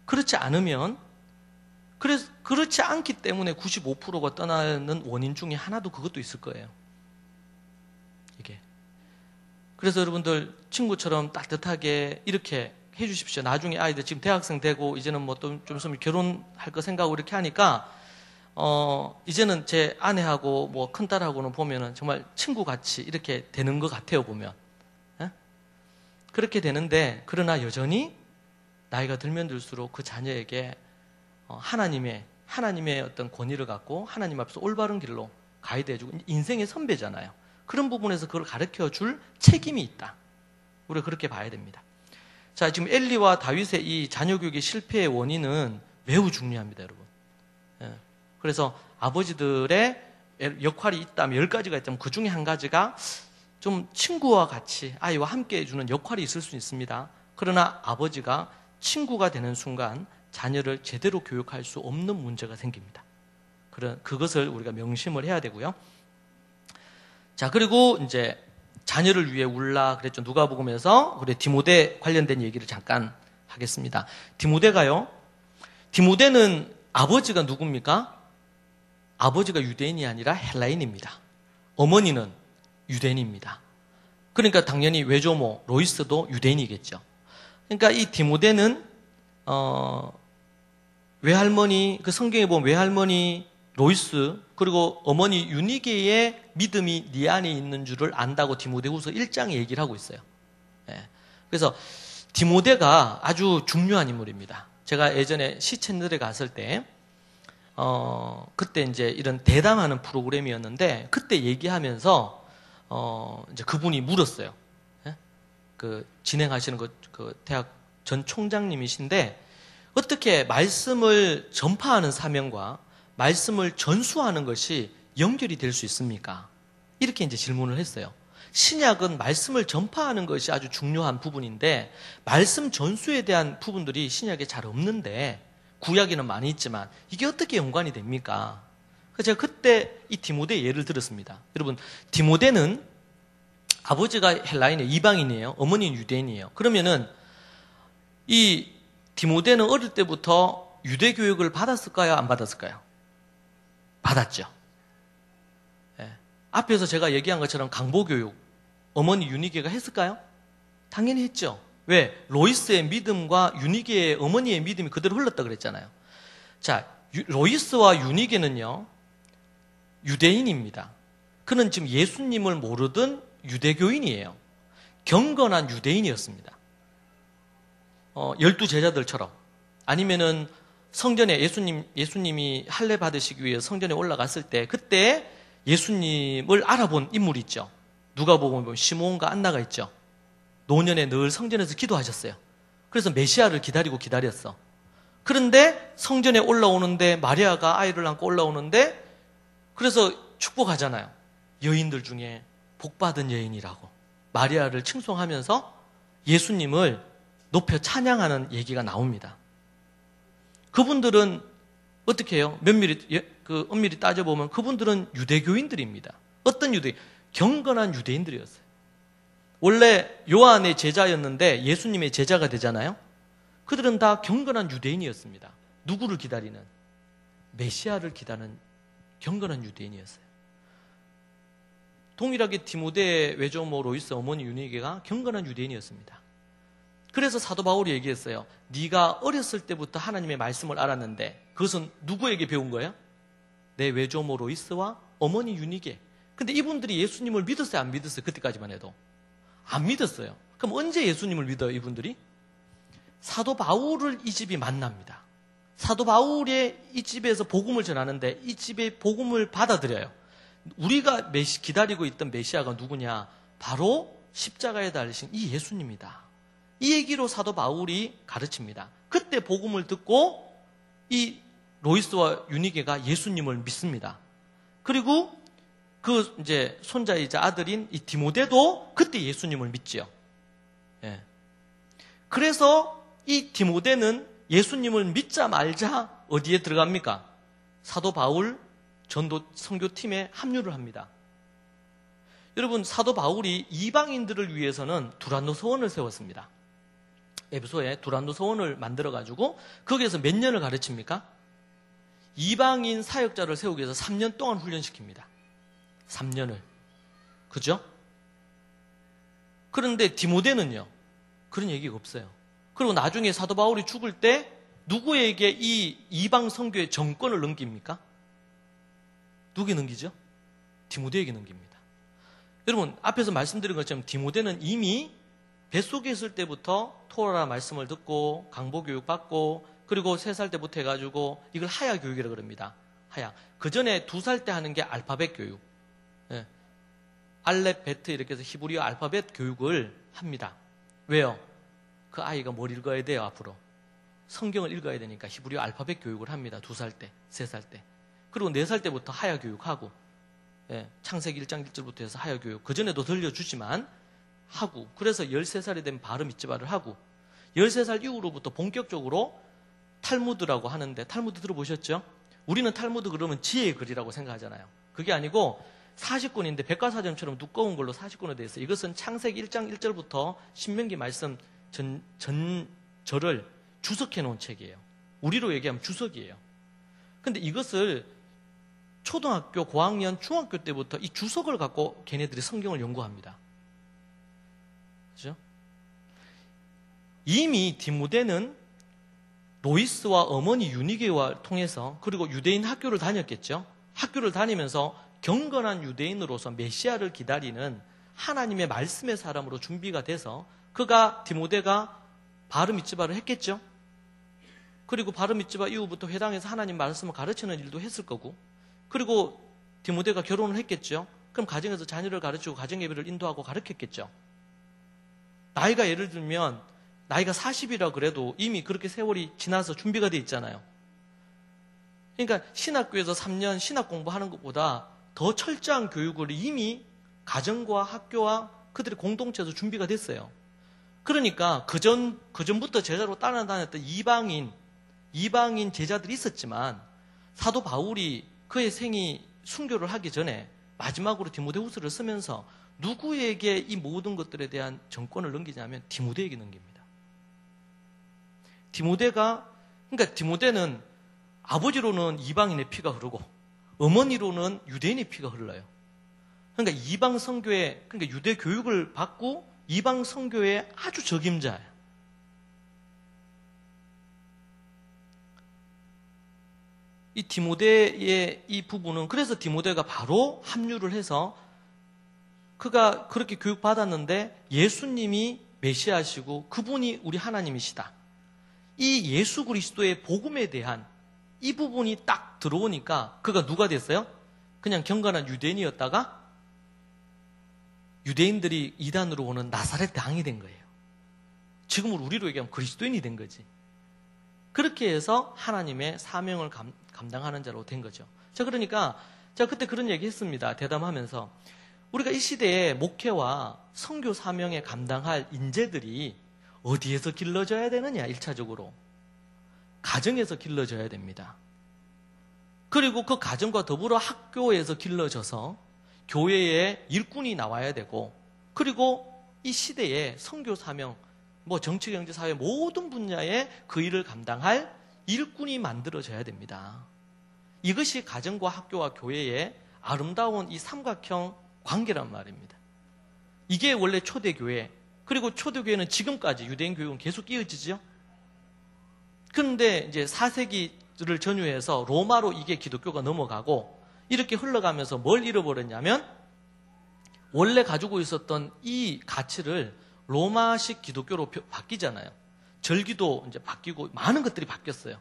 그렇지 않으면, 그렇지 않기 때문에 95%가 떠나는 원인 중에 하나도 그것도 있을 거예요. 이게. 그래서 여러분들 친구처럼 따뜻하게 이렇게 해주십시오. 나중에 아이들 지금 대학생 되고 이제는 뭐 좀 있으면 결혼할 거 생각하고 이렇게 하니까 이제는 제 아내하고 뭐 큰딸하고는 보면은 정말 친구같이 이렇게 되는 것 같아요, 보면. 에? 그렇게 되는데, 그러나 여전히 나이가 들면 들수록 그 자녀에게 하나님의 어떤 권위를 갖고 하나님 앞에서 올바른 길로 가이드해주고, 인생의 선배잖아요. 그런 부분에서 그걸 가르쳐 줄 책임이 있다. 우리가 그렇게 봐야 됩니다. 자, 지금 엘리와 다윗의 이 자녀 교육의 실패의 원인은 매우 중요합니다, 여러분. 예. 그래서 아버지들의 역할이 있다면 10가지가 있다면 그 중에 한 가지가 좀 친구와 같이 아이와 함께 해주는 역할이 있을 수 있습니다. 그러나 아버지가 친구가 되는 순간 자녀를 제대로 교육할 수 없는 문제가 생깁니다. 그것을 우리가 명심을 해야 되고요. 자, 그리고 이제 자녀를 위해 울라 그랬죠. 누가복음에서. 그래, 디모데 관련된 얘기를 잠깐 하겠습니다. 디모데는 아버지가 누굽니까? 아버지가 유대인이 아니라 헬라인입니다. 어머니는 유대인입니다. 그러니까 당연히 외조모 로이스도 유대인이겠죠. 그러니까 이 디모데는 외할머니, 그 성경에 보면 외할머니 로이스 그리고 어머니 유니게의 믿음이 네 안에 있는 줄을 안다고 디모데후서 1장에 얘기를 하고 있어요. 그래서 디모데가 아주 중요한 인물입니다. 제가 예전에 시 채널에 갔을 때 그때 이제 이런 대담하는 프로그램이었는데 그때 얘기하면서 이제 그분이 물었어요. 그 진행하시는 그 대학 전 총장님이신데 어떻게 말씀을 전파하는 사명과 말씀을 전수하는 것이 연결이 될 수 있습니까? 이렇게 이제 질문을 했어요. 신약은 말씀을 전파하는 것이 아주 중요한 부분인데 말씀 전수에 대한 부분들이 신약에 잘 없는데 구약에는 많이 있지만 이게 어떻게 연관이 됩니까? 그래서 제가 그때 이 디모데 예를 들었습니다. 여러분, 디모데는 아버지가 헬라인이에요. 이방인이에요. 어머니는 유대인이에요. 그러면은 이 디모데는 어릴 때부터 유대 교육을 받았을까요? 안 받았을까요? 받았죠. 앞에서 제가 얘기한 것처럼 강보교육 어머니 유니게가 했을까요? 당연히 했죠. 왜? 로이스의 믿음과 유니게의 어머니의 믿음이 그대로 흘렀다 그랬잖아요. 자, 로이스와 유니게는요 유대인입니다. 그는 지금 예수님을 모르던 유대교인이에요. 경건한 유대인이었습니다. 12 제자들처럼 아니면은 성전에 예수님이 할례 받으시기 위해 성전에 올라갔을 때 그때 예수님을 알아본 인물이 있죠. 누가복음에 보면 시몬과 안나가 있죠. 노년에 늘 성전에서 기도하셨어요. 그래서 메시아를 기다렸어. 그런데 성전에 올라오는데 마리아가 아이를 안고 올라오는데 그래서 축복하잖아요. 여인들 중에 복받은 여인이라고 마리아를 칭송하면서 예수님을 높여 찬양하는 얘기가 나옵니다. 그분들은 어떻게 해요? 엄밀히 따져보면 그분들은 유대교인들입니다. 어떤 유대인? 경건한 유대인들이었어요. 원래 요한의 제자였는데 예수님의 제자가 되잖아요. 그들은 다 경건한 유대인이었습니다. 누구를 기다리는? 메시아를 기다리는 경건한 유대인이었어요. 동일하게 디모데 외조모 로이스 어머니 유니게가 경건한 유대인이었습니다. 그래서 사도 바울이 얘기했어요. 네가 어렸을 때부터 하나님의 말씀을 알았는데 그것은 누구에게 배운 거예요? 내 외조모 로이스와 어머니 유니게. 근데 이분들이 예수님을 믿었어요? 안 믿었어요? 그때까지만 해도 안 믿었어요. 그럼 언제 예수님을 믿어요? 이분들이? 사도 바울을 이 집이 만납니다. 사도 바울의 이 집에서 복음을 전하는데 이 집의 복음을 받아들여요. 우리가 기다리고 있던 메시아가 누구냐? 바로 십자가에 달리신 이 예수님이다. 이 얘기로 사도 바울이 가르칩니다. 그때 복음을 듣고 이 로이스와 유니게가 예수님을 믿습니다. 그리고 그 이제 손자이자 아들인 이 디모데도 그때 예수님을 믿지요. 예. 그래서 이 디모데는 예수님을 믿자 말자 어디에 들어갑니까? 사도 바울 전도 선교팀에 합류를 합니다. 여러분, 사도 바울이 이방인들을 위해서는 두란노 서원을 세웠습니다. 에베소에 두란노 서원을 만들어가지고 거기에서 몇 년을 가르칩니까? 이방인 사역자를 세우기 위해서 3년 동안 훈련시킵니다. 3년을. 그죠? 그런데 디모데는요, 그런 얘기가 없어요. 그리고 나중에 사도 바울이 죽을 때 누구에게 이 이방 선교의 정권을 넘깁니까? 누구에게 넘기죠? 디모데에게 넘깁니다. 여러분, 앞에서 말씀드린 것처럼 디모데는 이미 뱃속에 있을 때부터 토라 말씀을 듣고 강보교육 받고 그리고 3살 때부터 해가지고 이걸 하야 교육이라고 그럽니다. 하야. 그 전에 2살 때 하는 게 알파벳 교육. 예. 알렙, 베트 이렇게 해서 히브리어 알파벳 교육을 합니다. 왜요? 그 아이가 뭘 읽어야 돼요, 앞으로? 성경을 읽어야 되니까 히브리어 알파벳 교육을 합니다. 2살 때, 3살 때. 그리고 4살 때부터 하야 교육하고, 예. 창세기 1장 1절부터 해서 하야 교육. 그 전에도 들려주지만 하고, 그래서 13살이 되면 바로 미tz바를 하고, 13살 이후로부터 본격적으로 탈무드라고 하는데, 탈무드 들어보셨죠? 우리는 탈무드 그러면 지혜의 글이라고 생각하잖아요. 그게 아니고 40권인데 백과사전처럼 두꺼운 걸로 40권으로 되어 있어요. 이것은 창세기 1장 1절부터 신명기 말씀 전절을 주석해 놓은 책이에요. 우리로 얘기하면 주석이에요. 근데 이것을 초등학교, 고학년, 중학교 때부터 이 주석을 갖고 걔네들이 성경을 연구합니다. 그죠? 이미 디모데는 로이스와 어머니 유니게와 통해서, 그리고 유대인 학교를 다녔겠죠. 학교를 다니면서 경건한 유대인으로서 메시아를 기다리는 하나님의 말씀의 사람으로 준비가 돼서 디모데가 바르 미츠바를 했겠죠. 그리고 바르 미츠바 이후부터 회당에서 하나님 말씀을 가르치는 일도 했을 거고, 그리고 디모데가 결혼을 했겠죠. 그럼 가정에서 자녀를 가르치고 가정예배를 인도하고 가르쳤겠죠. 나이가 예를 들면 나이가 40이라 그래도 이미 그렇게 세월이 지나서 준비가 돼 있잖아요. 그러니까 신학교에서 3년 신학 공부하는 것보다 더 철저한 교육을 이미 가정과 학교와 그들의 공동체에서 준비가 됐어요. 그러니까 그전부터 제자로 따라다녔던 이방인 제자들이 있었지만 사도 바울이 그의 생이 순교를 하기 전에 마지막으로 디모데후서를 쓰면서 누구에게 이 모든 것들에 대한 정권을 넘기냐면 디모데에게 넘깁니다. 그러니까 디모데는 아버지로는 이방인의 피가 흐르고 어머니로는 유대인의 피가 흘러요. 그러니까 이방 선교회, 그러니까 유대 교육을 받고 이방 선교회의 아주 적임자예요. 이 디모데의 이 부분은, 그래서 디모데가 바로 합류를 해서 그가 그렇게 교육받았는데 예수님이 메시아시고 그분이 우리 하나님이시다. 이 예수 그리스도의 복음에 대한 이 부분이 딱 들어오니까 그가 누가 됐어요? 그냥 경건한 유대인이었다가 유대인들이 이단으로 오는 나사렛 당이 된 거예요. 지금으로 우리로 얘기하면 그리스도인이 된 거지. 그렇게 해서 하나님의 사명을 감당하는 자로 된 거죠. 자, 그러니까 제가 그때 그런 얘기 했습니다. 대담하면서 우리가 이 시대에 목회와 선교 사명에 감당할 인재들이 어디에서 길러져야 되느냐? 1차적으로 가정에서 길러져야 됩니다. 그리고 그 가정과 더불어 학교에서 길러져서 교회에 일꾼이 나와야 되고, 그리고 이 시대에 선교 사명, 정치, 경제, 사회 모든 분야에 그 일을 감당할 일꾼이 만들어져야 됩니다. 이것이 가정과 학교와 교회의 아름다운 이 삼각형 관계란 말입니다. 이게 원래 초대교회, 그리고 초대교회는 지금까지 유대인 교육은 계속 이어지죠. 그런데 이제 4세기를 전후해서 로마로 이게 기독교가 넘어가고 이렇게 흘러가면서 뭘 잃어버렸냐면 원래 가지고 있었던 이 가치를 로마식 기독교로 바뀌잖아요. 절기도 이제 바뀌고 많은 것들이 바뀌었어요.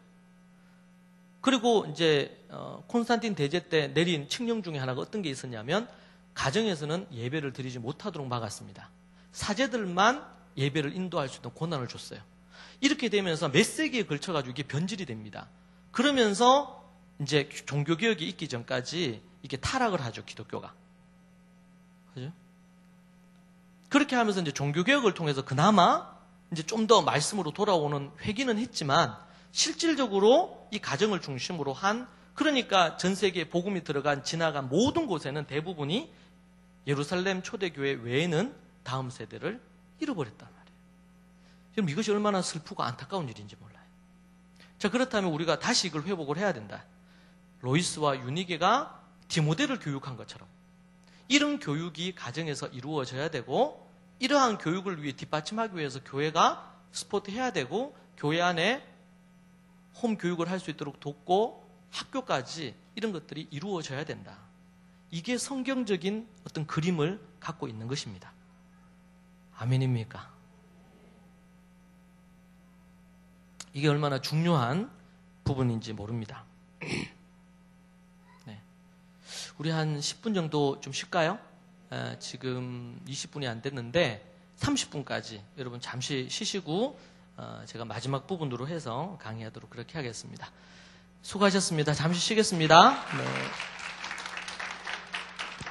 그리고 이제 콘스탄틴 대제 때 내린 칙령 중에 하나가 어떤 게 있었냐면 가정에서는 예배를 드리지 못하도록 막았습니다. 사제들만 예배를 인도할 수 있는 권한을 줬어요. 이렇게 되면서 몇 세기에 걸쳐가지고 이게 변질이 됩니다. 그러면서 이제 종교개혁이 있기 전까지 이게 타락을 하죠, 기독교가. 그죠? 그렇게 하면서 이제 종교개혁을 통해서 그나마 이제 좀 더 말씀으로 돌아오는 회귀는 했지만 실질적으로 이 가정을 중심으로 그러니까 전 세계에 복음이 지나간 모든 곳에는 대부분이 예루살렘 초대교회 외에는 다음 세대를 잃어버렸단 말이에요. 여러분, 이것이 얼마나 슬프고 안타까운 일인지 몰라요. 자, 그렇다면 우리가 다시 이걸 회복을 해야 된다. 로이스와 유니게가 디모데를 교육한 것처럼 이런 교육이 가정에서 이루어져야 되고, 이러한 교육을 위해 뒷받침하기 위해서 교회가 스포트해야 되고, 교회 안에 홈 교육을 할 수 있도록 돕고 학교까지 이런 것들이 이루어져야 된다. 이게 성경적인 어떤 그림을 갖고 있는 것입니다. 아멘입니까? 이게 얼마나 중요한 부분인지 모릅니다. 네. 우리 한 10분 정도 좀 쉴까요? 지금 20분이 안 됐는데 30분까지 여러분 잠시 쉬시고 제가 마지막 부분으로 해서 강의하도록 그렇게 하겠습니다. 수고하셨습니다. 잠시 쉬겠습니다. 네.